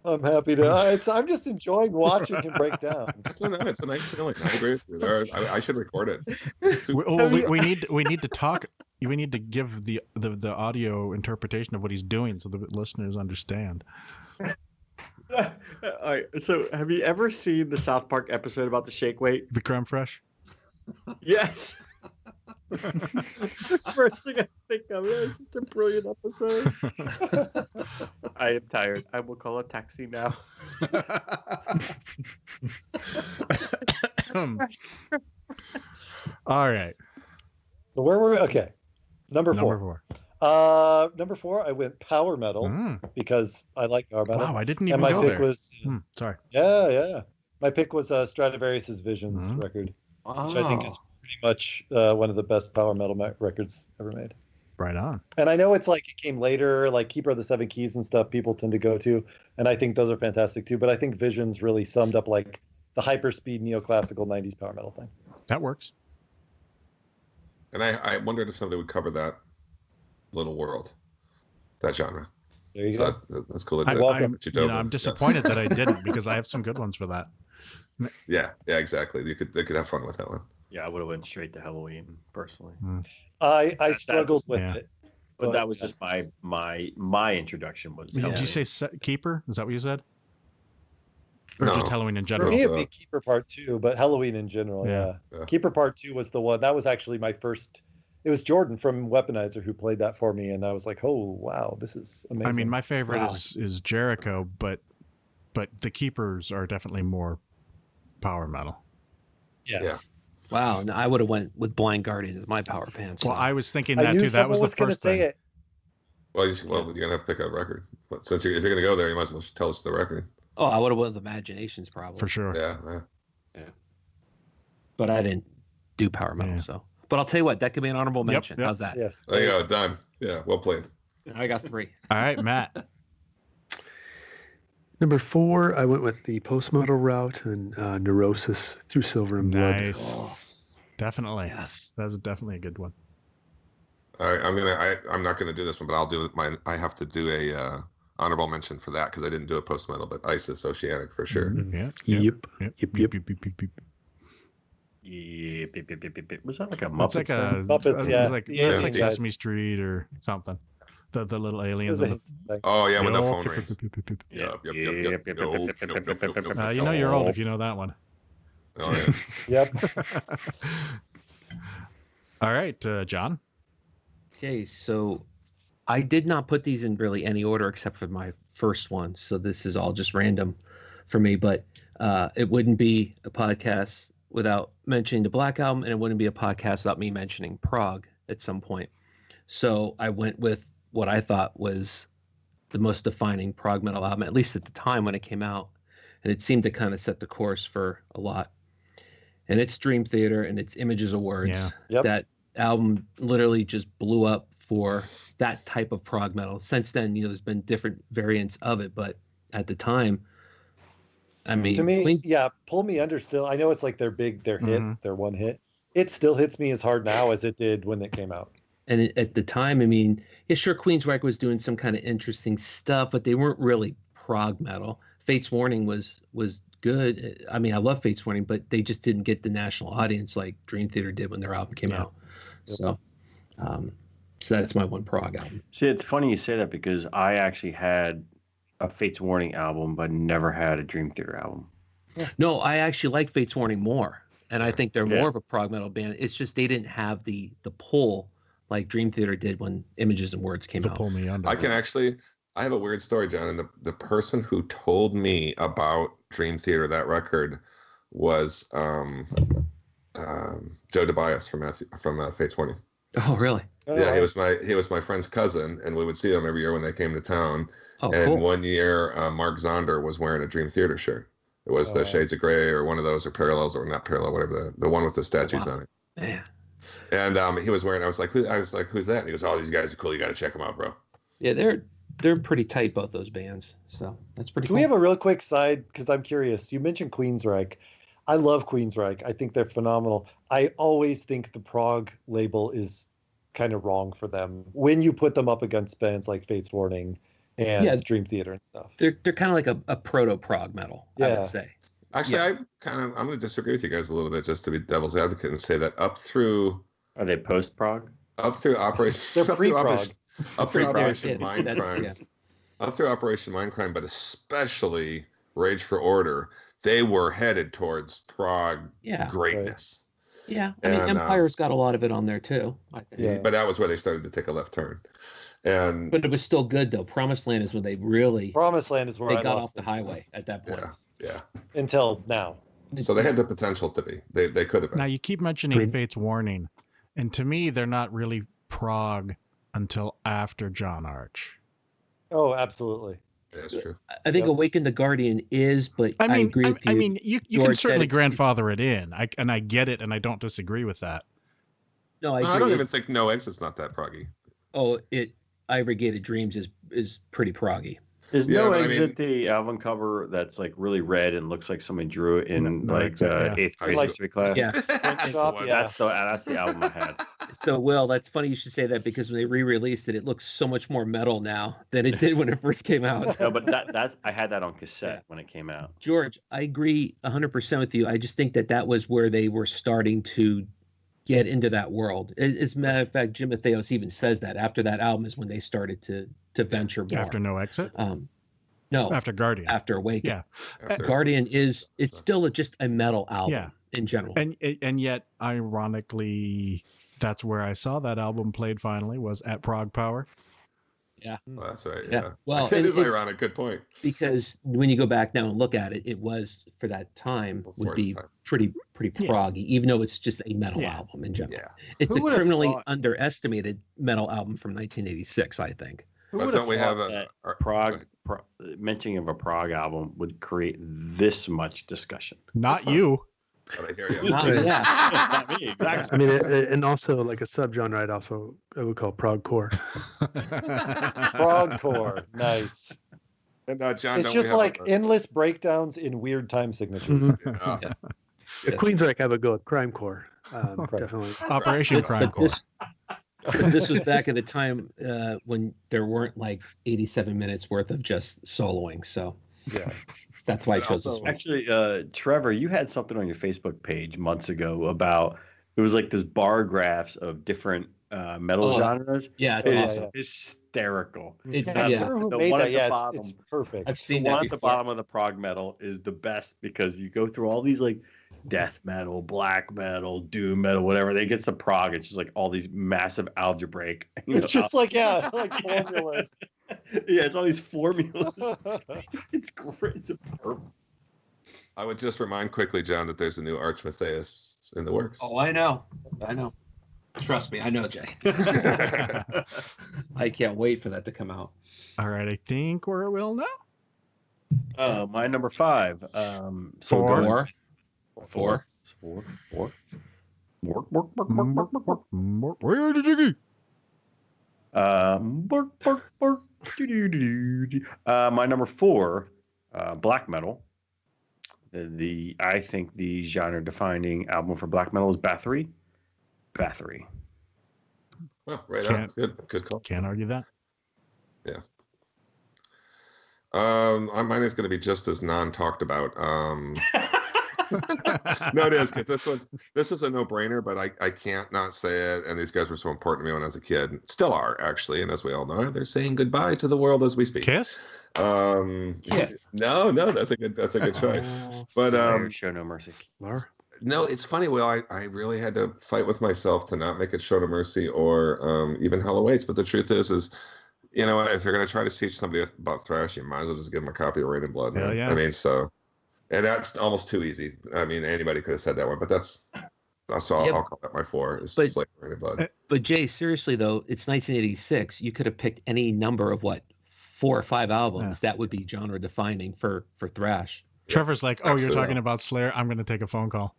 I'm happy to. I'm just enjoying watching him break down. It's a nice feeling. I agree with you. I should record it. We need to talk. We need to give the audio interpretation of what he's doing so the listeners understand. All right. So, have you ever seen the South Park episode about the shake weight? The creme fraiche? Yes. First thing I think of is it's a brilliant episode. I am tired. I will call a taxi now. All right. So where were we? Okay, number Number 4. 4. Number 4, I went power metal because I like power metal. Wow, I didn't even and my go pick there. was Sorry. yeah. My pick was Stradivarius's Visions record, which I think is pretty much one of the best power metal records ever made. Right on. And I know it's like it came later, like Keeper of the Seven Keys and stuff people tend to go to, and I think those are fantastic too. But I think Visions really summed up like the hyperspeed neoclassical 90s power metal thing. That works. And I wondered if somebody would cover that little world, that genre. There you So go. that's cool. I'm disappointed that I didn't because I have some good ones for that. Yeah, exactly. They could have fun with that one. Yeah, I would have went straight to Halloween personally. I struggled with yeah. it. But that was just my introduction was. Did Halloween. you say Keeper? Is that what you said? Or No. just Halloween in For general? me, it'd be Keeper Part 2, but Halloween in general, Yeah. yeah. Keeper Part 2 was the one. That was actually my first. It was Jordan from Weaponizer who played that for me, and I was like, oh, wow, this is amazing. I mean, my favorite Wow. is Jericho, but the Keepers are definitely more power metal. Yeah. Wow, no, I would have went with Blind Guardian as my power pants. Well, I was thinking I that knew too. That was the someone gonna first say thing. it. Well, you're gonna have to pick a record. But since if you're gonna go there, you might as well tell us the record. Oh, I would have went with Imaginations probably. For sure. Yeah. But I didn't do power metal, Yeah. so. But I'll tell you what, that could be an honorable mention. yep. How's that? Yes. There you go. Done. Yeah. Well played. I got 3. All right, Matt. Number 4, I went with the post metal route and Neurosis through Silver and Blood. Nice. Oh, Definitely. yes. That's definitely a good one. All right. I'm not gonna do this one, but I'll do it. I have to do a honorable mention for that because I didn't do a post metal, but ISIS Oceanic for sure. Yeah. Yep. Was that like a Muppet? It's like a Muppets, yeah. It's like, The it's alien like guys. Sesame Street or something. The little aliens. It was On the, a- Oh yeah, when the Oh, phone rings. Yep. you know you're old if you know that one. Oh yeah. Yep. All right, John. Okay, so I did not put these in really any order except for my first one. So this is all just random for me, but it wouldn't be a podcast without mentioning the Black Album, and it wouldn't be a podcast without me mentioning Prague at some point. So I went with what I thought was the most defining prog metal album, at least at the time when it came out. And it seemed to kind of set the course for a lot. And it's Dream Theater and it's Images of Words. Yeah. Yep. That album literally just blew up for that type of prog metal. Since then, there's been different variants of it, but at the time, I mean, To me, Pull Me Under still. I know it's like their hit, their one hit. It still hits me as hard now as it did when it came out. And at the time, I mean, yeah, sure, Queensryche was doing some kind of interesting stuff, but they weren't really prog metal. Fate's Warning was good. I mean, I love Fate's Warning, but they just didn't get the national audience like Dream Theater did when their album came out. Yep. So that's my one prog album. See, it's funny you say that because I actually had a Fate's Warning album, but never had a Dream Theater album. No, I actually like Fate's Warning more. and I think they're more of a prog metal band. It's just they didn't have the pull like Dream Theater did when Images and Words came out. Pull Me Under. I have a weird story, John, and the person who told me about Dream Theater, that record, was Joe DeBias from Fates Warning. Oh, really? Yeah, he was my friend's cousin, and we would see them every year when they came to town. Oh, and cool. one year, Mark Zonder was wearing a Dream Theater shirt. It was the Shades of Grey or one of those, or Parallels, or not Parallel, whatever, the one with the statues on it. Man. And he was wearing. I was like, who's that? And he goes, "Oh, these guys are cool. You got to check them out, bro." Yeah, they're pretty tight, both those bands. So that's pretty cool. Can we have a real quick side? Because I'm curious. You mentioned Queensryche. I love Queensryche. I think they're phenomenal. I always think the prog label is kind of wrong for them when you put them up against bands like Fates Warning and Dream Theater and stuff. They're kind of like a proto prog metal, I would say. Actually, I'm going to disagree with you guys a little bit, just to be devil's advocate, and say that up through. Are they post prog? Up through Operation. They're pre-prog. Up through Operation Mindcrime. Yeah. Up through Operation Mindcrime, but especially Rage for Order, they were headed towards prog greatness. Right. Yeah, I mean, Empire's got a lot of it on there too. I think. Yeah, but that was where they started to take a left turn. But it was still good though. Promised Land is when they really. Promised Land is where they got off the highway at that point. Yeah. Until now. So they had the potential to be. They could have been. Now you keep mentioning Fates Warning, and to me, they're not really prog until after John Arch. Oh, absolutely. That's true. I think Awaken the Guardian is, but I agree with you. I mean, you can certainly grandfather it in. I get it, and I don't disagree with that. No, I don't even think No Exit's not that proggy. Oh, Ivory Gated Dreams is pretty proggy. Is No Exit the album cover that's like really red and looks like somebody drew it in eighth grade history class? Yeah, that's the album I had. So, Will, that's funny you should say that because when they re-released it, it looks so much more metal now than it did when it first came out. No, but that's I had that on cassette when it came out. George, I agree 100% with you. I just think that was where they were starting to get into that world. As a matter of fact, Jim Matheos even says that after that album is when they started to venture more. After No Exit? No. After Guardian. After Awaken. Yeah. Guardian it's still just a metal album in general. And yet, ironically, that's where I saw that album played finally, was at Prague Power. Yeah. Well, that's right. Yeah. Well, it is ironic. Good point. Because when you go back now and look at it, it was for that time would be pretty proggy, even though it's just a metal album in general. Yeah. It's a criminally underestimated metal album from 1986, I think. But don't we have a prog mentioning of a prog album would create this much discussion? Not you. But I hear you. Not me, exactly. I mean, and also like a subgenre, I would call progcore. Progcore, nice. And John, it's just like endless breakdowns in weird time signatures. Queensryche, I would go with crimecore. Definitely. Operation Crimecore. This was back at the time when there weren't like 87 minutes worth of just soloing. So that's why I chose this one. Actually, Trevor, you had something on your Facebook page months ago about it was like this bar graphs of different metal genres. Yeah, it's awesome. Hysterical. It's it's perfect. I've seen the that one before. at the bottom of the prog metal is the best because you go through all these like death metal, black metal, doom metal, whatever. They get to prog, it's just like all these massive algebraic. It's just like formulas. Yeah, it's all these formulas. It's great. It's perfect. I would just remind quickly, John, that there's a new Arch Matheos in the works. Oh, I know. Trust me, I know, Jay. I can't wait for that to come out. All right, I think we're at Will now. My number 5. Four. Where's the jiggy? My number 4, black metal. I think the genre defining album for black metal is Bathory. Well, right on. Good call. Can't argue that. Yeah. Mine is going to be just as non-talked about. No, it is, because this is a no-brainer, but I can't not say it. And these guys were so important to me when I was a kid. Still are, actually. And as we all know, they're saying goodbye to the world as we speak. Kiss? No, that's a good choice. But show no mercy. Laura? No, it's funny. Well, I really had to fight with myself to not make it Show to Mercy or even Hell Awaits. But the truth is, you know, if you're going to try to teach somebody about thrash, you might as well just give them a copy of Rain and Blood. Hell yeah. I mean, so, and that's almost too easy. I mean, anybody could have said that one, but that's all. I'll call that my 4. Is like Rain and Blood. But Jay, seriously though, it's 1986. You could have picked any number of 4 or 5 albums that would be genre defining for thrash. Trevor's like, oh, you're talking about Slayer. I'm going to take a phone call.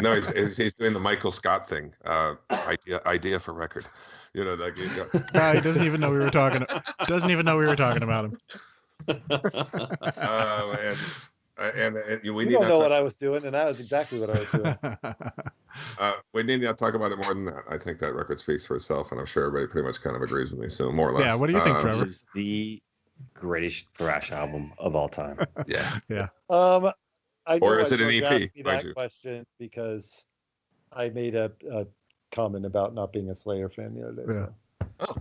No, he's doing the Michael Scott thing. Idea for record. You know, like he doesn't even know we were talking. Doesn't even know we were talking about him. And we you need don't know what I was doing, and that was exactly what I was doing. We need to talk about it more than that. I think that record speaks for itself, and I'm sure everybody pretty much kind of agrees with me. So more or less. Yeah. What do you think, Trevor? It's the greatest thrash album of all time. Yeah. Or is it an EP? Asked me that question because I made a comment about not being a Slayer fan the other day. Yeah. So. Oh,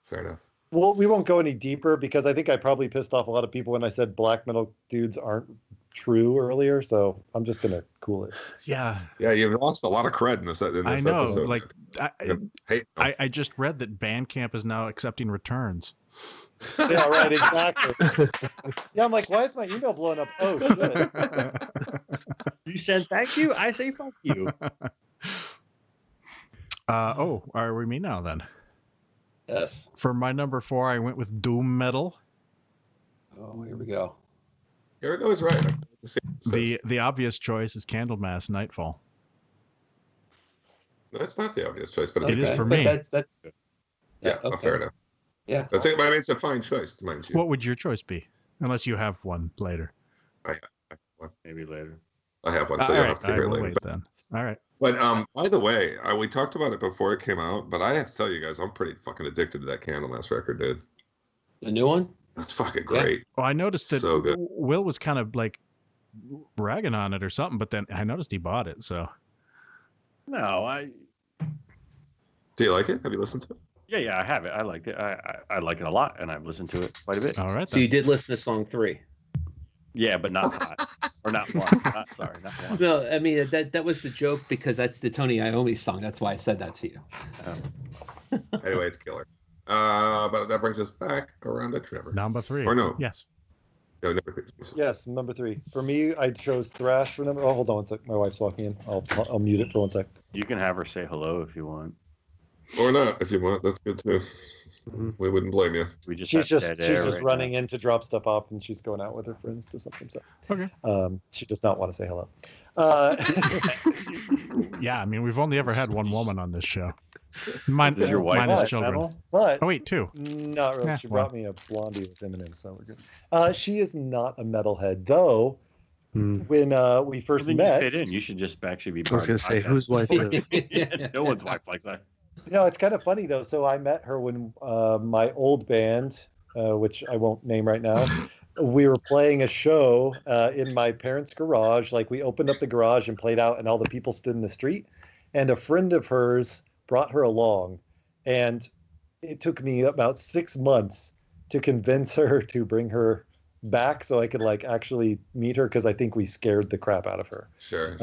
fair enough. Well, we won't go any deeper because I think I probably pissed off a lot of people when I said black metal dudes aren't true earlier. So I'm just gonna cool it. Yeah. Yeah, you've lost a lot of cred in this I know. episode. Like, I just read that Bandcamp is now accepting returns. Yeah, right, exactly. Yeah, I'm like, why is my email blowing up? Oh, shit. You said thank you. I say fuck you. Are we me now then? Yes. For my number 4, I went with doom metal. Oh, here we go. Here it goes, right. The obvious choice is Candlemass Nightfall. That's not the obvious choice, but it is for me. That's good. Yeah, fair enough. Yeah. That's it. I mean, it's a fine choice, mind you. What would your choice be? Unless you have one later. I have one. Maybe later. I have one, so you'll have to hear it later. Wait then. All right. But by the way, we talked about it before it came out, but I have to tell you guys, I'm pretty fucking addicted to that Candlemass record, dude. The new one? That's fucking great. Well, I noticed that So good. Will was kind of like bragging on it or something, but then I noticed he bought it. So. No, Do you like it? Have you listened to it? Yeah, I have it. I liked it. I like it a lot, and I've listened to it quite a bit. All right. So you did listen to song 3? Yeah, but not hot. Or not one. Not one. No, I mean that was the joke because that's the Tony Iommi song. That's why I said that to you. Anyway, it's killer. But that brings us back around to Trevor. Number 3. Or no? Yes. No, number 3. Yes, number 3. For me, I chose thrash for number. Oh, hold on one sec. My wife's walking in. I'll mute it for 1 sec. You can have her say hello if you want. Or not, if you want. That's good too. Mm-hmm. We wouldn't blame you. She's just running in to drop stuff off, and she's going out with her friends to something. So, okay. She does not want to say hello. Yeah, I mean, we've only ever had one woman on this show. Minus children. Metal? But oh wait, 2. Not really. She brought me a blondie with Eminem, so we're good. She is not a metalhead, though. When we first met, you fit in. You should just actually be. I was going to say, whose wife is? No one's wife likes that. No, it's kind of funny though. So I met her when my old band, which I won't name right now, we were playing a show in my parents' garage. Like we opened up the garage and played out, and all the people stood in the street. And a friend of hers brought her along, and it took me about 6 months to convince her to bring her back so I could like actually meet her because I think we scared the crap out of her. Sure.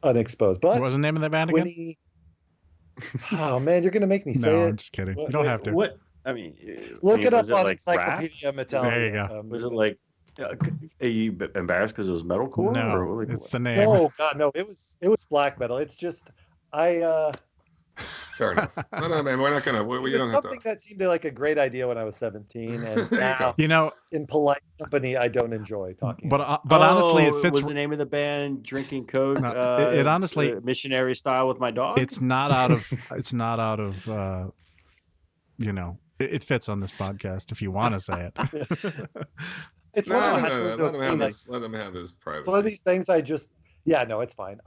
Unexposed. But what was the name of the band again? Oh man, you're gonna make me say it. No, I'm just kidding. You don't have to. What? I mean, look it up on like Encyclopedia Metalheads. There you go. Was it like? Are you embarrassed because it was metalcore? No, or like, it's the name. No, God, no. It was black metal. It's just Fair enough. No, man, we're not gonna. You don't have to. Something that seemed like a great idea when I was 17, and now, you know, in polite company, I don't enjoy talking. But honestly, it fits. Was the name of the band Drinking Coke? No, it honestly missionary style with my dog. It's not out of. It's not out of. You know, it fits on this podcast if you want to say it. It's no. Let him have his privacy. It's one of these things. It's fine.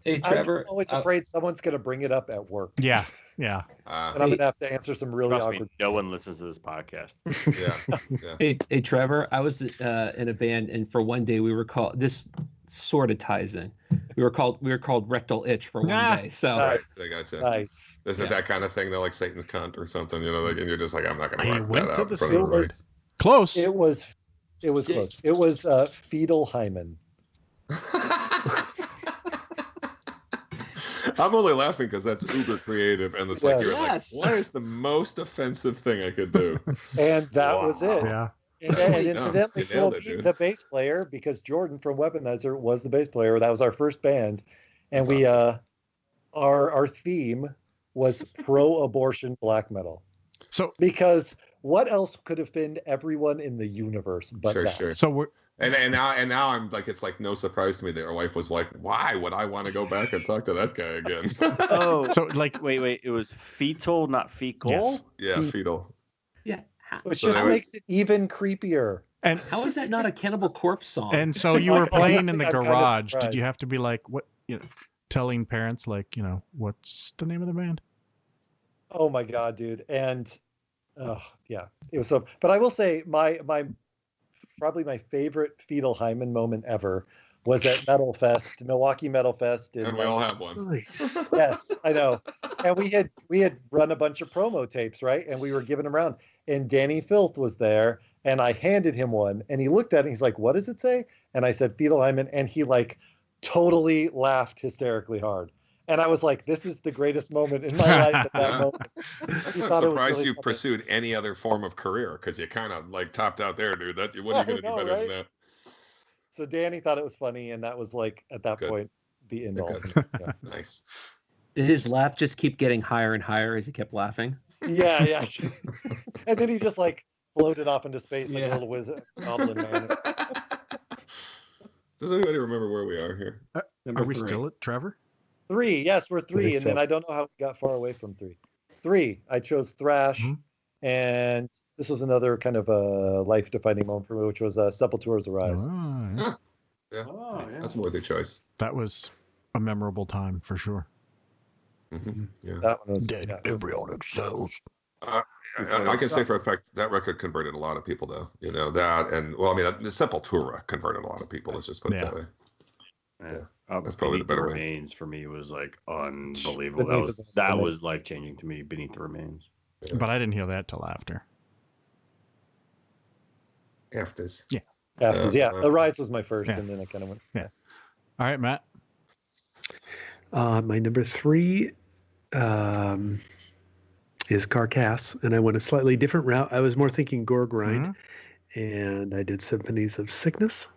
Hey, Trevor, I'm always afraid someone's going to bring it up at work. Yeah. And I'm going to have to answer some really awkward. Me, no one listens to this podcast. Yeah. Hey, Trevor, I was in a band, and for one day we were called. This sort of ties in. We were called Rectal Itch for one day. So right, I gotcha. Nice. Isn't that kind of thing though, like Satan's cunt or something? You know, like, and you're just like, I'm not going to. I went to the It was close. It was close. It was Fetal Hymen. I'm only laughing because that's uber creative, and it's like you're like, what is the most offensive thing I could do? And that was it. Yeah. And incidentally, the bass player, because Jordan from Weaponizer was the bass player. That was our first band, and that's awesome. Our theme was pro-abortion black metal. So because what else could offend everyone in the universe but that? Sure. So we're and now I'm like, it's like no surprise to me that our wife was like, why would I want to go back and talk to that guy again? So like wait, it was fetal, not fecal? Yes. Yeah, fetal. Yeah. Which just makes it even creepier. And how is that not a Cannibal Corpse song? And so you were playing in the garage. Did you have to be like, what, telling parents, like, what's the name of the band? Oh my God, dude. And yeah, it was so, but I will say my probably my favorite fetal hymen moment ever was at Metal Fest, Milwaukee Metal Fest. And we all have one. Nice. Yes, I know. And we had run a bunch of promo tapes, right? And we were giving them around. And Danny Filth was there, and I handed him one, and he looked at it, and he's like, "What does it say?" And I said, "Fetal hymen," and he like totally laughed hysterically hard. And I was like, "This is the greatest moment in my life at that moment." I'm surprised you pursued any other form of career, because you kind of like topped out there, dude. What are you going to do better than that? So Danny thought it was funny, and that was like at that point the end all. Yeah. Nice. Did his laugh just keep getting higher and higher as he kept laughing? Yeah. And then he just like floated off into space like a little wizard goblin man. Does anybody remember where we are here? Are we still at Trevor? 3. Yes, we're 3, and then I don't know how we got far away from 3. 3. I chose thrash, and this was another kind of a life-defining moment for me, which was Sepultura's Arise. Yeah. That's a worthy choice. That was a memorable time for sure. Mm-hmm. Yeah. That one was dead embryonic cells. I can say for a fact that record converted a lot of people, though. That, and well, I mean, the Sepultura converted a lot of people. Let's just put it that way. Yeah. That's probably the better way. Remains for me was like unbelievable. That was life changing to me. Beneath the Remains. Yeah. But I didn't hear that till after. Afters. Yeah. Afters. The Rise was my first, and then I kind of went. Yeah. All right, Matt. My number 3 is Carcass, and I went a slightly different route. I was more thinking gore grind, and I did Symphonies of Sickness.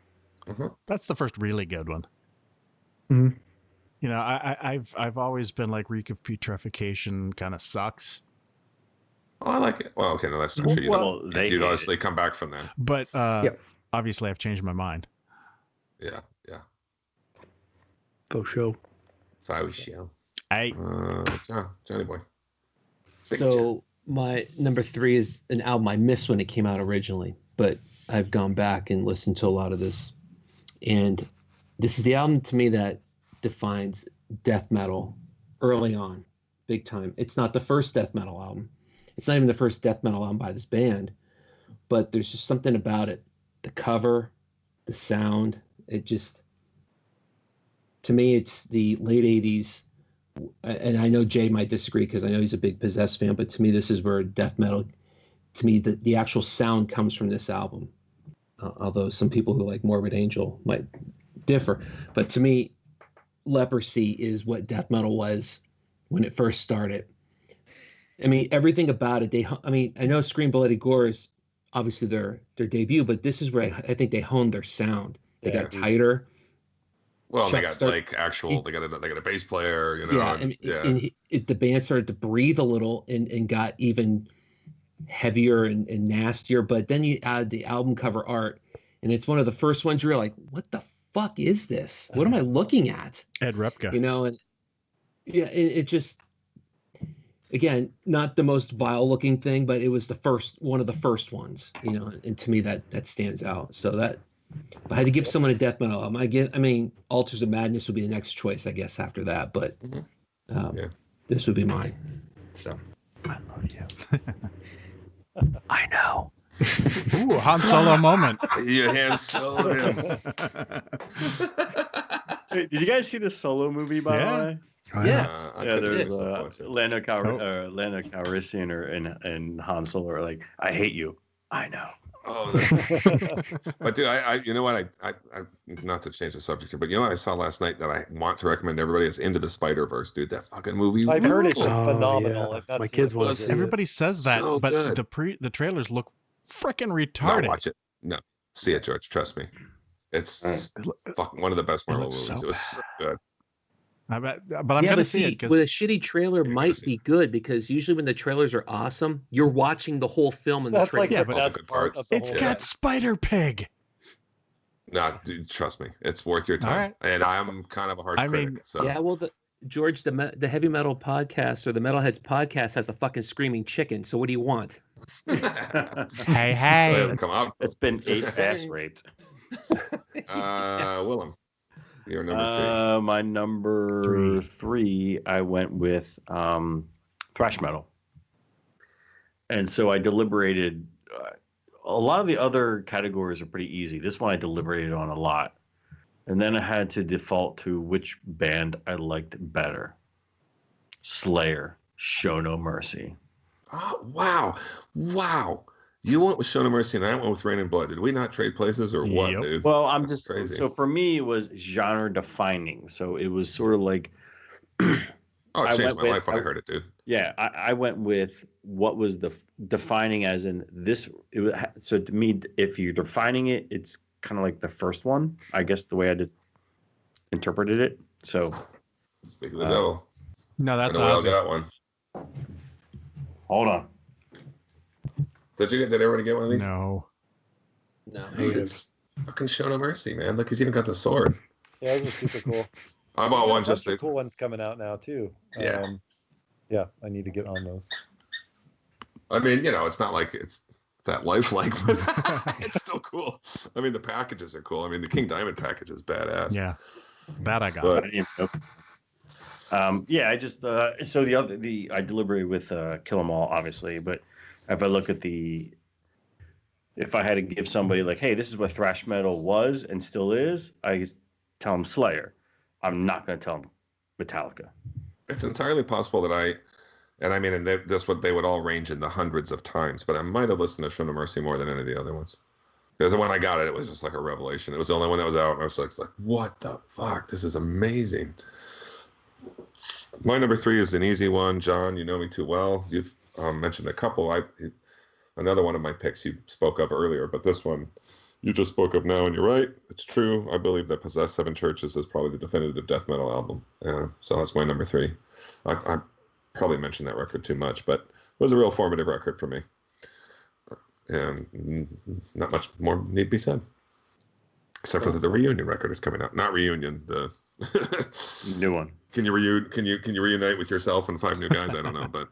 That's the first really good one. I've always been like Reek of Putrefaction kind of sucks. Oh, I like it. Well, okay, no, that's not true. You'd honestly come back from that. But obviously, I've changed my mind. Yeah. Faux show. Johnny boy. So my number 3 is an album I missed when it came out originally, but I've gone back and listened to a lot of this. And this is the album to me that defines death metal early on, big time. It's not the first death metal album. It's not even the first death metal album by this band, but there's just something about it. The cover, the sound, it just, to me, it's the late 80s. And I know Jay might disagree because I know he's a big Possessed fan, but to me, this is where death metal, to me, the actual sound comes from this album. Although some people who like Morbid Angel might differ. But to me, Leprosy is what death metal was when it first started. I mean, everything about it, I know Scream Bloody Gore is obviously their debut, but this is where I think they honed their sound. They got tighter. Well, they got they got a bass player, and the band started to breathe a little and got even heavier and nastier. But then you add the album cover art, and it's one of the first ones you're like, what the fuck is this? What am I looking at? Ed Repka. And it just, again, not the most vile looking thing, but it was one of the first ones, and to me that stands out. So that, if I had to give someone a death metal album, Altars of Madness would be the next choice, I guess, after that. But this would be mine. So I love you. I know. Ooh, Han Solo moment. You Han Solo him. Did you guys see the Solo movie, by the way? Yes. There's Lando Calrissian and Han Solo are like, I hate you. I know. Oh, but dude, you know what? I not to change the subject here, but you know what I saw last night that I want to recommend everybody is Into the Spider-Verse, dude. That fucking movie. I've heard it's ruled. phenomenal. Yeah. I've not My seen kids it, want but to it see it. Everybody says that, So but good. the trailers look freaking No, retarded. watch it. No, see it, George. Trust me. It's fucking one of the best Marvel looks movies. so It was so good. I bet, but I'm gonna see it with a because shitty trailer might be good because usually when the trailers are awesome, you're watching the whole film in the That's trailer. like Yeah, the but- all the best good part parts. of the it's whole got thing. Spider Pig. No, dude, trust me. It's worth your All time. right. And I'm kind of a harsh critic. So Yeah, well, George, the heavy metal podcast or the Metalheads podcast has a fucking screaming chicken. So what do you want? Hey, hey. come out. It's been 8 bass raped. Willem, you're number My number three, I went with thrash metal. And so I deliberated. A lot of the other categories are pretty easy. This one I deliberated on a lot. And then I had to default to which band I liked better. Slayer, Show No Mercy. Oh, wow. You went with Show No Mercy and I went with Rain and Blood. Did we not trade places or what, Yep. dude? Well, I'm That's just crazy. so for me it was genre defining. So it was sort of like Oh, it I changed went my with- life when I heard it, dude. yeah, I went with what was the defining as in this. It was, so to me, if you're defining it, it's kind of like the first one, I guess the way I just interpreted it. So Speak of the devil. No, that's I know we all Ozzy. got one. hold on. Did everybody get one of these? No. No. Dude, it's fucking Show No Mercy, man. Look, he's even got the sword. Yeah, it was super cool. I bought one There's a just bunch of to, cool ones coming out now too. Yeah. Yeah, I need to get on those. I mean, it's not like it's that lifelike, but it's still cool. I mean, the packages are cool. I mean, the King Diamond package is badass. Yeah. That I got. But Yeah, I just so I deliberated with Kill 'Em All, obviously, but if I look at if I had to give somebody like, hey, this is what thrash metal was and still is, I tell them Slayer. I'm not going to tell them Metallica. it's entirely possible that that's what they would all range in the hundreds of times, but I might have listened to Show No Mercy more than any of the other ones. Because when I got it, it was just like a revelation. It was the only one that was out, and I was like, what the fuck? This is amazing. My number 3 is an easy one. John, you know me too well. You've mentioned a couple. Another one of my picks you spoke of earlier, but this one you just spoke of now, and you're right. It's true. I believe that Possessed Seven Churches is probably the definitive death metal album. So that's my number 3. I probably mentioned that record too much, but it was a real formative record for me. And not much more need be said. Except for the reunion record is coming out. Not reunion, the New one. Can you reunite with yourself and 5 new guys? I don't know, but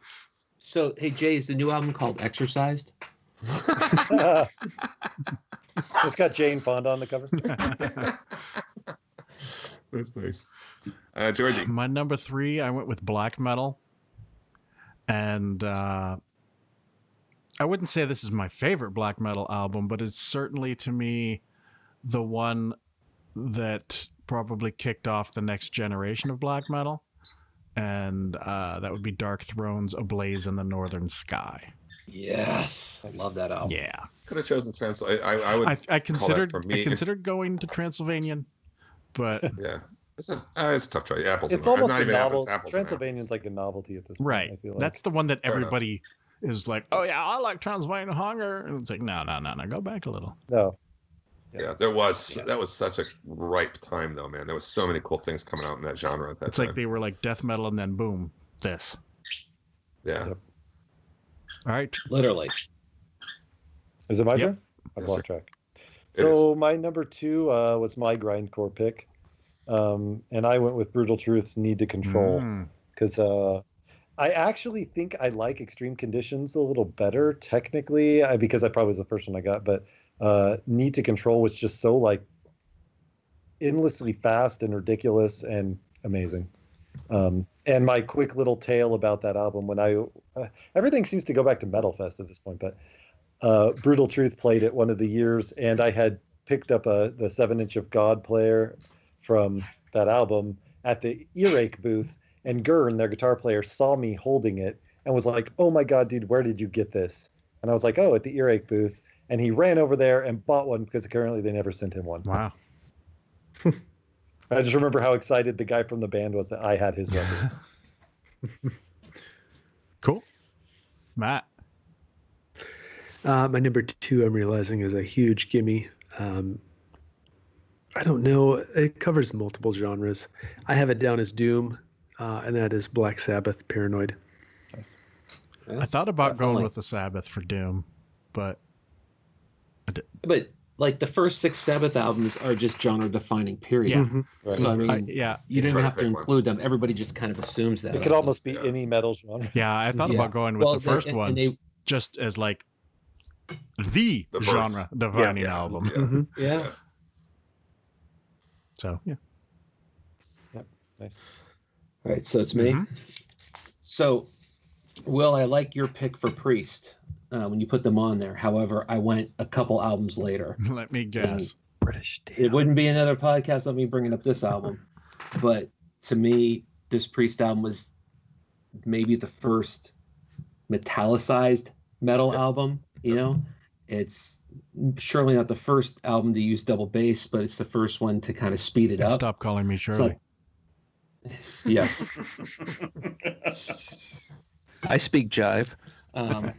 So, hey, Jay, is the new album called Exorcised? It's got Jane Fonda on the cover. That's nice. Georgie. My number 3, I went with black metal. And I wouldn't say this is my favorite black metal album, but it's certainly to me the one that probably kicked off the next generation of black metal. And that would be Dark Throne's Ablaze in the Northern Sky. Yes. I love that album. Yeah. Could have chosen Transylvania. I would. I considered for me. I considered going to Transylvanian, but Yeah, it's a tough choice. Apples. It's and almost not a even apples. novelty. Apples and Transylvanian's like a novelty at this point. right. I feel like. That's the one that Fair enough. everybody is like, oh yeah, I like Transylvanian Hunger, and it's like, no, go back a little. No. Yeah, that was such a ripe time though, man. There was so many cool things coming out in that genre at that It's time. like they were like death metal, and then boom, this. Yeah. Yep. All right. Literally. Is it my Yep. turn? I've Yes, lost sir. track. It So my number 2 was my grindcore pick. And I went with Brutal Truth's Need to Control. Mm. Because I actually think I like Extreme Conditions a little better technically, because I probably was the first one I got, but Need to Control was just so like endlessly fast and ridiculous and amazing. And my quick little tale about that album, when everything seems to go back to Metal Fest at this point, but Brutal Truth played it one of the years, and I had picked up the 7-inch of God player from that album at the Earache booth, and Gurn, their guitar player, saw me holding it and was like, "Oh my God, dude, where did you get this?" And I was like, "Oh, at the Earache booth." and he ran over there and bought one because apparently they never sent him one. Wow. I just remember how excited the guy from the band was that I had his record. Cool. Matt. My number 2, I'm realizing, is a huge gimme. I don't know. It covers multiple genres. I have it down as Doom, and that is Black Sabbath, Paranoid. Nice. I thought about going with the Sabbath for Doom, but like the first 6 Sabbath albums are just genre defining, period. Yeah. Mm-hmm. Right. So I mean, yeah. you didn't Try to have to pick one. include them. Everybody just kind of assumes that. It could almost be any metal genre. Yeah, I thought Yeah. about going with Well, the first and one they, just as like the The first. genre defining Yeah. album. Yeah. Mm-hmm. yeah. So, yeah. Nice. All right, so it's me. Mhm. So, Will, I like your pick for Priest when you put them on there. However, I went a couple albums later. Let me guess. British It Steel. wouldn't be another podcast of me bringing up this album, but to me, this Priest album was maybe the first metallicized metal album. You know, it's surely not the first album to use double bass, but it's the first one to kind of speed it And up. stop calling me Shirley. Yes. I speak jive. Um,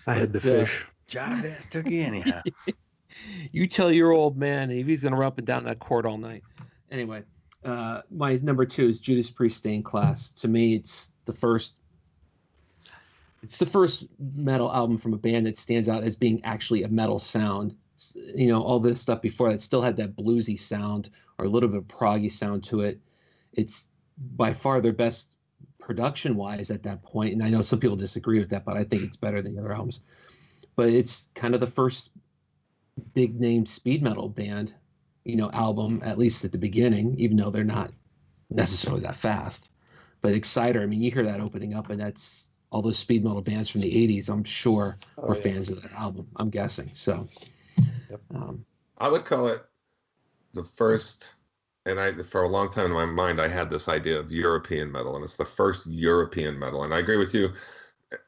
I had the But, fish. Jive ass turkey anyhow. you tell your old man if he's going to run up and down that court all night. Anyway, my number 2 is Judas Priest Stained Class. To me, it's the first metal album from a band that stands out as being actually a metal sound. You know, all this stuff before that still had that bluesy sound or a little bit of proggy sound to it. It's by far their best production-wise at that point, and I know some people disagree with that, but I think it's better than the other albums. But it's kind of the first big-name speed metal band, you know, album, at least at the beginning, even though they're not necessarily that fast. But Exciter, I mean, you hear that opening up, and that's all those speed metal bands from the 80s, I'm sure, were fans of that album, I'm guessing. So, Yep. I would call it the first, and for a long time in my mind, I had this idea of European metal, and it's the first European metal. And I agree with you.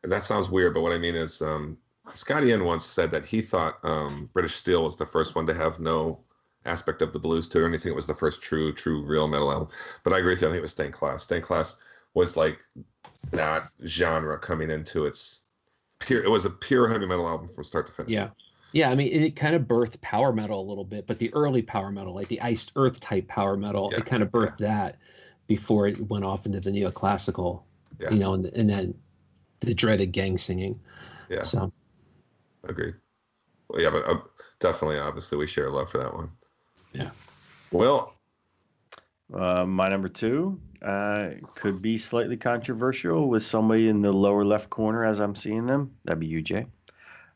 That sounds weird, but what I mean is, Scotty Ian once said that he thought British Steel was the first one to have no aspect of the blues to it or anything. It was the first true real metal album. But I agree with you. I think it was Stained Class. Stained Class was like that genre coming into its pure. It was a pure heavy metal album from start to finish. yeah. Yeah, I mean, it kind of birthed power metal a little bit, but the early power metal, like the Iced Earth type power metal, Yeah, it kind of birthed that before it went off into the neoclassical, you know, and then the dreaded gang singing. Yeah. So, Agreed. Well, yeah, but definitely, obviously, we share love for that one. Yeah. Well, My number 2 could be slightly controversial with somebody in the lower left corner as I'm seeing them. That'd be you, Jay.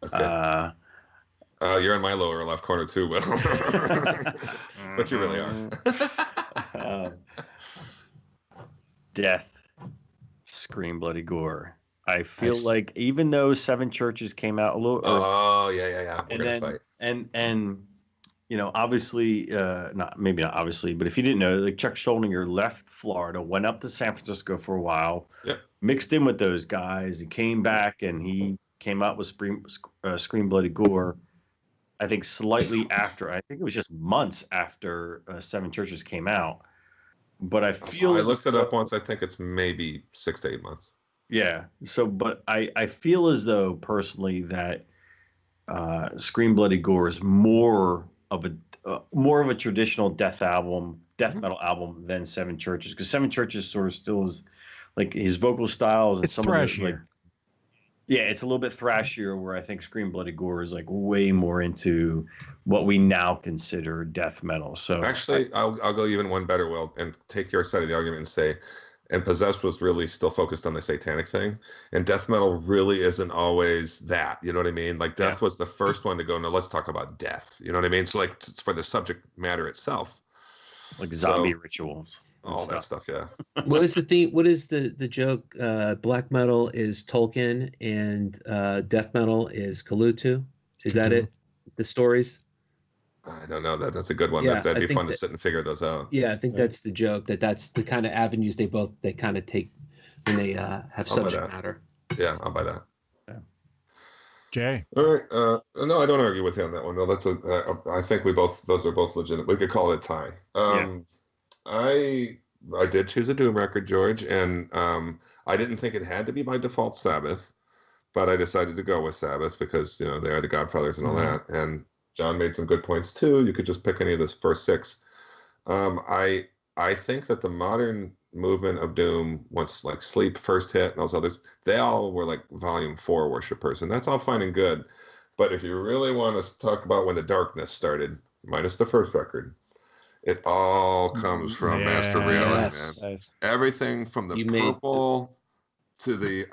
okay. You're in my lower left corner too, but but you really are. Death, Scream, Bloody Gore. I feel Nice. like even though Seven Churches came out a little early, Oh yeah. We're and gonna then fight. and you know, obviously, maybe not obviously, but if you didn't know, like Chuck Schuldiner left Florida, went up to San Francisco for a while, Yep. mixed in with those guys, and came back, and he came out with Scream, Bloody Gore. I think slightly after, I think it was just months after Seven Churches came out. But I feel I looked it up once. I think it's maybe 6 to 8 months. Yeah. So, but I feel as though personally that Scream Bloody Gore is more of a traditional death metal album than Seven Churches, because Seven Churches sort of still is like his vocal styles. It's some of the, thrashier. like, yeah, it's a little bit thrashier, where I think Scream Bloody Gore is like way more into what we now consider death metal. So Actually, I'll go even one better, Will, and take your side of the argument and say, and Possessed was really still focused on the satanic thing, and death metal really isn't always that. You know what I mean? Like Death was the first one to go, no, let's talk about death. You know what I mean? So like it's for the subject matter itself, like zombie rituals, and all that stuff. Yeah. what is the theme? What is the joke? Black metal is Tolkien, and death metal is Cthulhu. Is that it? The stories? I don't know. That's a good one. Yeah, That'd I be think fun to sit and figure those out. Yeah, I think that's the joke. That's the kind of avenues they kind of take when they have I'll buy subject that. matter. Yeah, I'll buy that. Yeah. Jay. All right. No, I don't argue with you on that one. No, that's I think those are both legitimate. We could call it a tie. I did choose a Doom record, George, and I didn't think it had to be by default Sabbath, but I decided to go with Sabbath because, they are the Godfathers and all that. And John made some good points too. You could just pick any of this first 6. I think that the modern movement of Doom, once like Sleep first hit and those others, they all were like Volume 4 worshippers, and that's all fine and good. But if you really want to talk about when the darkness started, minus the first record, it all comes from Master Reality, man. Nice. Everything from the purple to the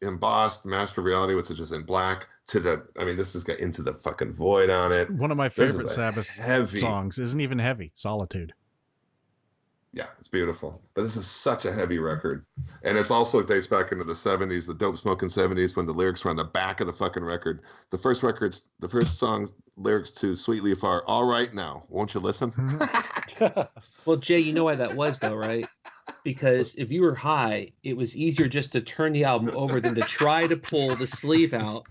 embossed Master Reality, which is just in black, to this has got Into the Fucking Void on it. One of my favorite Sabbath songs. Isn't even heavy. Solitude. Yeah, it's beautiful. But this is such a heavy record. And it dates back into the 70s, the dope smoking 70s, when the lyrics were on the back of the fucking record. The first song lyrics to Sweet Leaf are, "All right now, won't you listen?" Well, Jay, you know why that was though, right? Because if you were high, it was easier just to turn the album over than to try to pull the sleeve out.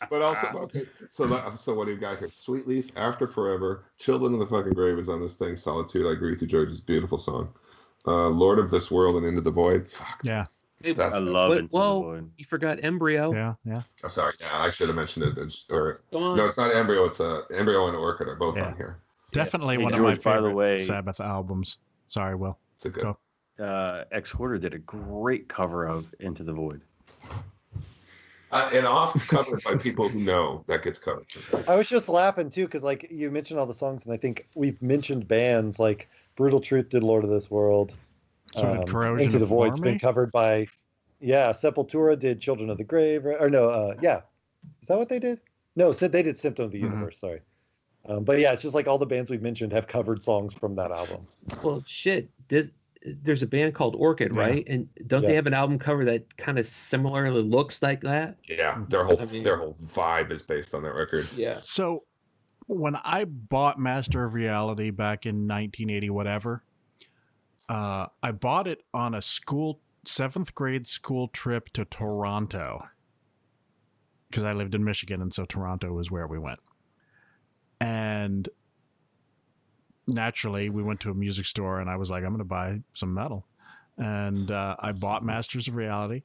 But also, okay, so what do you got here? Sweet Leaf, After Forever, Children of the Fucking Grave is on this thing. Solitude, I agree with you, George. It's a beautiful song. Lord of This World and Into the Void. Fuck. Yeah. I love Into the Void. You forgot Embryo. Yeah. I'm sorry. Yeah, I should have mentioned it. No, it's not Embryo. It's Embryo and Orchid are both on here. Definitely one of my favorite Sabbath albums. Sorry, Will. It's a good. Ex Hoarder did a great cover of Into the Void. And often covered by people who know that gets covered. I was just laughing too because like you mentioned all the songs, and I think we've mentioned bands like Brutal Truth did Lord of This World. So did Corrosion Into the of Void's Warming? been covered by, Sepultura did Children of the Grave, is that what they did? No, they did Symptom of the Universe. Sorry, but yeah, it's just like all the bands we've mentioned have covered songs from that album. Well, shit. There's a band called Orchid, right? And don't they have an album cover that kind of similarly looks like that? Yeah, their whole vibe is based on that record. Yeah. So when I bought Master of Reality back in 1980, whatever, I bought it on a 7th grade school trip to Toronto because I lived in Michigan, and so Toronto was where we went. And naturally, we went to a music store, and I was like, I'm going to buy some metal. And I bought Masters of Reality.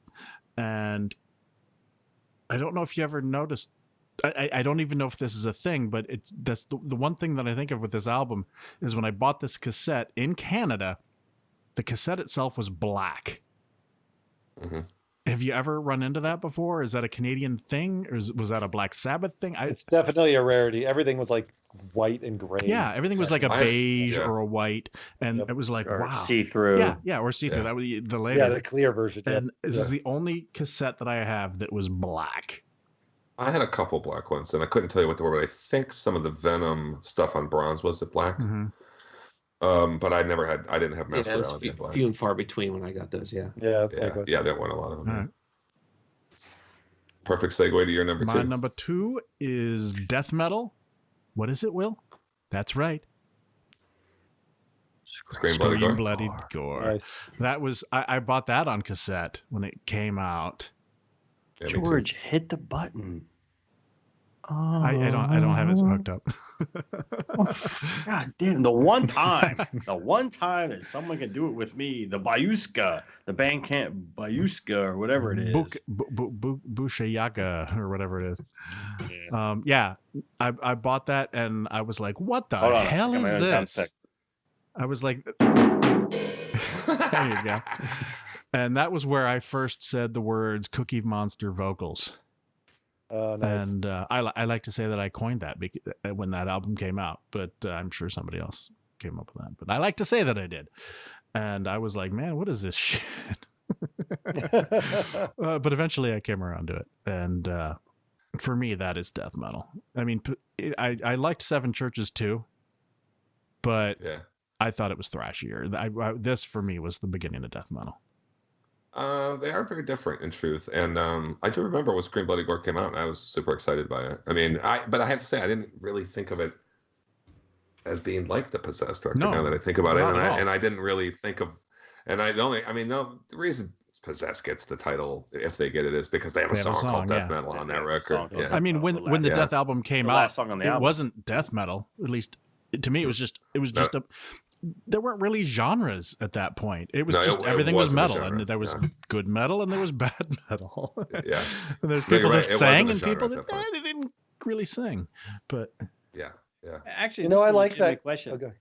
And I don't know if you ever noticed, I don't even know if this is a thing, but that's the one thing that I think of with this album is when I bought this cassette in Canada, the cassette itself was black. Mm-hmm. Have you ever run into that before? Is that a Canadian thing, or was that a Black Sabbath thing? It's definitely a rarity. Everything was like white and gray. Yeah, everything was like a beige or a white, and it was like, wow, see-through. Yeah, or see-through. Yeah. That was the later. Yeah, the clear version. And this is the only cassette that I have that was black. I had a couple black ones, and I couldn't tell you what they were, but I think some of the Venom stuff on bronze was it black. Mm-hmm. But I didn't have Master Reality in black. Few and far between when I got those. Yeah. There weren't a lot of them. Right. Perfect segue to your number 2. My number 2 is death metal. What is it, Will? That's right. Scream Bloody Gore. Nice. That was I bought that on cassette when it came out. Yeah, George, hit the button. I don't have it hooked up. God damn! The one time that someone can do it with me, the Bayuska, the Bandcamp Bayuska or whatever it is, Bushayaga or whatever it is. Yeah. I bought that and I was like, "What the hell is this?" I was like, "There you go." And that was where I first said the words "Cookie Monster vocals." Nice. And I like to say that I coined that when that album came out, but I'm sure somebody else came up with that. But I like to say that I did. And I was like, man, what is this shit? But eventually I came around to it. And for me, that is death metal. I mean, I liked Seven Churches too, but I thought it was thrashier. This for me was the beginning of death metal. They are very different in truth, and I do remember when Scream Bloody Gore came out, and I was super excited by it. I mean, but I have to say, I didn't really think of it as being like the Possessed record. Now that I think about it, and I didn't really think of, the reason Possessed gets the title if they get it is because they have a song called Death Metal on that record. Yeah. I mean, when the Death album came out, song on the it album wasn't death metal. At least to me, it was just there weren't really genres at that point. It was everything was metal, and there was good metal and there was bad metal. Yeah, and there's people that sang and people that they didn't really sing. But yeah. Actually, I like that question. Okay.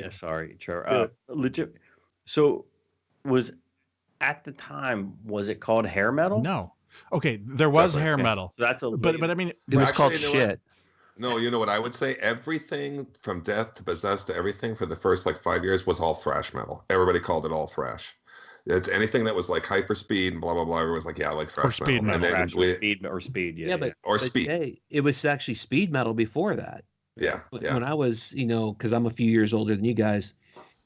Sorry, Trevor. Legit. So, at the time, was it called hair metal? No. Okay, there was hair metal. So that's but I mean, it was called shit. No, you know what I would say? Everything from Death to Possessed to everything for the first 5 years was all thrash metal. Everybody called it all thrash. It's anything that was hyper speed and blah blah blah. Everyone was like, yeah, I like thrash speed metal. Speed. Yeah, but speed. Hey, it was actually speed metal before that. Yeah. When I was, because I'm a few years older than you guys.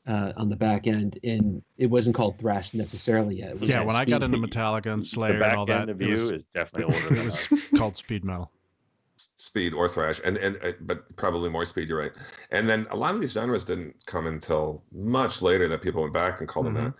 On the back end, and it wasn't called thrash necessarily yet. When I got into Metallica and Slayer and all that, it was definitely older. It was called speed metal, speed or thrash, and but probably more speed. You're right. And then a lot of these genres didn't come until much later that people went back and called them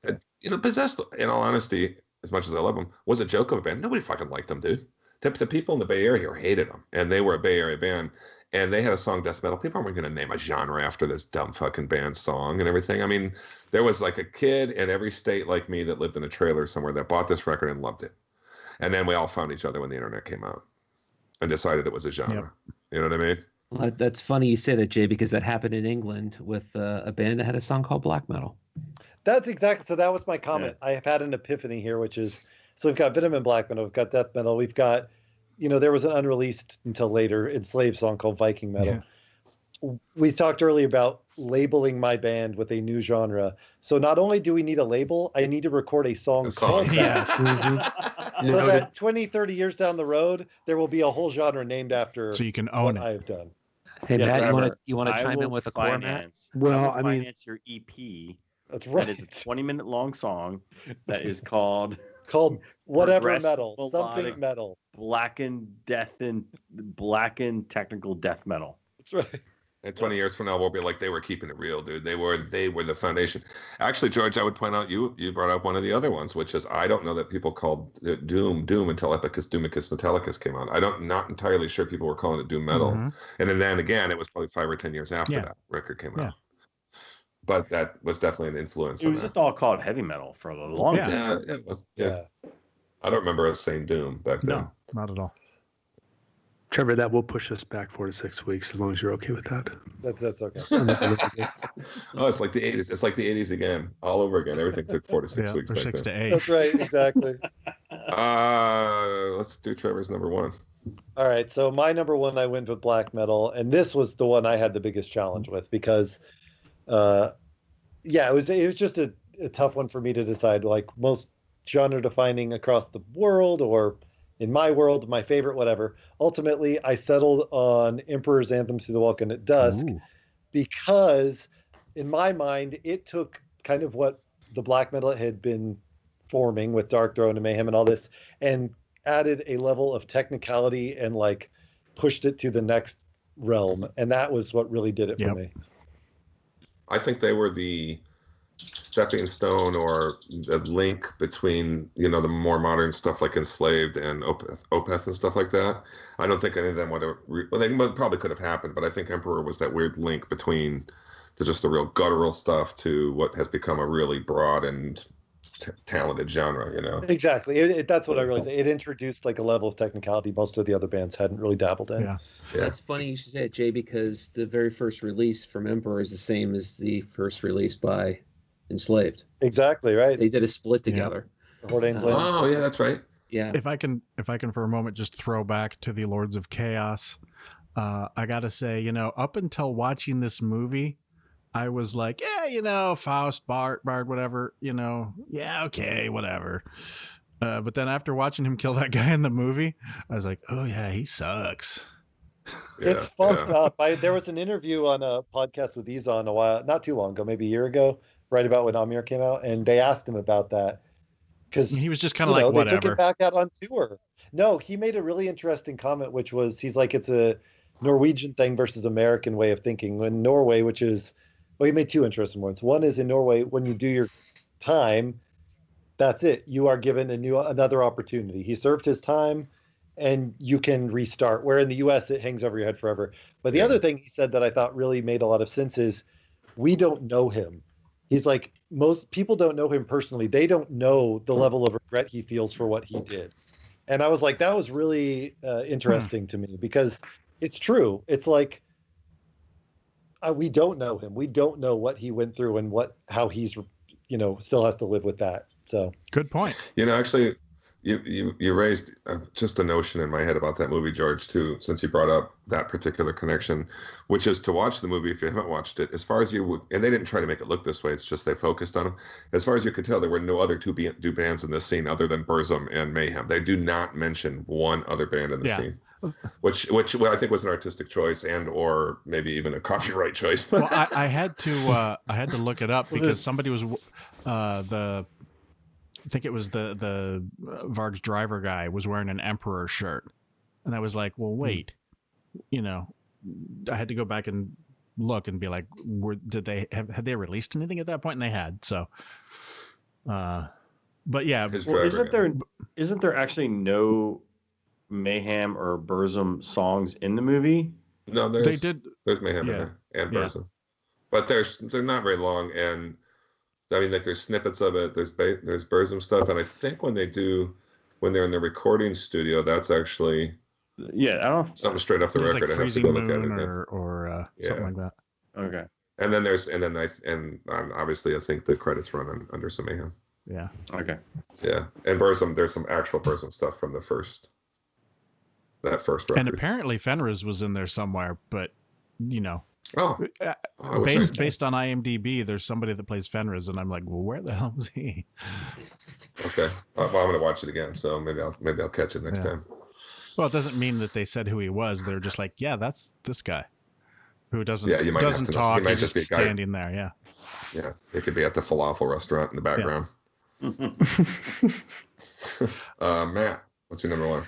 that. Possessed, in all honesty, as much as I love them, was a joke of a band. Nobody fucking liked them, dude. The people in the Bay Area here hated them, and they were a Bay Area band. And they had a song, Death Metal. People aren't going to name a genre after this dumb fucking band song and everything. I mean, there was a kid in every state like me that lived in a trailer somewhere that bought this record and loved it. And then we all found each other when the internet came out and decided it was a genre. Yep. You know what I mean? Well, that's funny you say that, Jay, because that happened in England with a band that had a song called black metal. That's exactly. So that was my comment. Yeah. I have had an epiphany here, which is, so we've got Venom and black metal. We've got death metal. We've got, there was an unreleased until later enslaved song called Viking metal. Yeah. We talked earlier about labeling my band with a new genre. So not only do we need a label, I need to record a song called that. Yes. So that 20, 30 years down the road, there will be a whole genre named after so you can own what it. I've done. Hey, Matt, you want to chime in with a core, Matt? Well, I mean, finance your EP. That's right. That is a 20-minute long song that is called whatever metal, something metal. Blackened technical death metal. That's right. And 20 years from now, we'll be like, they were keeping it real, dude. They were the foundation. Actually, George, I would point out you brought up one of the other ones, which is I don't know that people called it Doom until Epicus Doomicus Metallicus came out. not entirely sure people were calling it Doom metal. Mm-hmm. And then again, it was probably 5 or 10 years after that record came out. But that was definitely an influence. It was just all called heavy metal for a long time. Yeah, it was. Yeah. I don't remember us saying Doom back then. No, not at all. Trevor, that will push us back 4 to 6 weeks as long as you're okay with that. That's okay. Oh, it's like the 80s. It's like the 80s again, all over again. Everything took 4 to 6 weeks. Or 6 to 8. That's right, exactly. Let's do Trevor's number one. All right, so my number one, I went with black metal, and this was the one I had the biggest challenge with because, it was just a tough one for me to decide. Like most genre defining across the world, or in my world, my favorite, whatever. Ultimately, I settled on Emperor's Anthem Through the Welkin at Dusk because, in my mind, it took kind of what the black metal had been forming with Dark Throne and Mayhem and all this, and added a level of technicality and pushed it to the next realm. And that was what really did it for me. I think they were the stepping stone or the link between the more modern stuff like Enslaved and Opeth and stuff like that. I don't think any of them would have they probably could have happened, but I think Emperor was that weird link between just the real guttural stuff to what has become a really broad and talented genre. Exactly. That's what I really say. It introduced a level of technicality most of the other bands hadn't really dabbled in. Yeah. That's funny you should say it, Jay, because the very first release from Emperor is the same as the first release by Enslaved. Exactly right. They did a split together. Oh yeah, that's right. Yeah. If I can for a moment just throw back to the Lords of Chaos, I gotta say, up until watching this movie, I was like, Faust, Bard, whatever, okay, whatever. But then after watching him kill that guy in the movie, I was like, oh yeah, he sucks. It's fucked up. There was an interview on a podcast with Ezon not too long ago, maybe a year ago, right about when Amir came out, and they asked him about that because he was just kind of like, whatever. They took it back out on tour. No, he made a really interesting comment, which was he's like, it's a Norwegian thing versus American way of thinking. In Norway, which is, he made two interesting ones. One is in Norway, when you do your time, that's it. You are given another opportunity. He served his time, and you can restart. Where in the U.S. it hangs over your head forever. But the other thing he said that I thought really made a lot of sense is, we don't know him. He's like, most people don't know him personally. They don't know the level of regret he feels for what he did. And I was like, that was really interesting to me, because it's true. It's like, we don't know him. We don't know what he went through and how he's, still has to live with that. So good point. Actually, you raised just a notion in my head about that movie, George, too, since you brought up that particular connection, which is to watch the movie if you haven't watched it. As far as and they didn't try to make it look this way, it's just they focused on them. As far as you could tell, there were no other two bands in this scene other than Burzum and Mayhem. They do not mention one other band in the scene. Which I think was an artistic choice or maybe even a copyright choice. Well, I had to look it up because somebody was I think it was the Varg's driver guy was wearing an Emperor shirt, and I was like, well, wait, I had to go back and look and be like, had they released anything at that point? And they had. So, but yeah, isn't there actually no Mayhem or Burzum songs in the movie? No, there's Mayhem in there and Burzum, but they're not very long, and I mean, like, there's snippets of it. There's Burzum stuff, and I think when they're in the recording studio, that's actually I don't something straight off the record. Like I have to go look at it or something like that. Okay. And then obviously I think the credits run under some Mayhem. Yeah. Okay. Yeah, and Burzum, there's some actual Burzum stuff from that first record. And apparently Fenriz was in there somewhere, but based on IMDb, there's somebody that plays Fenriz, and I'm like, well, where the hell is he? Okay, well, I'm gonna watch it again, so maybe I'll catch it next time. Well, it doesn't mean that they said who he was. They're just like, yeah, that's this guy who doesn't talk. He's just standing there. Yeah. Yeah, it could be at the falafel restaurant in the background. Matt, what's your number one?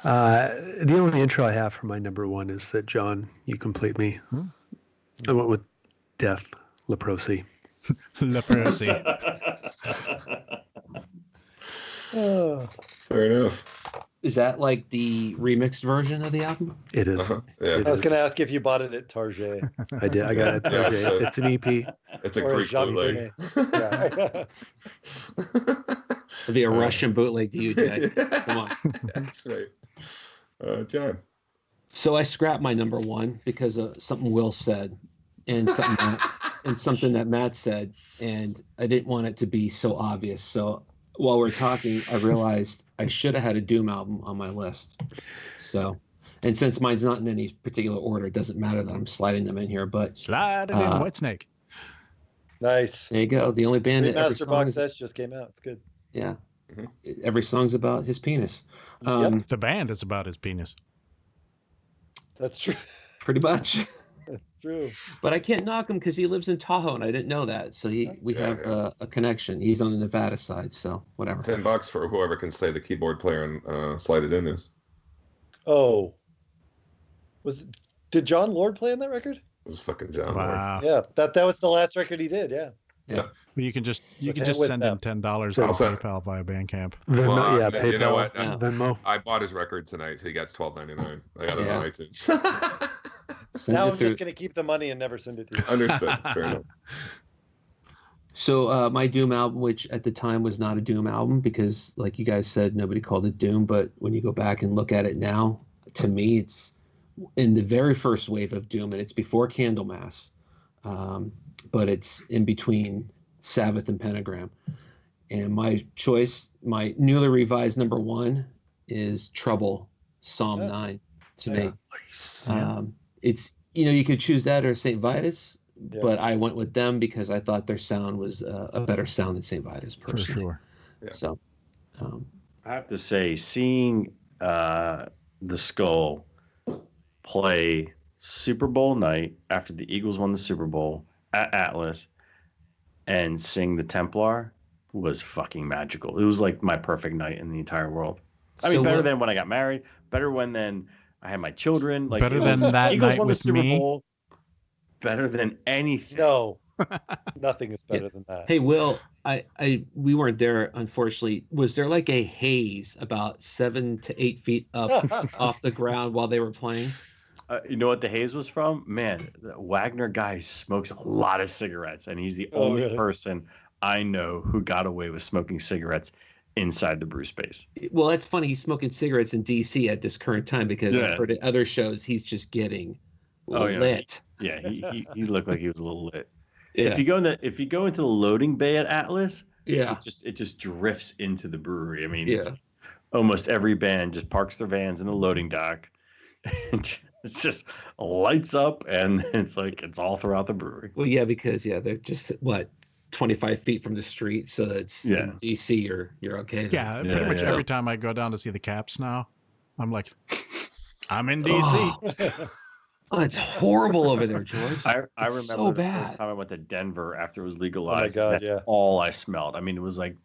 The only intro I have for my number one is that, John, you complete me. I went with Death, Leprosy. Leprosy. Fair enough. Is that like the remixed version of the album? It is. Yeah. I was going to ask if you bought it at Target. I did. I got it at Target. So it's an EP. It's a Greek bootleg. Yeah. It'll be a Russian bootleg to you, Jay. Come on. That's right. John. So I scrapped my number one because of something Will said and something that Matt said, and I didn't want it to be so obvious. So while we're talking, I realized I should have had a Doom album on my list. So, and since mine's not in any particular order, it doesn't matter that I'm sliding them in here. But slide it in, Whitesnake. Nice. There you go. The only band that every Master song Box Sets just came out. It's good. Yeah. Every song's about his penis. The band is about his penis. That's true. Pretty much. That's true. But I can't knock him because he lives in Tahoe, and I didn't know that. So we have a connection. He's on the Nevada side, so whatever. $10 for whoever can say the keyboard player and slide it in is. Oh. Did John Lord play on that record? It was fucking John Wow. Lord. Yeah, that was the last record he did. Yeah. Well, you can just with send him them. $10 to PayPal via Bandcamp. Venmo, Well, PayPal. you know what? Venmo. I bought his record tonight, so he gets $12.99. I got it on iTunes. Now I'm just going to keep the money and never send it to you. Understood. Fair enough. So my Doom album, which at the time was not a Doom album because, like you guys said, nobody called it Doom. But when you go back and look at it now, to me, it's in the very first wave of Doom, and it's before Candlemass. But it's in between Sabbath and Pentagram. And my choice, my newly revised number one is Trouble, Psalm 9 to me. Nice. It's, you could choose that or St. Vitus, but I went with them because I thought their sound was a better sound than St. Vitus personally. For sure. Yeah. So I have to say, seeing the Skull play Super Bowl night after the Eagles won the Super Bowl at Atlas and sing the Templar was fucking magical. It was like my perfect night in the entire world. I mean, better than when I got married, better than I had my children. Like, better than that Eagles night won the with Super me. Bowl, better than anything. No. Nothing is better than that. Hey, Will, we weren't there, unfortunately. Was there like a haze about 7 to 8 feet up off the ground while they were playing? You know what the haze was from? Man, the Wagner guy smokes a lot of cigarettes, and he's the only person I know who got away with smoking cigarettes inside the brew space. Well, that's funny. He's smoking cigarettes in DC at this current time because I've heard at other shows he's just getting lit. Yeah, he looked like he was a little lit. Yeah. If you go into the loading bay at Atlas, it just drifts into the brewery. I mean, it's like almost every band just parks their vans in the loading dock. It's just lights up, and it's like it's all throughout the brewery. Well, yeah, because they're just 25 feet from the street, so it's in DC, you're okay. Yeah, pretty much every time I go down to see the Caps now, I'm like, I'm in DC. Oh, it's horrible over there, George. I remember so the bad. first time I went to Denver after it was legalized. Oh my God, that's all I smelled. I mean, it was like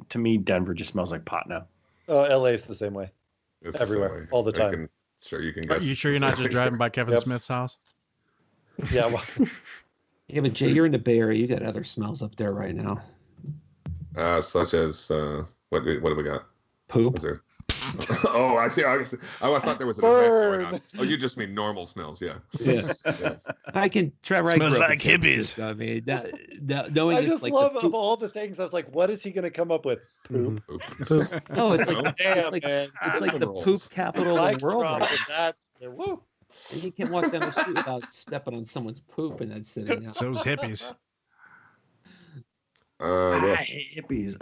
to me, Denver just smells like pot now. Oh, LA is the same way. It's Everywhere, all the time. You can Are guess. you sure you're not just driving by Kevin Smith's house? Yeah. Well, yeah, but Jay, you're in the Bay Area. You got other smells up there right now. Such as what do we got? Poop. Was there? Oh, I see. I thought there was an event going on. Oh, you just mean normal smells, yeah. Trevor. Smells like hippies. I mean, knowing I it's just like love of all the things. I was like, what is he going to come up with? Poop. Oh, it's like Damn, like man. it's like the poop capital of the world. Drop Right? with that. Woo. And you can't walk down the street without stepping on someone's poop and then sitting out. Those hippies. Hippies.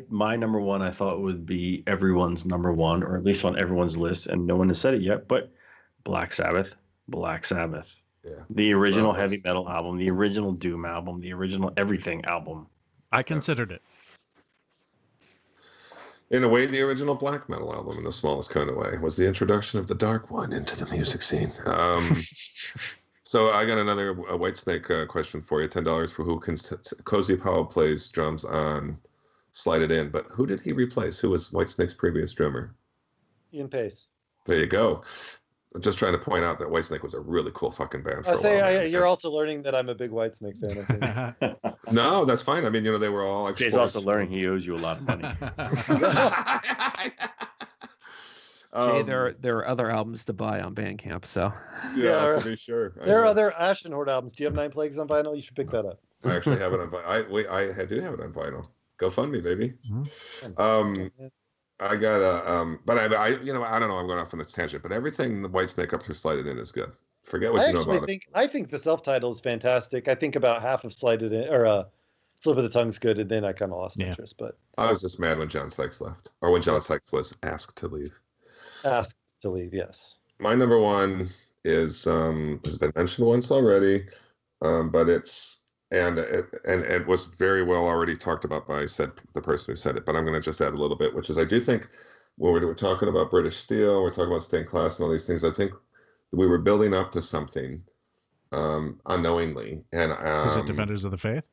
My number one I thought would be everyone's number one, or at least on everyone's list, and no one has said it yet, but Black Sabbath. Yeah. The original heavy metal album, the original Doom album, the original everything album. I considered it. In a way, the original black metal album, in the smallest kind of way, was the introduction of the Dark One into the music scene. So I got another Whitesnake question for you. $10 for who can Cozy Powell plays drums on Slide It In. But who did he replace? Who was Whitesnake's previous drummer? Ian Pace. There you go. I'm just trying to point out that Whitesnake was a really cool fucking band for a while. You're also learning that I'm a big Whitesnake fan. I think. No, that's fine. I mean, they were all. Jay's also learning he owes you a lot of money. Jay, there are other albums to buy on Bandcamp, so. Yeah, to be sure. There are other Ashen Horde albums. Do you have 9 Plagues on vinyl? You should pick that up. I actually have it on vinyl. I do have it on vinyl. Go fund me, baby. I got but I don't know. I'm going off on this tangent, but everything the Whitesnake up through Slide It In is good. Forget what you know about it. I think the self-title is fantastic. I think about half of Slide It In or Slip of the Tongue's good, and then I kind of lost interest. But I was just mad when John Sykes left, or when John Sykes was asked to leave. Asked to leave, yes. My number one is has been mentioned once already, but it's it was very well already talked about by the person who said it. But I'm going to just add a little bit, which is I do think when we're talking about British Steel, we're talking about Stained Class and all these things. I think we were building up to something unknowingly. And was it Defenders of the Faith?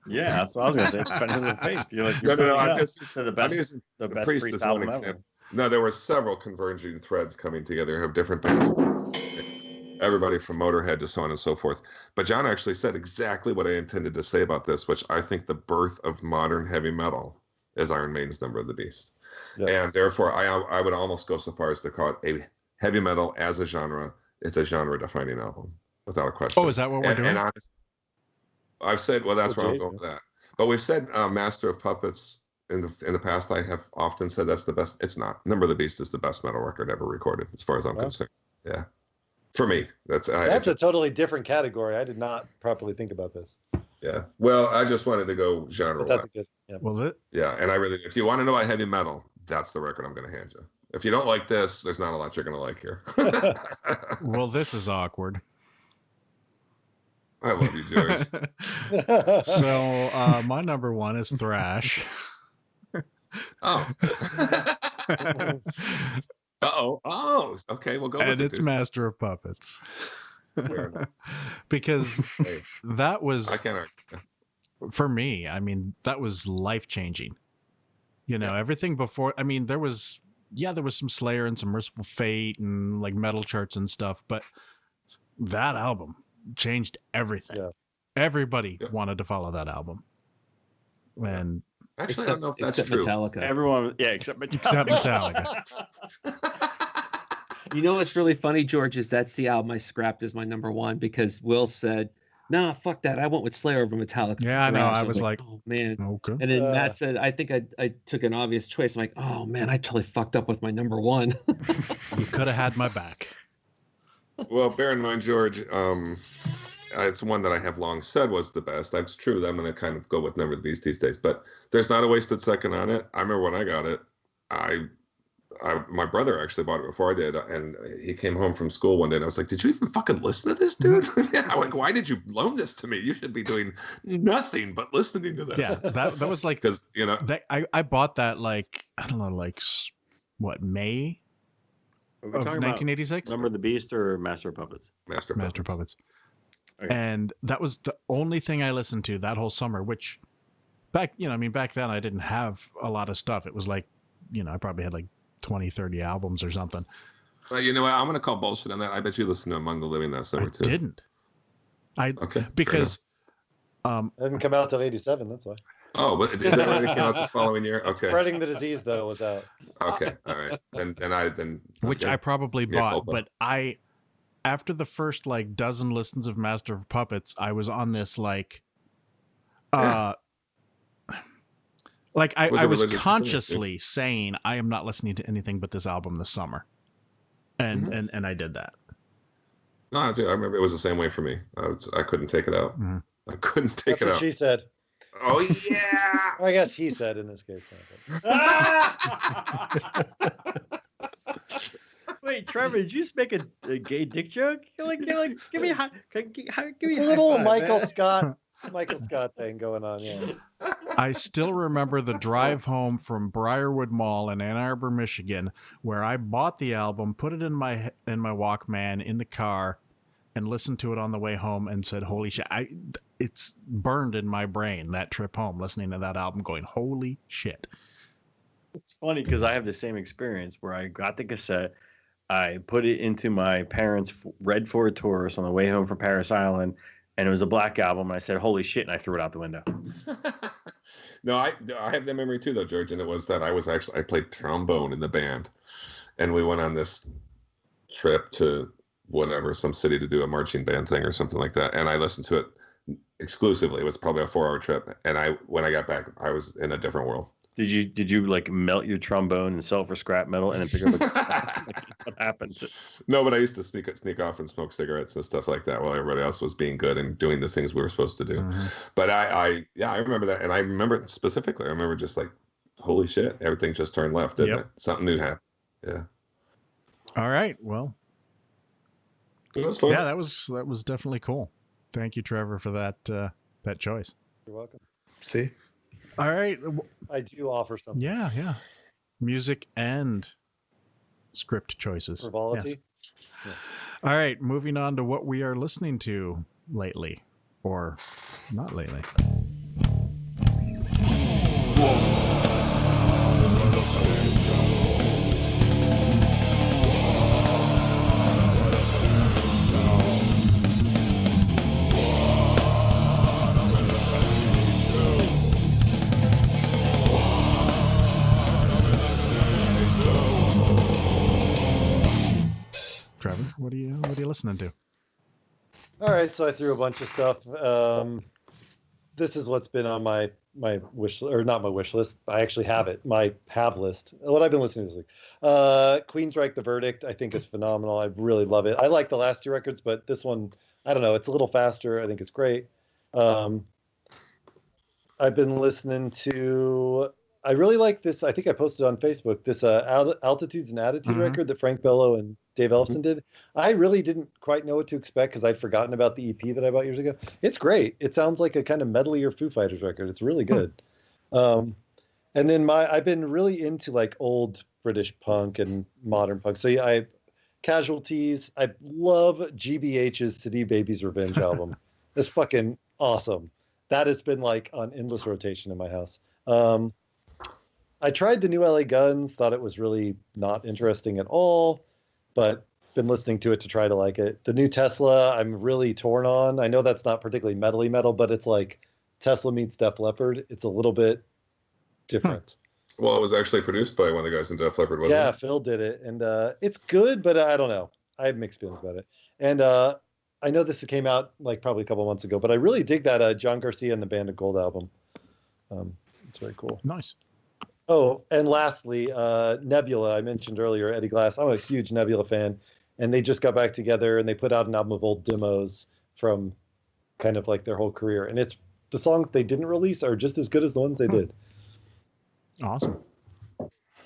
Yeah, that's what I was going to say. Defenders of the Faith. You're like, I'm just the best Priest Priest is album one ever. example. No, there were several converging threads coming together of different bands. Everybody from Motorhead to so on and so forth. But John actually said exactly what I intended to say about this, which I think the birth of modern heavy metal is Iron Maiden's Number of the Beast. Yes. And therefore, I would almost go so far as to call it a heavy metal as a genre. It's a genre-defining album, without a question. Oh, is that what we're doing? And I've said, well, that's where I'm going with that. But we've said Master of Puppets. In the past, I have often said that's the best. It's not. Number of the Beast is the best metal record ever recorded, as far as I'm concerned. Yeah, for me, that's a totally different category. I did not properly think about this. Yeah, well, I just wanted to go genre. That's good. Yeah. Well, and I really, if you want to know about heavy metal, that's the record I'm going to hand you. If you don't like this, there's not a lot you're going to like here. Well, this is awkward. I love you, George. So my number one is thrash. Oh. Oh, okay, we'll go with it. And it's Master of Puppets. Because that was, I can't argue. For me, I mean, that was life-changing. Everything before, I mean, there was some Slayer and some Merciful Fate and like metal charts and stuff, but that album changed everything. Everybody Yep. wanted to follow that album. And Actually, I don't know if that's except true. Metallica. Everyone, yeah, except Metallica. except Metallica. You know what's really funny, George, is that's the album I scrapped as my number one because Will said, "Nah, fuck that. I went with Slayer over Metallica." Yeah, I know. Garage." I was like, "Oh man." okay. And then Matt said, "I think I took an obvious choice." I'm like, "Oh man, I totally fucked up with my number one." You could have had my back. Well, bear in mind, George, it's one that I have long said was the best. That's true. I'm going to kind of go with Never the Beast these days. But there's not a wasted second on it. I remember when I got it, my brother actually bought it before I did, and he came home from school one day, and I was like, "Did you even fucking listen to this, dude?" Yeah, I'm like, "Why did you loan this to me? You should be doing nothing but listening to this." Yeah, that was like, because I bought that like, I don't know, like what, May Are we of talking about 1986? Number of the Beast or Master of Puppets? Master Puppets. Okay. And that was the only thing I listened to that whole summer, which back then I didn't have a lot of stuff. It was like, I probably had like 20, 30 albums or something. Well, you know what? I'm going to call bullshit on that. I bet you listened to Among the Living that summer too. Didn't. Okay. Because It didn't come out till '87. That's why. Oh, but is that when it came out the following year? Okay. Spreading the Disease though was out. Okay. All right. which okay. I probably Yeah, bought, culpa. but after the first like dozen listens of Master of Puppets, I was on this like, Yeah. like I Was it was religious consciously saying I am not listening to anything but this album this summer, and Mm-hmm. and I did that. No, I remember it was the same way for me. I couldn't take it out. Mhm. I couldn't take That's it what out. she said. Oh yeah. I guess he said in this case. Wait, Trevor, did you just make a gay dick joke? You're like, give me a high, give me It's a a high little five, Michael Scott thing going on. Yeah. I still remember the drive home from Briarwood Mall in Ann Arbor, Michigan, where I bought the album, put it in my Walkman in the car, and listened to it on the way home, and said, "Holy shit!" It's burned in my brain that trip home, listening to that album, going, "Holy shit!" It's funny because I have the same experience where I got the cassette, I put it into my parents' red Ford Taurus on the way home from Paris Island, and it was a Black Album. And I said, "Holy shit!" and I threw it out the window. No, I have that memory too, though, George. And it was that I played trombone in the band, and we went on this trip to whatever, some city to do a marching band thing or something like that. And I listened to it exclusively. It was probably a 4-hour trip. And when I got back, I was in a different world. Did you like melt your trombone and sell it for scrap metal and then pick up what happened? No, but I used to sneak off and smoke cigarettes and stuff like that while everybody else was being good and doing the things we were supposed to do. Mm-hmm. But I remember that, and I remember specifically. I remember just like, holy shit, everything just turned left, didn't it? Something new happened. Yeah. All right. Well, It was fun. yeah, that was definitely cool. Thank you, Trevor, for that choice. You're welcome. See? All right. I do offer something. Yeah. Music and script choices. Frivolity. Yes. All right. Moving on to what we are listening to lately, or not lately. Trevor, what are you listening to? All right, so I threw a bunch of stuff. This is what's been on my wish, or not my wish list. I actually have it. My have list. What I've been listening to this week. Queensryche, The Verdict, I think is phenomenal. I really love it. I like the last two records, but this one, I don't know. It's a little faster. I think it's great. I've been listening to. I really like this. I think I posted on Facebook this Altitudes and Attitude record that Frank Bello and Dave Ellefson did. I really didn't quite know what to expect because I'd forgotten about the EP that I bought years ago. It's great. It sounds like a kind of medley Foo Fighters record. It's really good. And then I've been really into like old British punk and modern punk. So yeah, Casualties. I love GBH's City Babies Revenge album. It's fucking awesome. That has been like on endless rotation in my house. I tried the new LA Guns, thought it was really not interesting at all, but been listening to it to try to like it. The new Tesla, I'm really torn on. I know that's not particularly metal, but it's like Tesla meets Def Leppard. It's a little bit different. Well, it was actually produced by one of the guys in Def Leppard, wasn't it? Yeah, Phil did it, and it's good, but I don't know. I have mixed feelings about it. And I know this came out like probably a couple months ago, but I really dig that John Garcia and the Band of Gold album. It's very cool. Nice. Oh, and lastly, Nebula. I mentioned earlier, Eddie Glass. I'm a huge Nebula fan, and they just got back together and they put out an album of old demos from kind of like their whole career, and it's the songs they didn't release are just as good as the ones they did. Awesome.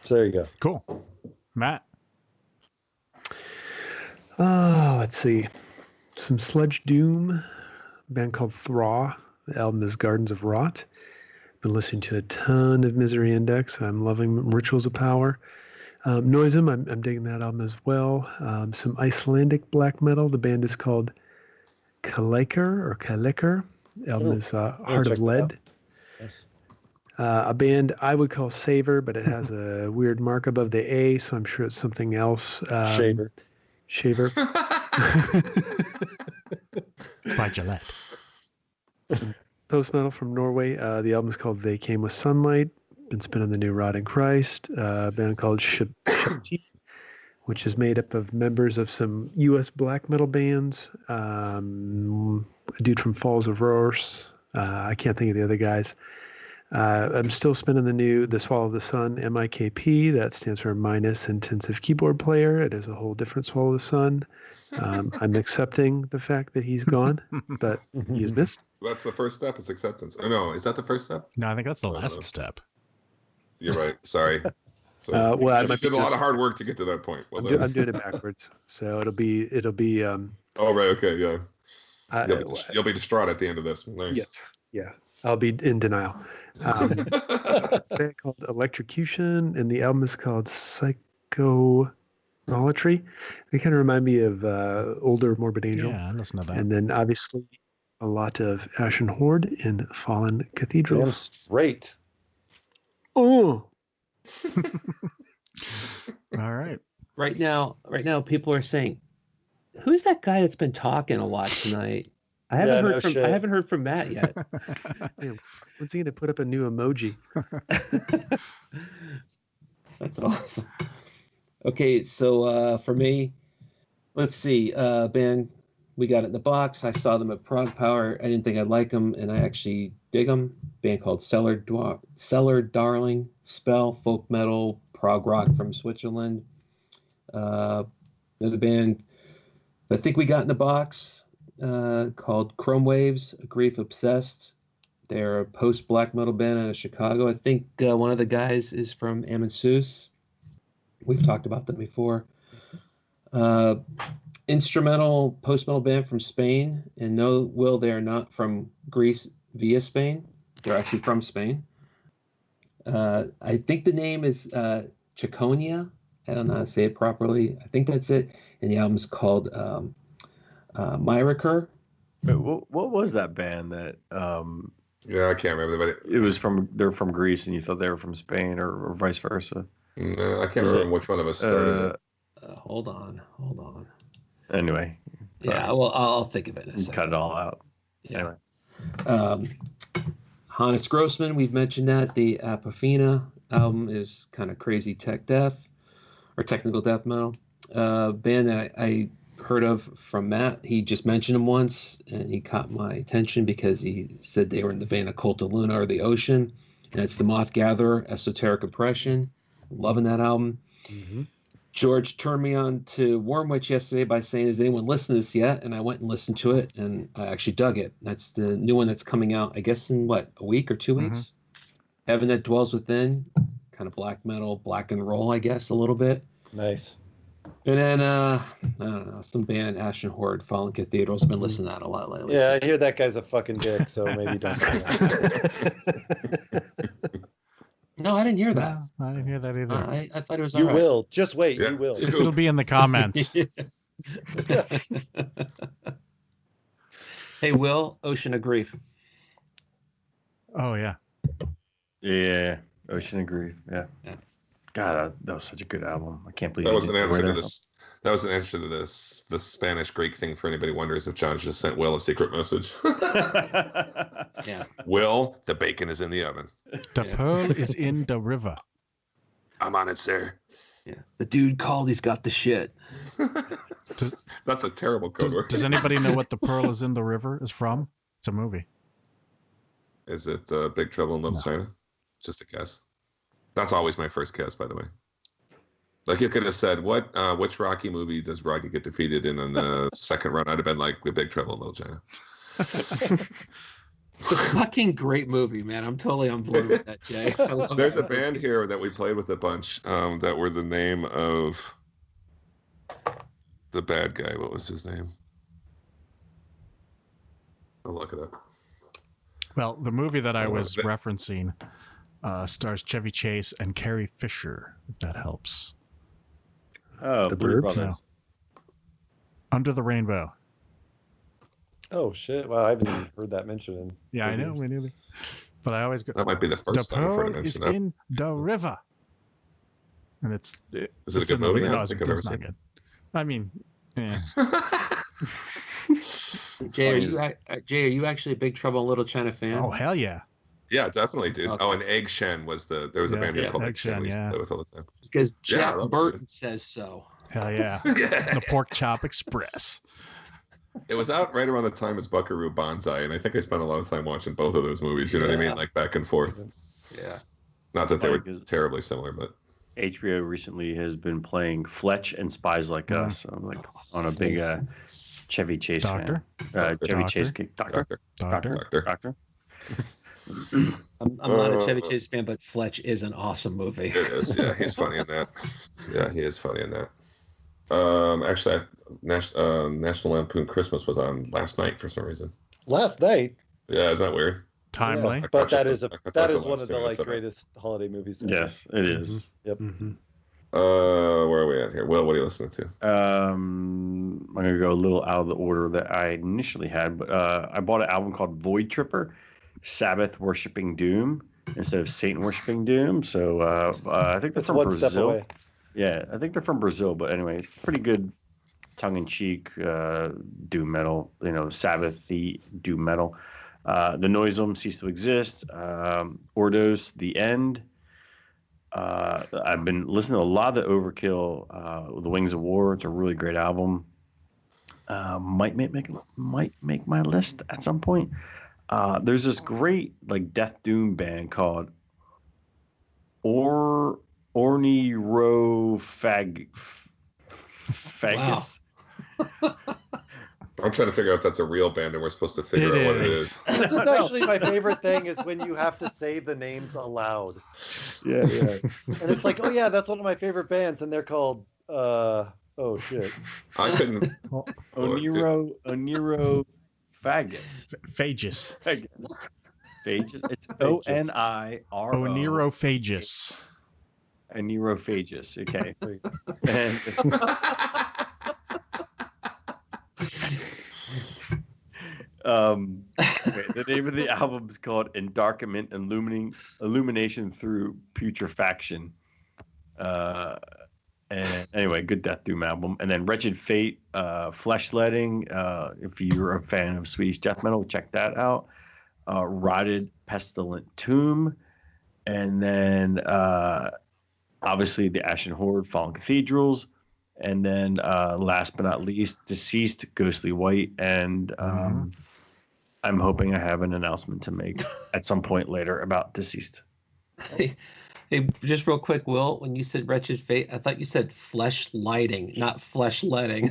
So there you go. Cool. Matt. Let's see. Some sludge doom, a band called Thraw. The album is Gardens of Rot. Been listening to a ton of Misery Index. I'm loving Rituals of Power. Noisem, I'm digging that album as well. Some Icelandic black metal. The band is called Kaleker. The album is Heart of Lead. A band I would call Savor, but it has a weird mark above the A, so I'm sure it's something else. Shaver. By Gillette. Some post metal from Norway. The album is called They Came with Sunlight. Been spinning the new Rod in Christ. A band called Shapti, which is made up of members of some U.S. black metal bands. A dude from Falls of Roars. I can't think of the other guys. I'm still spinning the Swallow of the Sun, MIKP. That stands for Minus Intensive Keyboard Player. It is a whole different Swallow of the Sun. I'm accepting the fact that he's gone, but he is missed. That's the first step, is acceptance. Oh, no, is that the first step? No, I think that's the last step. You're right. Sorry. So I did a lot of hard work to get to that point. Well, I'm doing it backwards. So it'll be. Oh, right. Okay. Yeah. You'll be distraught at the end of this. Nice. Yes. Yeah. I'll be in denial. Band called Electrocution, and the album is called Psychonolatry. They kind of remind me of older Morbid Angel. Yeah, I listen to that. And then obviously a lot of Ashen Horde and Fallen Cathedrals. Great. Oh. All right. Right now, people are saying, "Who's that guy that's been talking a lot tonight?" I haven't heard from Matt yet. Man, when's he gonna put up a new emoji? That's awesome. Okay, so for me, let's see. Band, we got it in the box. I saw them at Prague Power. I didn't think I'd like them, and I actually dig them. Band called Cellar Darling, Spell, folk metal, prog rock from Switzerland. Another band I think we got in the box called Chrome Waves, Grief Obsessed. They're a post-black metal band out of Chicago. I think one of the guys is from Amansus. We've talked about them before. Instrumental post-metal band from Spain. And no, Will, they are not from Greece via Spain. They're actually from Spain. I think the name is Chiconia. I don't know how to say it properly. I think that's it. And the album's called Myriker. What was that band that? Yeah, I can't remember. But they're from Greece, and you thought they were from Spain, or vice versa. No, I can't remember which one of us started it. Hold on. Anyway. Yeah, well, I'll think of it in a second. Cut it all out. Yeah. Anyway. Hannes Grossman, we've mentioned that. The Apofina album is kind of crazy tech death, or technical death metal. Band that I heard of from Matt. He just mentioned them once, and he caught my attention because he said they were in the vein of Cult of Luna or The Ocean, and it's the Moth Gatherer, Esoteric Oppression. Loving that album. Mm-hmm. George turned me on to Warm Witch yesterday by saying, "Has anyone listened to this yet?" And I went and listened to it, and I actually dug it. That's the new one that's coming out, I guess, in a week or 2 weeks? Heaven That Dwells Within, kind of black metal, black and roll, I guess, a little bit. Nice. And then, I don't know, some band, Ashen Horde, Fallen Cathedrals. I've been listening to that a lot lately. Yeah, I hear that guy's a fucking dick, so maybe don't say that. No, I didn't hear that. No, I didn't hear that either. I thought it was You all right. will. Just wait. Yeah. You will. It'll be in the comments. Hey, Will, Ocean of Grief. Oh, yeah. Yeah, Ocean of Grief. Yeah. God, that was such a good album. I can't believe That was an answer to this. That was an answer to the Spanish Greek thing for anybody wonders if John just sent Will a secret message. Yeah. Will, the bacon is in the oven. The pearl is in the river. I'm on it, sir. Yeah. The dude called. He's got the shit. That's a terrible code word. Does anybody know what The Pearl is in the River is from? It's a movie. Is it Big Trouble in Little China? Just a guess. That's always my first guess, by the way. Like you could have said, which Rocky movie does Rocky get defeated in the second run? I'd have been like, Big Trouble in Little China. It's a fucking great movie, man. I'm totally on board with that, Jay. There's a band here that we played with a bunch that were the name of the bad guy. What was his name? I'll look it up. Well, the movie that I was referencing stars Chevy Chase and Carrie Fisher, if that helps. Oh, The Blues Burbs? Brothers. No. Under the Rainbow. Oh shit! Wow, I haven't even heard that mentioned. Yeah, I know, me neither. But I always go. That might be the The first time I've heard Pearl it is mentioned. in the river, and Is it a it's good in the- movie? I No, don't it's think I've ever not seen good. I mean, yeah. Jay, are you actually a Big Trouble in Little China fan? Oh hell yeah! Yeah, definitely, dude. Okay. Oh, and Egg Shen was there was a Yeah, band here yeah, called Egg Egg Shen. Shen, We used to yeah. play with all the time. Because Yeah, Jack that Burton was says so. Hell yeah! The Pork Chop Express. It was out right around the time as Buckaroo Banzai, and I think I spent a lot of time watching both of those movies. You know what I mean? Like back and forth. Yeah. Not that they were Like, terribly similar, but HBO recently has been playing Fletch and Spies Like Us. So I'm like on a big Chevy Chase Doctor? fan. Chevy Doctor? Chase Doctor. Doctor. I'm not a Chevy Chase fan, but Fletch is an awesome movie. It is. Yeah, he's funny in that. Yeah, he is funny in that. Actually, National Lampoon Christmas was on last night for some reason. Last night. Yeah, isn't that weird? Timely. Yeah, but that I is caught that the is one last of 2 the minutes like of it. greatest holiday movies. ever. Yes, it is. Yep. Mm-hmm. Where are we at here? Will, what are you listening to? I'm gonna go a little out of the order that I initially had, but I bought an album called Void Tripper, Sabbath Worshipping Doom instead of Satan Worshipping Doom. So I think they're That's from one Brazil. step away. Yeah, I think they're from Brazil, but anyway, it's pretty good, tongue-in-cheek doom metal. You know, Sabbath-y doom metal. The Noisome, Cease to Exist. Ordos, The End. I've been listening to a lot of the Overkill, The Wings of War. It's a really great album. Might make my list at some point. There's this great like death doom band called Fagus. I'm trying to figure out if that's a real band and we're supposed to figure It out what it is. is. This is actually my favorite thing is when you have to say the names aloud. Yeah. And it's like, oh yeah, that's one of my favorite bands, and they're called oh shit. I couldn't. Oniro Fagus. Phagus. Phagus. It's Oniro. Onerophagus. Oneirophagus. Okay. The name of the album is called Endarkment and Illumination Through Putrefaction. And anyway, good death doom album. And then Wretched Fate, Fleshletting. If you're a fan of Swedish death metal, check that out. Rotted Pestilent Tomb. And then obviously the Ashen Horde, Fallen Cathedrals. And then last but not least, Deceased, Ghostly White. And I'm hoping I have an announcement to make at some point later about Deceased. Hey, just real quick, Will, when you said Wretched Fate, I thought you said flesh lighting, not flesh letting.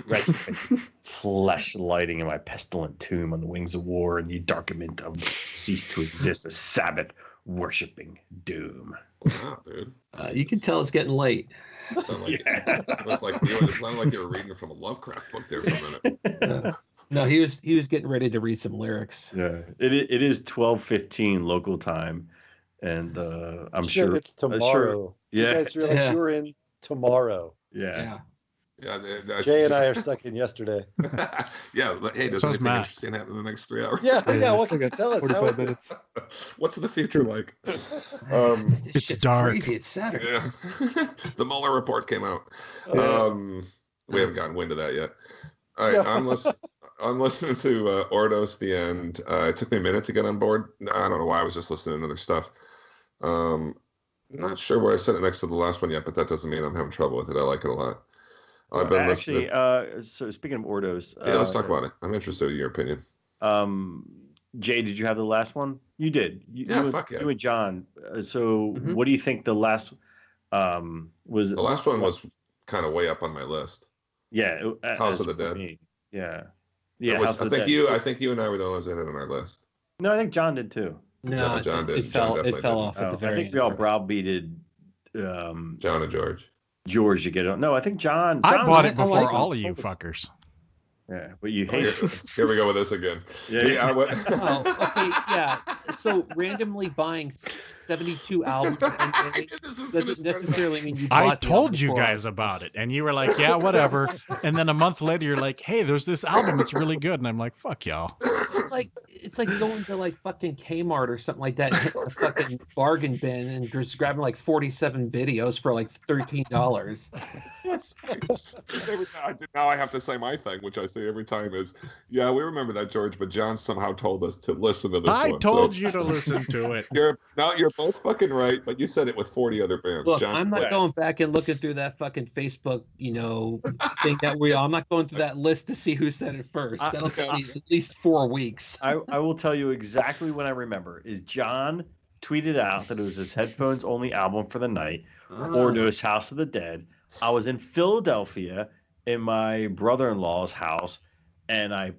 Wretched Fate. Flesh lighting in my pestilent tomb on the wings of war and the darkenment of cease to exist, a Sabbath worshipping doom. Wow, dude. You can tell it's getting late. It sounded like you were reading from a Lovecraft book there for a minute. No, he was getting ready to read some lyrics. Yeah, it is 12:15 local time, and I'm Shit, sure it's tomorrow. yeah, You guys realize you're in tomorrow. yeah. Yeah. Yeah, Jay and I are stuck in yesterday. Yeah, hey, does So is anything Matt. interesting happen in the next 3 hours? Yeah, what still can you got tell us? 45 minutes. What's the future like? This It's shit's dark. crazy. It's Saturday. Yeah, the Mueller report came out. We haven't gotten wind of that yet. All right, I'm listening to Ordos The End. It took me a minute to get on board. I don't know why. I was just listening to other stuff. Not sure where I set it next to the last one yet, but that doesn't mean I'm having trouble with it. I like it a lot. I've been listening. So speaking of Ordos, Yeah, let's talk about it. I'm interested in your opinion. Jay, did you have the last one? You did. Fuck yeah. You and John. So what do you think the last was? The last one was kind of way up on my list. Yeah, House of the Dead. Me. Yeah. I House of the think Dead. I think you and I were the ones that had it on our list. No, I think John did too. No, John did. it fell off at the very I think end. we all browbeated John and George. George to get it. No, I think John. I bought it I before like all of you fuckers. Yeah, but you hate it. Here we go with this again. Yeah. Oh, okay, yeah. So randomly buying 72 albums one day doesn't necessarily mean you bought I the told album you before. guys about it, and you were like, "Yeah, whatever." And then a month later, you're like, "Hey, there's this album. It's really good." And I'm like, "Fuck y'all." It's like going to like fucking Kmart or something like that, and hitting the fucking bargain bin and just grabbing like 47 videos for like $13. Now I have to say my thing, which I say every time is, yeah, we remember that, George, but John somehow told us to listen to this one. I told you to listen to it. You're both fucking right, but you said it with 40 other bands. Look, John, I'm not going back and looking through that fucking Facebook, thing that I'm not going through that list to see who said it first. That'll take me at least 4 weeks. I will tell you exactly what I remember is John tweeted out that it was his headphones only album for the night, Ordos House of the Dead. I was in Philadelphia in my brother-in-law's house, and I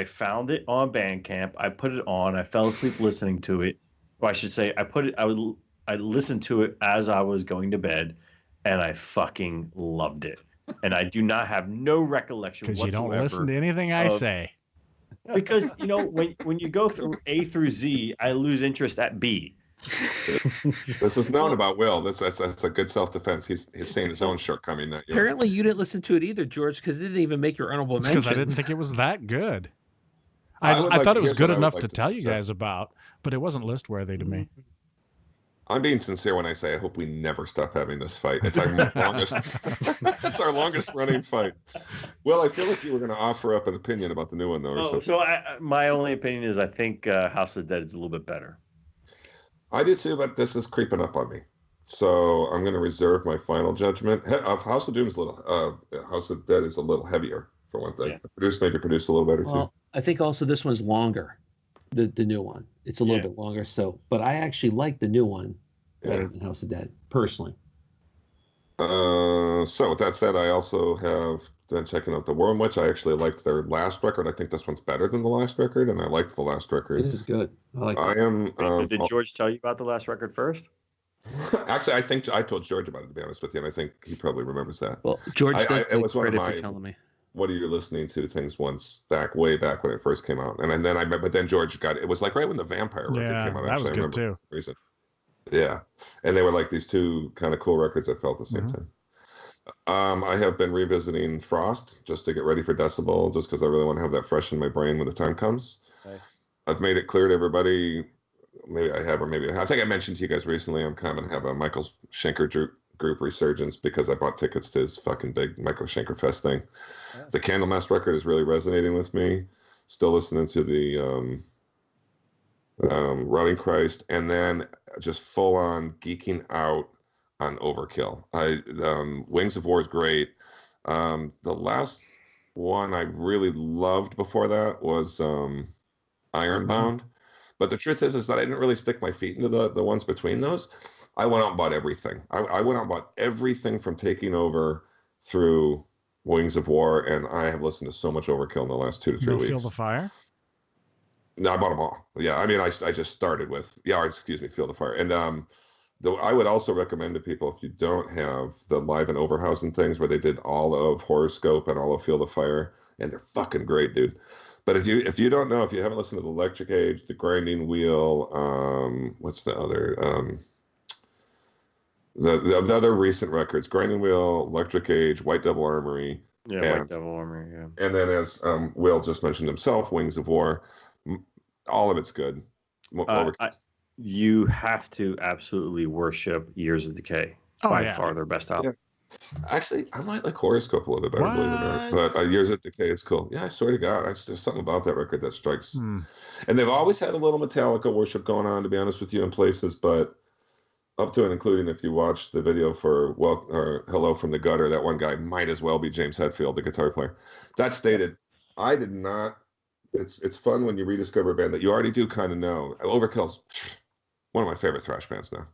found it on Bandcamp. I put it on. I fell asleep listening to it. Or I should say, I listened to it as I was going to bed, and I fucking loved it. And I do not have no recollection Because whatsoever. you don't listen to anything I say. Because when you go through A through Z, I lose interest at B. This is known about Will. That's a good self-defense. He's saying his own shortcoming. That Apparently, you didn't listen to it either, George, because it didn't even make your honorable mentions. Because I didn't think it was that good. I thought it was good enough to tell you guys about, but it wasn't list worthy to me. I'm being sincere when I say I hope we never stop having this fight. It's our longest. It's our longest running fight. Well, I feel like you were going to offer up an opinion about the new one, though. My only opinion is I think House of the Dead is a little bit better. I do too, but this is creeping up on me, so I'm going to reserve my final judgment. House of Doom is House of the Dead is a little heavier for one thing. Yeah. Maybe produced a little better too. I think also this one's longer, the new one. It's a little bit longer. So, but I actually like the new one better than House of the Dead personally. So with that said, I also have been checking out the Worm Witch. I actually liked their last record. I think this one's better than the last record, and I liked the last record. This is good. Did George tell you about the last record first? Actually, I think I told George about it, to be honest with you, and I think he probably remembers that. Well, George does it was one of credit my for telling me. What are you listening to things way back when it first came out, and then George got it. It was like right when the Vampire record came out. That was good too. Reason. Yeah, and they were like these two kind of cool records I felt at the same time. I have been revisiting Frost just to get ready for Decibel, just because I really want to have that fresh in my brain when the time comes. Nice. I've made it clear to everybody, maybe I have, or maybe I think I mentioned to you guys recently, I'm kind of have a Michael Schenker group resurgence because I bought tickets to his fucking big Michael Schenker Fest thing. Yeah. The Candlemass record is really resonating with me. Still listening to the Running Christ, and then just full on geeking out on Overkill. Wings of War is great. The last one I really loved before that was Ironbound. But the truth is that I didn't really stick my feet into the ones between those. I went out and bought everything. I went out and bought everything from Taking Over through Wings of War, and I have listened to so much Overkill in the last 2 to 3 weeks. Feel the Fire? No, I bought them all. Yeah, I mean, I just started with, Feel the Fire. And I would also recommend to people, if you don't have the Live and Overhausen things where they did all of Horoscope and all of Feel the Fire, and they're fucking great, dude. But if you don't know, if you haven't listened to the Electric Age, the Grinding Wheel, what's the other? The other recent records: Grinding Wheel, Electric Age, White Devil Armory. Yeah, White Devil Armory. Yeah. And then, as Will just mentioned himself, Wings of War. All of it's good. You have to absolutely worship Years of Decay. By far their best album. Yeah. Actually, I might like Horoscope a little bit better, believe it or not. But Years of Decay is cool. Yeah, I swear to God, there's something about that record that strikes. And they've always had a little Metallica worship going on, to be honest with you, in places, but up to and including if you watch the video for Hello from the Gutter, that one guy might as well be James Hetfield, the guitar player. That stated, I did not. It's fun when you rediscover a band that you already do kind of know. Overkill's one of my favorite thrash bands now.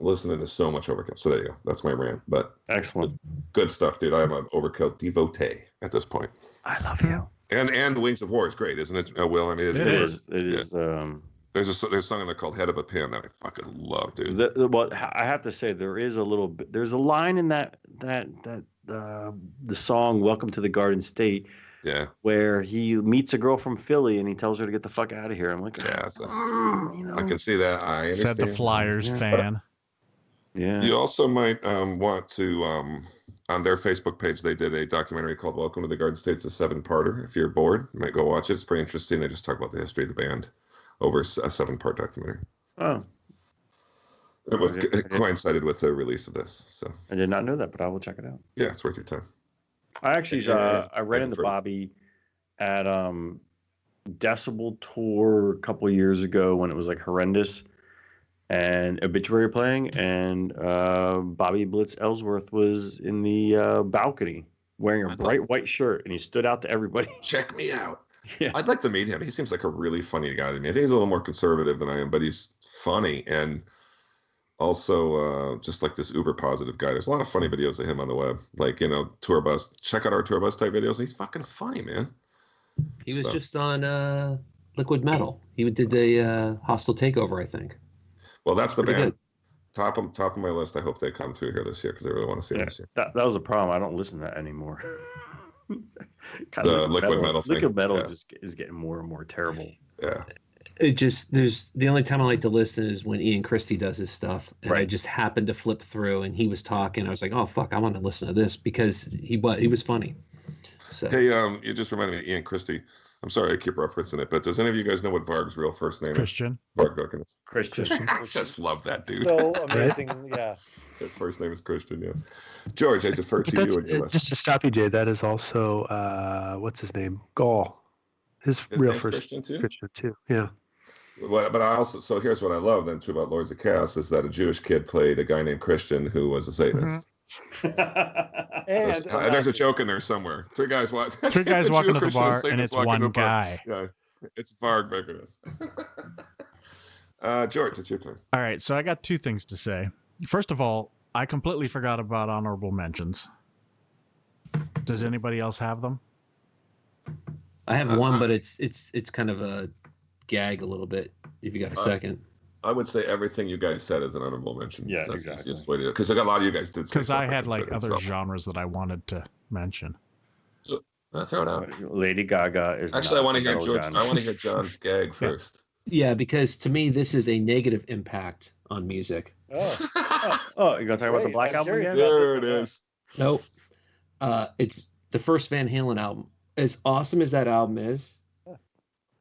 Listening to so much Overkill. So there you go. That's my rant. But excellent, good stuff, dude. I'm an Overkill devotee at this point. I love you. And the Wings of War is great, isn't it? Will, I mean, it is. There's a song in there called "Head of a Pin" that I fucking love, dude. Well, I have to say there is a little bit. There's a line in that the song "Welcome to the Garden State." Yeah. Where he meets a girl from Philly and he tells her to get the fuck out of here. I'm like, I can see that. I understand. Said the Flyers fan. Yeah. You also might want to on their Facebook page, they did a documentary called "Welcome to the Garden State." It's a 7-parter. If you're bored, you might go watch it. It's pretty interesting. They just talk about the history of the band over a 7-part documentary. Oh. It coincided with the release of this. So I did not know that, but I will check it out. Yeah, it's worth your time. I actually I ran into Bobby at Decibel Tour a couple of years ago when it was like horrendous, and Obituary playing, and Bobby Blitz Ellsworth was in the balcony wearing a bright white shirt, and he stood out to everybody. Check me out. Yeah. I'd like to meet him. He seems like a really funny guy to me. I think he's a little more conservative than I am, but he's funny and also just like this uber positive guy. There's a lot of funny videos of him on the web, like, tour bus. Check out our tour bus type videos. He's fucking funny, man. He was just on Liquid Metal. He did the Hostile Takeover, I think. Well, that's the band. Good. Top of my list. I hope they come through here this year because I really want to see them this year. That was a problem. I don't listen to that anymore. The Liquid Metal thing. Liquid Metal is getting more and more terrible. Yeah. There's the only time I like to listen is when Ian Christie does his stuff, and I just happened to flip through and he was talking. I was like, oh fuck, I want to listen to this because he was funny. So. Hey, you just reminded me of Ian Christie. I'm sorry I keep referencing it, but does any of you guys know what Varg's real first name Christian. is? Varg Vilkins. Christian. I just love that dude. So amazing, yeah. His first name is Christian, yeah. George, I defer to you. Just to stop you, Jay, that is also, what's his name? Gall. His real first Christian too. Yeah. But I also, so here's what I love then too about Lords of Chaos is that a Jewish kid played a guy named Christian who was a Satanist. And there's a joke in there somewhere. Three guys walking to the bar, and it's one guy. Yeah, it's Varg Vilkins. George, it's your turn. All right, so I got 2 things to say. First of all, I completely forgot about honorable mentions. Does anybody else have them? I have one, but it's kind of a gag a little bit. If you got a second, I would say everything you guys said is an honorable mention. Yeah, that's exactly. the easiest way to do it. Because a lot of you guys did. Because I had like other genres that I wanted to mention. So, throw it out. Lady Gaga is. Actually, I want to hear George. I want to hear John's gag first. Yeah, because to me, this is a negative impact on music. Oh, you're gonna talk about the Black Album again? There it is. Nope. It's the first Van Halen album. As awesome as that album is,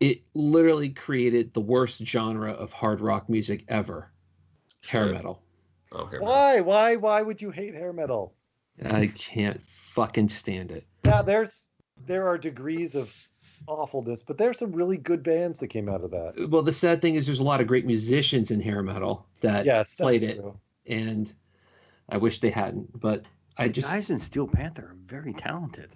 it literally created the worst genre of hard rock music ever. Hair metal. Oh, hair metal. Why would you hate hair metal? I can't fucking stand it. Yeah, there are degrees of awfulness, but there's some really good bands that came out of that. Well, the sad thing is there's a lot of great musicians in hair metal that played it, and I wish they hadn't, but the guys in Steel Panther are very talented.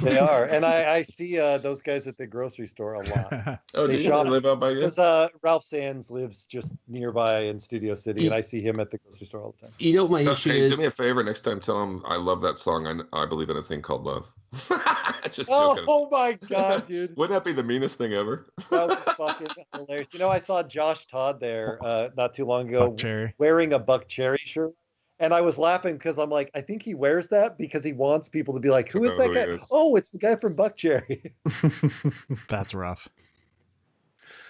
They are, and I see those guys at the grocery store a lot. Oh, do you live out by you? Because Ralph Sands lives just nearby in Studio City, and I see him at the grocery store all the time. You know what my issue is? Do me a favor next time. Tell him I love that song. I believe in a thing called love. Oh my god, dude! Wouldn't that be the meanest thing ever? That was fucking hilarious. I saw Josh Todd there not too long ago wearing a Buck Cherry shirt. And I was laughing because I'm like, I think he wears that because he wants people to be like, who is that guy? Oh, it's the guy from Buck Cherry. That's rough.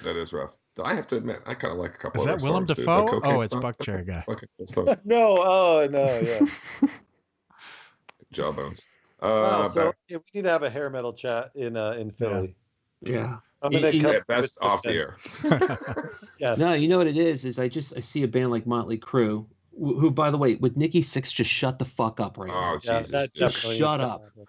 That is rough. Though I have to admit, I kind of like a couple. Is of that their Willem songs, dude. Dafoe? The Cocaine Oh, it's song, Buckcherry guy. fucking cool stuff. No, oh no, yeah. Jawbones. So yeah, we need to have a hair metal chat in Philly. Yeah. I'm gonna You cut Yeah, best with off the defense. air. Yes. No, you know what it is I see a band like Motley Crue, who, by the way, with Nikki Sixx, just shut the fuck up right Oh now. Yeah, Jesus! that dude. definitely Shut is up. happening.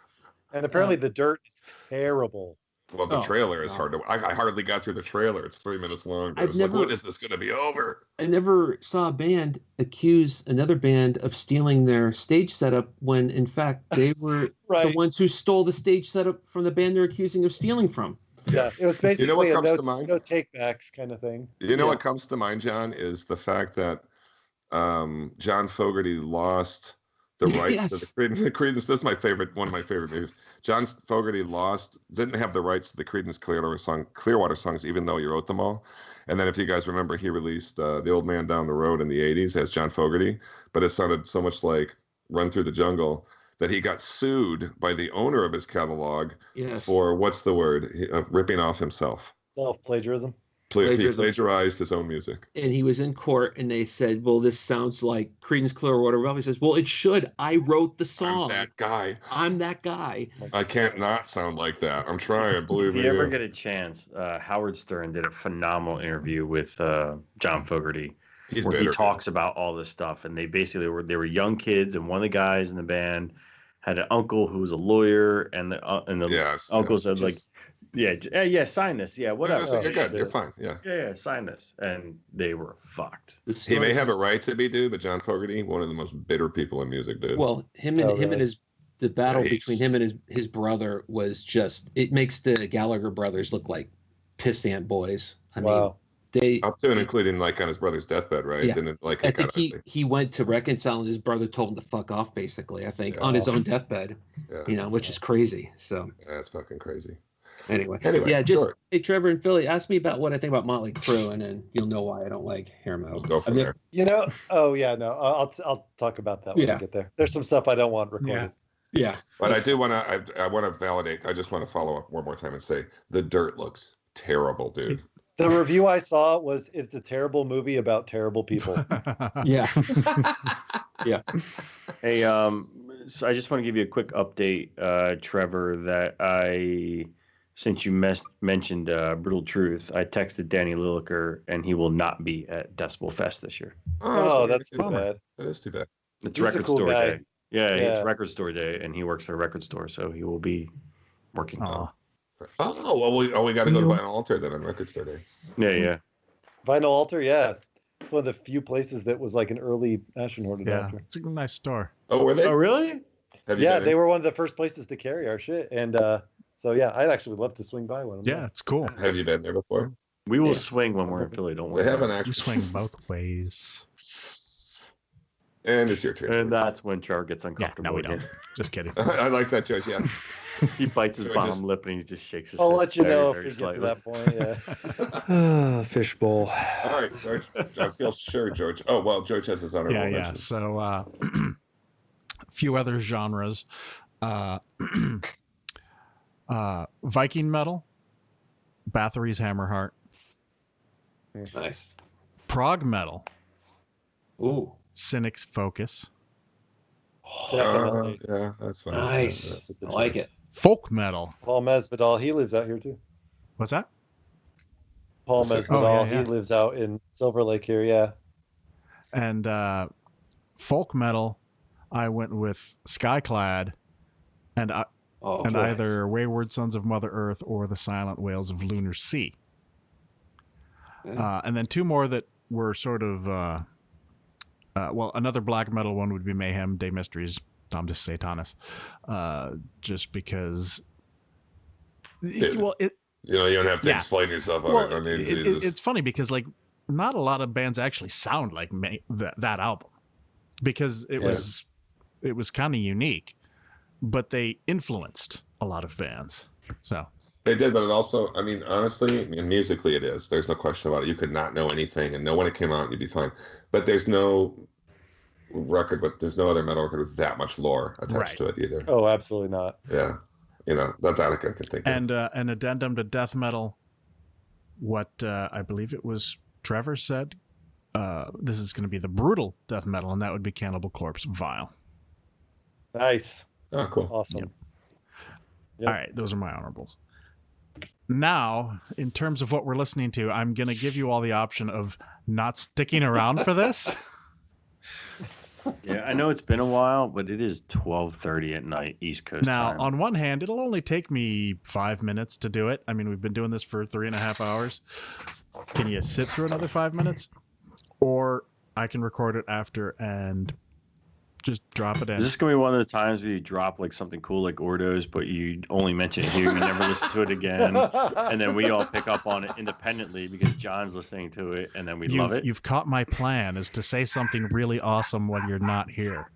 And apparently the dirt is terrible. Well, the Oh, trailer is no. hard to. I hardly got through the trailer. It's 3 minutes long. I I've was like, never- when is this going to be over? I never saw a band accuse another band of stealing their stage setup when, in fact, they were Right. the ones who stole the stage setup from the band they're accusing of stealing from. Yeah, it was basically You know what a comes no, to mind? no take backs kind of thing. You know Yeah. what comes to mind, John, is the fact that John Fogerty lost the right Yes. to the Creedence. This is one of my favorite movies. John Fogerty didn't have the rights to the Creedence Clearwater songs, even though he wrote them all. And then, if you guys remember, he released The Old Man Down the Road in the '80s as John Fogerty, but it sounded so much like Run Through the Jungle that he got sued by the owner of his catalog Yes. for what's the word? Ripping off himself. Self plagiarism. He Plagiarism. plagiarized his own music. And he was in court, and they said, "Well, this sounds like Creedence Clearwater Revival." He says, "Well, it should. I wrote the I'm song. that guy. I'm that guy." I can't not sound like that. I'm trying. Believe If me. you ever get a chance, Howard Stern did a phenomenal interview with John Fogerty, He's where bitter. he talks about all this stuff. And they were young kids, and one of the guys in the band had an uncle who was a lawyer, and the Yes, uncle yes. said like, yeah, sign this, yeah, whatever. Yeah, you're good. Yeah, You're fine. Yeah. Yeah, sign this, and they were fucked. The He may story- have a right to be, dude, but John Fogerty, one of the most bitter people in music, dude. Well, him Oh, and really? his the battle Yeah, between him and his brother was just, it makes the Gallagher brothers look like pissant boys. I mean, Wow. they up to and including like on his brother's deathbed, right? Yeah. Didn't like I it think kind of he went to reconcile, and his brother told him to fuck off, basically, I think, on his own deathbed, yeah, which is crazy. So that's fucking crazy. anyway, Anyway, yeah, just sure. hey, Trevor and Philly, ask me about what I think about Motley Crue, and then you'll know why I don't like hair metal. Go from I've there. You know, oh yeah, no, I'll talk about that when Yeah. we get there. There's some stuff I don't want recorded. Yeah, But I do want to. I want to validate. I just want to follow up one more time and say the dirt looks terrible, dude. The review I saw was it's a terrible movie about terrible people. yeah. Hey, so I just want to give you a quick update, Trevor, that since you mentioned Brutal Truth, I texted Danny Lilliker, and he will not be at Decibel Fest this year. Oh, that's too bummer. bad. That is too bad. It's He's a record cool store guy. day. Yeah, it's Yeah. record store day, and he works at a record store, so he will be working. Aw. Oh well, we got to go to Vinyl Altar then on Record Store Day. Yeah. Vinyl Altar, yeah. It's one of the few places that was like an early Ashen Horde Yeah, adapter. it's a nice store. Oh, were they? Oh, really? Have you Yeah, been they in? were one of the first places to carry our shit. And so yeah, I'd actually love to swing by one. Yeah, it's cool. Have you been there before? We will Yeah. swing when we're in Philly. Don't worry. They have an You actual. swing both ways. And it's your turn. And that's when Trevor gets Yeah, uncomfortable no, we again. don't. Just kidding. I like that, Judge. Yeah. He bites his So bottom lip and he just shakes his I'll head let you very, know if very we get to slightly. that point. Yeah. Fishbowl. All right, George. I feel sure, George. Oh well, George has his honorable Yeah. mention. So, a few other genres. Viking metal, Bathory's Hammerheart. Nice. Prog metal, Ooh, Cynic's Focus. Definitely. Yeah, that's fine. nice. That's a I good like choice. it. Folk metal. Paul Masvidal, he lives out here too. What's that? Paul Oh, Masvidal, yeah. he lives out in Silver Lake here. Yeah. And folk metal, I went with Skyclad and Oh, and boy. either Wayward Sons of Mother Earth or the Silent Whales of Lunar Sea. And then two more that were sort of, well, another black metal one would be Mayhem, Day Mysteries, Dominus Satanis, just because. Dude. Well, it, You know, you don't have to Yeah. explain yourself on well, it. I mean, it's funny because like not a lot of bands actually sound like that album because it was kind of unique, but they influenced a lot of bands. So They did, but it also, I mean, honestly, and musically it is. There's no question about it. You could not know anything and know when it came out and you'd be fine. But there's no other metal record with that much lore attached Right. to it either. Oh, absolutely not. Yeah. You know, that's all I can think of. and an addendum to death metal, what I believe it was Trevor said. This is going to be the brutal death metal, and that would be Cannibal Corpse, Vile. Nice. Oh, cool. Awesome. Yep. Yep. All right, those are my honorables. Now, in terms of what we're listening to, I'm going to give you all the option of not sticking around for this. Yeah, I know it's been a while, but it is 12:30 at night East Coast Now, time. on one hand, it'll only take me 5 minutes to do it. I mean, we've been doing this for 3.5 hours. Can you sit through another 5 minutes? Or I can record it after and just drop it in. Is this gonna be one of the times where you drop like something cool like Ordos, but you only mention it here, you never listen to it again, and then we all pick up on it independently because John's listening to it, and then we love it? You've caught my plan, is to say something really awesome when you're not here.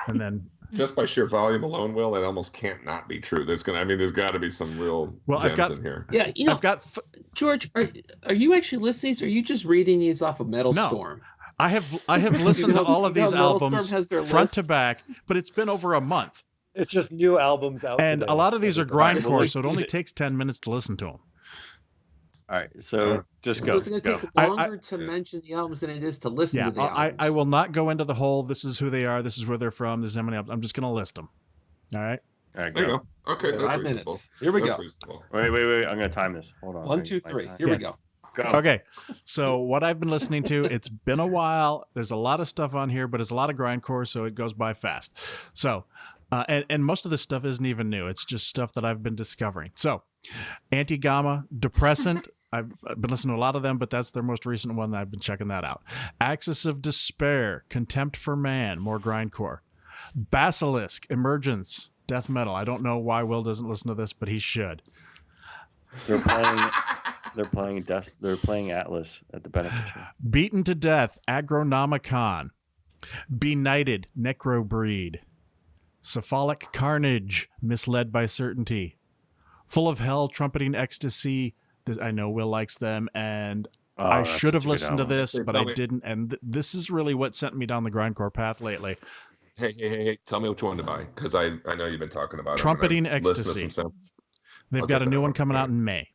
And then... Just by sheer volume alone, Will, that almost can't not be true. There's got to be some real gems in here. Yeah, I've got... George, are you actually listening, or are you just reading these off of Metal Storm? I have listened to all of these albums front to back, but it's been over a month. It's just new albums out. And today. a lot of these are grindcore, so it only takes 10 minutes to listen to them. All right, so just So go. it's going to take longer to mention the albums than it is to listen to the albums. I will not go into the whole, this is who they are, this is where they're from, this is how many albums. I'm just going to list them. All right? All right, There you go. go. Okay, that's 5 reasonable. minutes. Here we That's go. reasonable. Wait. I'm gonna time this. Hold on. 1, 2, 3. Here we go. Go. Okay, so what I've been listening to, it's been a while. There's a lot of stuff on here, but it's a lot of grindcore, so it goes by fast. So, and most of this stuff isn't even new. It's just stuff that I've been discovering. So, Anti-Gamma, Depressant, I've been listening to a lot of them, but that's their most recent one. I've been checking that out. Axis of Despair, Contempt for Man, more grindcore. Basilisk, Emergence, death metal. I don't know why Will doesn't listen to this, but he should. They're playing Atlas at the benefit show. Beaten to Death, Agronomicon. Benighted, Necrobreed. Cephalic Carnage, Misled by Certainty. Full of Hell, Trumpeting Ecstasy. I know Will likes them, and I should have listened to this, but I didn't. And this is really what sent me down the grindcore path lately. Hey, tell me which one to buy, because I know you've been talking about Trumpeting it. Trumpeting Ecstasy. They've got a new one coming out in May.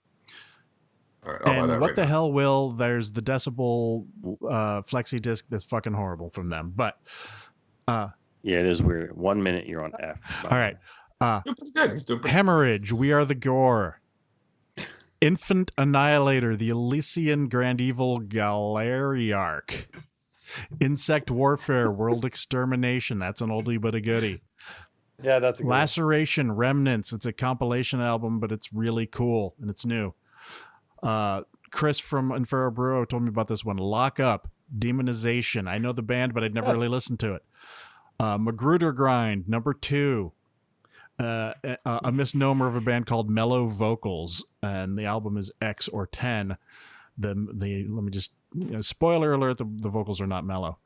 All right, I'll buy And that what right the now. hell, Will? There's the Decibel flexi disc that's fucking horrible from them. But Yeah, it is weird. 1 minute you're on F. all right, Doing pretty good. He's doing pretty Hemorrhage, We Are the Gore. Infant Annihilator, the Elysian Grand Evil Galeriarch. Insect Warfare, World Extermination. That's an oldie but a goodie. Yeah, that's a good one. Laceration, Remnants. It's a compilation album, but it's really cool and it's new. Chris from Infero Brew told me about this one. Lock Up, Demonization. I know the band, but I'd never really listened to it. Magruder Grind, number 2. A misnomer of a band called Mellow Vocals, and the album is X or 10. Let me just spoiler alert: the vocals are not mellow.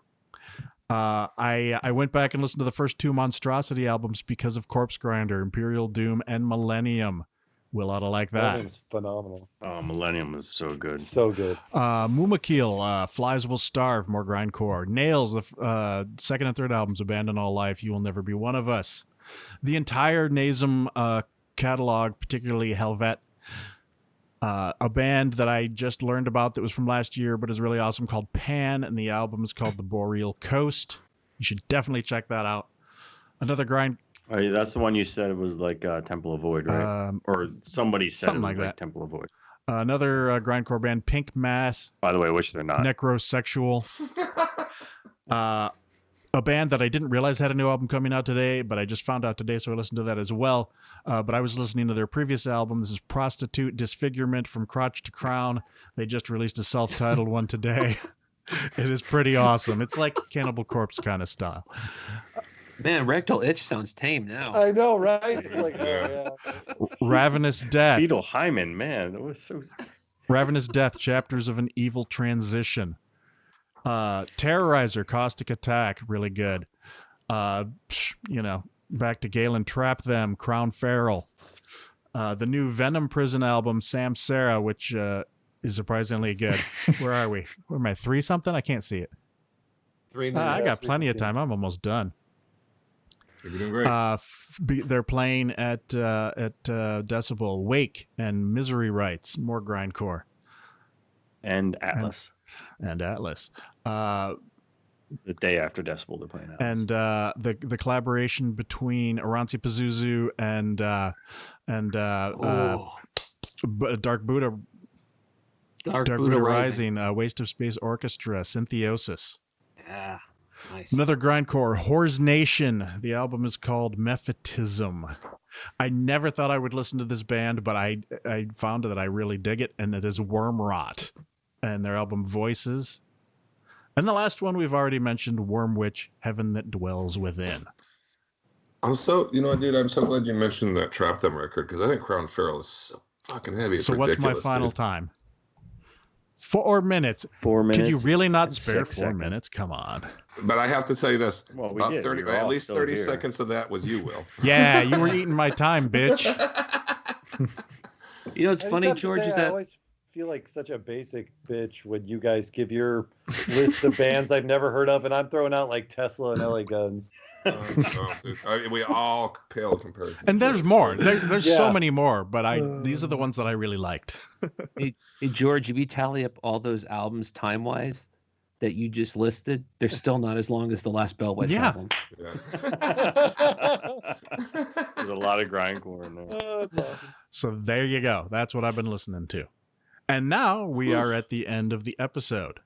I went back and listened to the first 2 Monstrosity albums because of Corpse Grinder, Imperial Doom, and Millennium. Will ought to like that. Millennium's phenomenal. Oh, Millennium was so good. So good. Mumakil, Flies Will Starve, more grindcore. Nails, the second and third albums, Abandon All Life, You Will Never Be One of Us. The entire Nasum catalog, particularly Helvet, a band that I just learned about that was from last year but is really awesome, called Pan, and the album is called The Boreal Coast. You should definitely check that out. Another grind... Oh, yeah, that's the one you said it was like Temple of Void, right? Or somebody said something it was like like that. Temple of Void. Another grindcore band, Pink Mass. By the way, which they're not. Necrosexual. A band that I didn't realize had a new album coming out today, but I just found out today, so I listened to that as well. But I was listening to their previous album. This is Prostitute Disfigurement, From Crotch to Crown. They just released a self-titled one today. It is pretty awesome. It's like Cannibal Corpse kind of style. Man, Rectal Itch sounds tame now. I know, right? It's like, yeah. Ravenous Death. Fetal Hymen, man. It was so... Ravenous Death, Chapters of an Evil Transition. Terrorizer, Caustic Attack, really good. Back to Galen, Trap Them, Crown Feral. The new Venom Prison album, Sam Sarah, which is surprisingly good. Where are we? Where am I? 3 something? I can't see it. 3 minutes. I got plenty of time. I'm almost done. You're doing great. They're playing at Decibel, Wake, and Misery Rights, more grindcore. And Atlas. And Atlas. The day after Decibel, they're playing Atlas. And the collaboration between Aransi Pazuzu and Dark Buddha Rising, Waste of Space Orchestra, Synthiosis. Yeah, nice. Another grindcore, Whores Nation. The album is called Mephitism. I never thought I would listen to this band, but I found that I really dig it, and it is Wormrot. And their album Voices. And the last one we've already mentioned, Worm Witch, Heaven That Dwells Within. I'm so, dude, I'm so glad you mentioned that Trap Them record, because I think Crown Feral is so fucking heavy. It's so what's my final time? 4 minutes. 4 minutes. Could you really not spare 4 seconds. minutes? Come on. But I have to tell you this. Well, we about did. 30, We were at all least still 30 here. seconds of that was you, Will. Yeah, you were eating my time, bitch. You know, it's I just funny, have to George, say, is I that always feel like such a basic bitch when you guys give your list of bands I've never heard of, and I'm throwing out like Tesla and LA Guns. No, dude. We all pale in comparison. And there's more. There's Yeah. so many more, but these are the ones that I really liked. hey, George, if you tally up all those albums time-wise that you just listed, they're still not as long as the last Bellwitch Yeah. album. Yeah. There's a lot of grindcore in there. Oh, that's awesome. So there you go. That's what I've been listening to. And now we are at the end of the episode.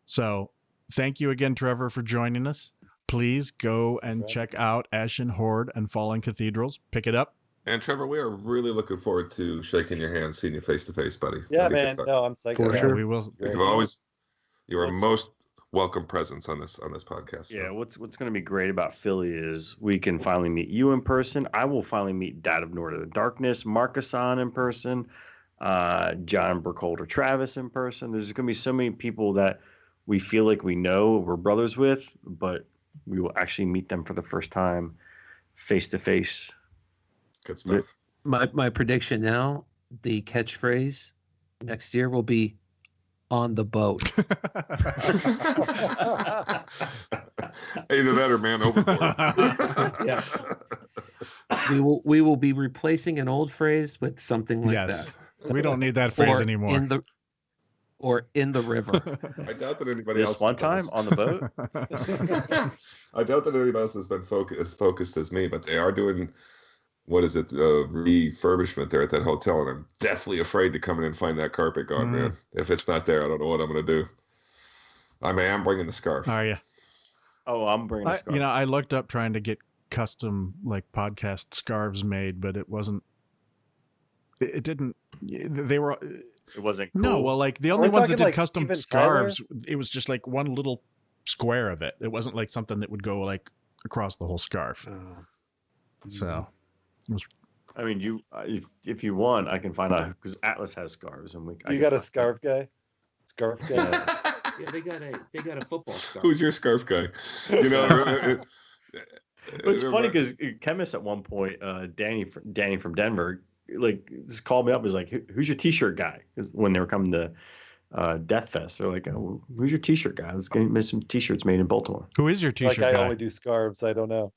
So thank you again, Trevor, for joining us. Please go and check out Ashen Horde and Fallen Cathedrals. Pick it up. And Trevor, we are really looking forward to shaking your hand, seeing you face to face, buddy. Yeah, That'd be man. good. No, I'm psyched. For about sure. it. We will. You are most welcome presence on this podcast. So. Yeah, what's going to be great about Philly is we can finally meet you in person. I will finally meet Dad of North of the Darkness, Marcus in person, John Burkholder Travis in person. There's going to be so many people that we feel like we know, we're brothers with, but we will actually meet them for the first time face to face. Good stuff. My prediction now, the catchphrase next year will be on the boat. Either that or man overboard. Yes. We will be replacing an old phrase with something like Yes. that. We don't need that phrase anymore. In the river. I doubt that anybody else. This one time on the boat. I doubt that anybody else has been as focused as me, but they are doing, what is it, refurbishment there at that hotel, and I'm deathly afraid to come in and find that carpet gone, man. If it's not there, I don't know what I'm going to do. I am bringing the scarf. Are you? Oh, I'm bringing a scarf. I looked up trying to get custom podcast scarves made, but it wasn't. It didn't. They were. It wasn't cool. No, well, the only We're ones that talking did custom Steven scarves, it was just one little square of it. It wasn't something that would go across the whole scarf. So, it was. I mean, if you want, I can find out because Atlas has scarves, and You got a scarf guy? Scarf guy? Yeah, they got a football scarf. Who's your scarf guy? It's funny because Chemist at one point, Danny from Denver, just called me up. Was like, "Who's your T-shirt guy?" Because when they were coming to Death Fest, they're like, oh, "Who's your T-shirt guy? Let's get some T-shirts made in Baltimore." Who is your T-shirt I guy? only do scarves. I don't know.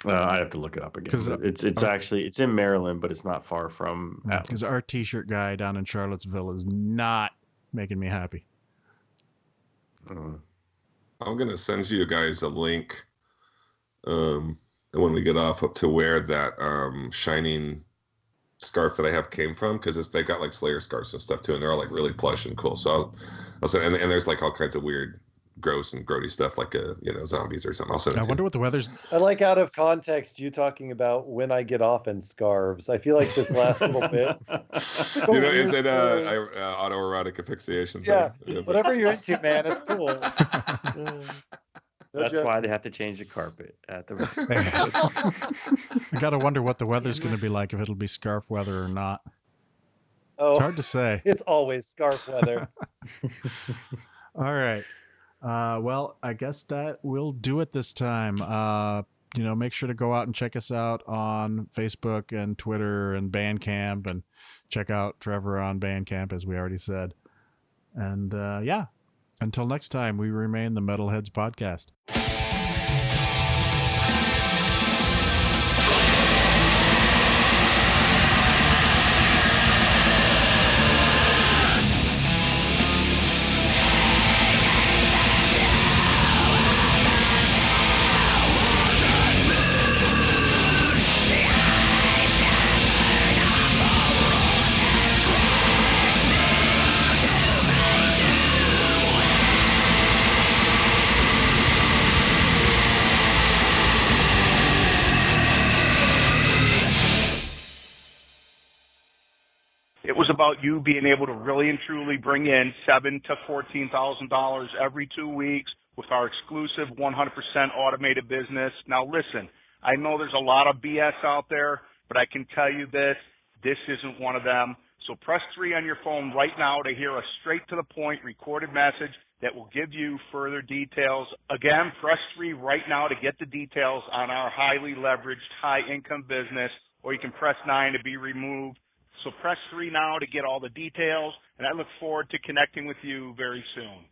I have to look it up again. 'Cause, It's actually in Maryland, but it's not far from. Because our T-shirt guy down in Charlottesville is not making me happy. I'm gonna send you guys a link when we get off up to where that shining scarf that I have came from, because they've got Slayer scarves and stuff too, and they're all really plush and cool. So I'll send, and there's all kinds of weird, gross and grody stuff zombies or something. I'll send it I to wonder you. what the weather's. I like out of context you talking about when I get off in scarves. I feel like this last little bit. Is it autoerotic asphyxiation? Yeah, thing? whatever you're into, man, it's cool. That's why they have to change the carpet at the. I gotta wonder what the weather's going to be like, if it'll be scarf weather or not. Oh, It's hard to say. it's always scarf weather. All right. Well, I guess that will do it this time. Make sure to go out and check us out on Facebook and Twitter and Bandcamp, and check out Trevor on Bandcamp, as we already said. And until next time, we remain the Metalheads Podcast. about you being able to really and truly bring in $7,000 to $14,000 every 2 weeks with our exclusive 100% automated business. Now listen, I know there's a lot of BS out there, but I can tell you this isn't one of them. So press 3 on your phone right now to hear a straight to the point recorded message that will give you further details. Again, press 3 right now to get the details on our highly leveraged, high-income business, or you can press 9 to be removed. So press 3 now to get all the details, and I look forward to connecting with you very soon.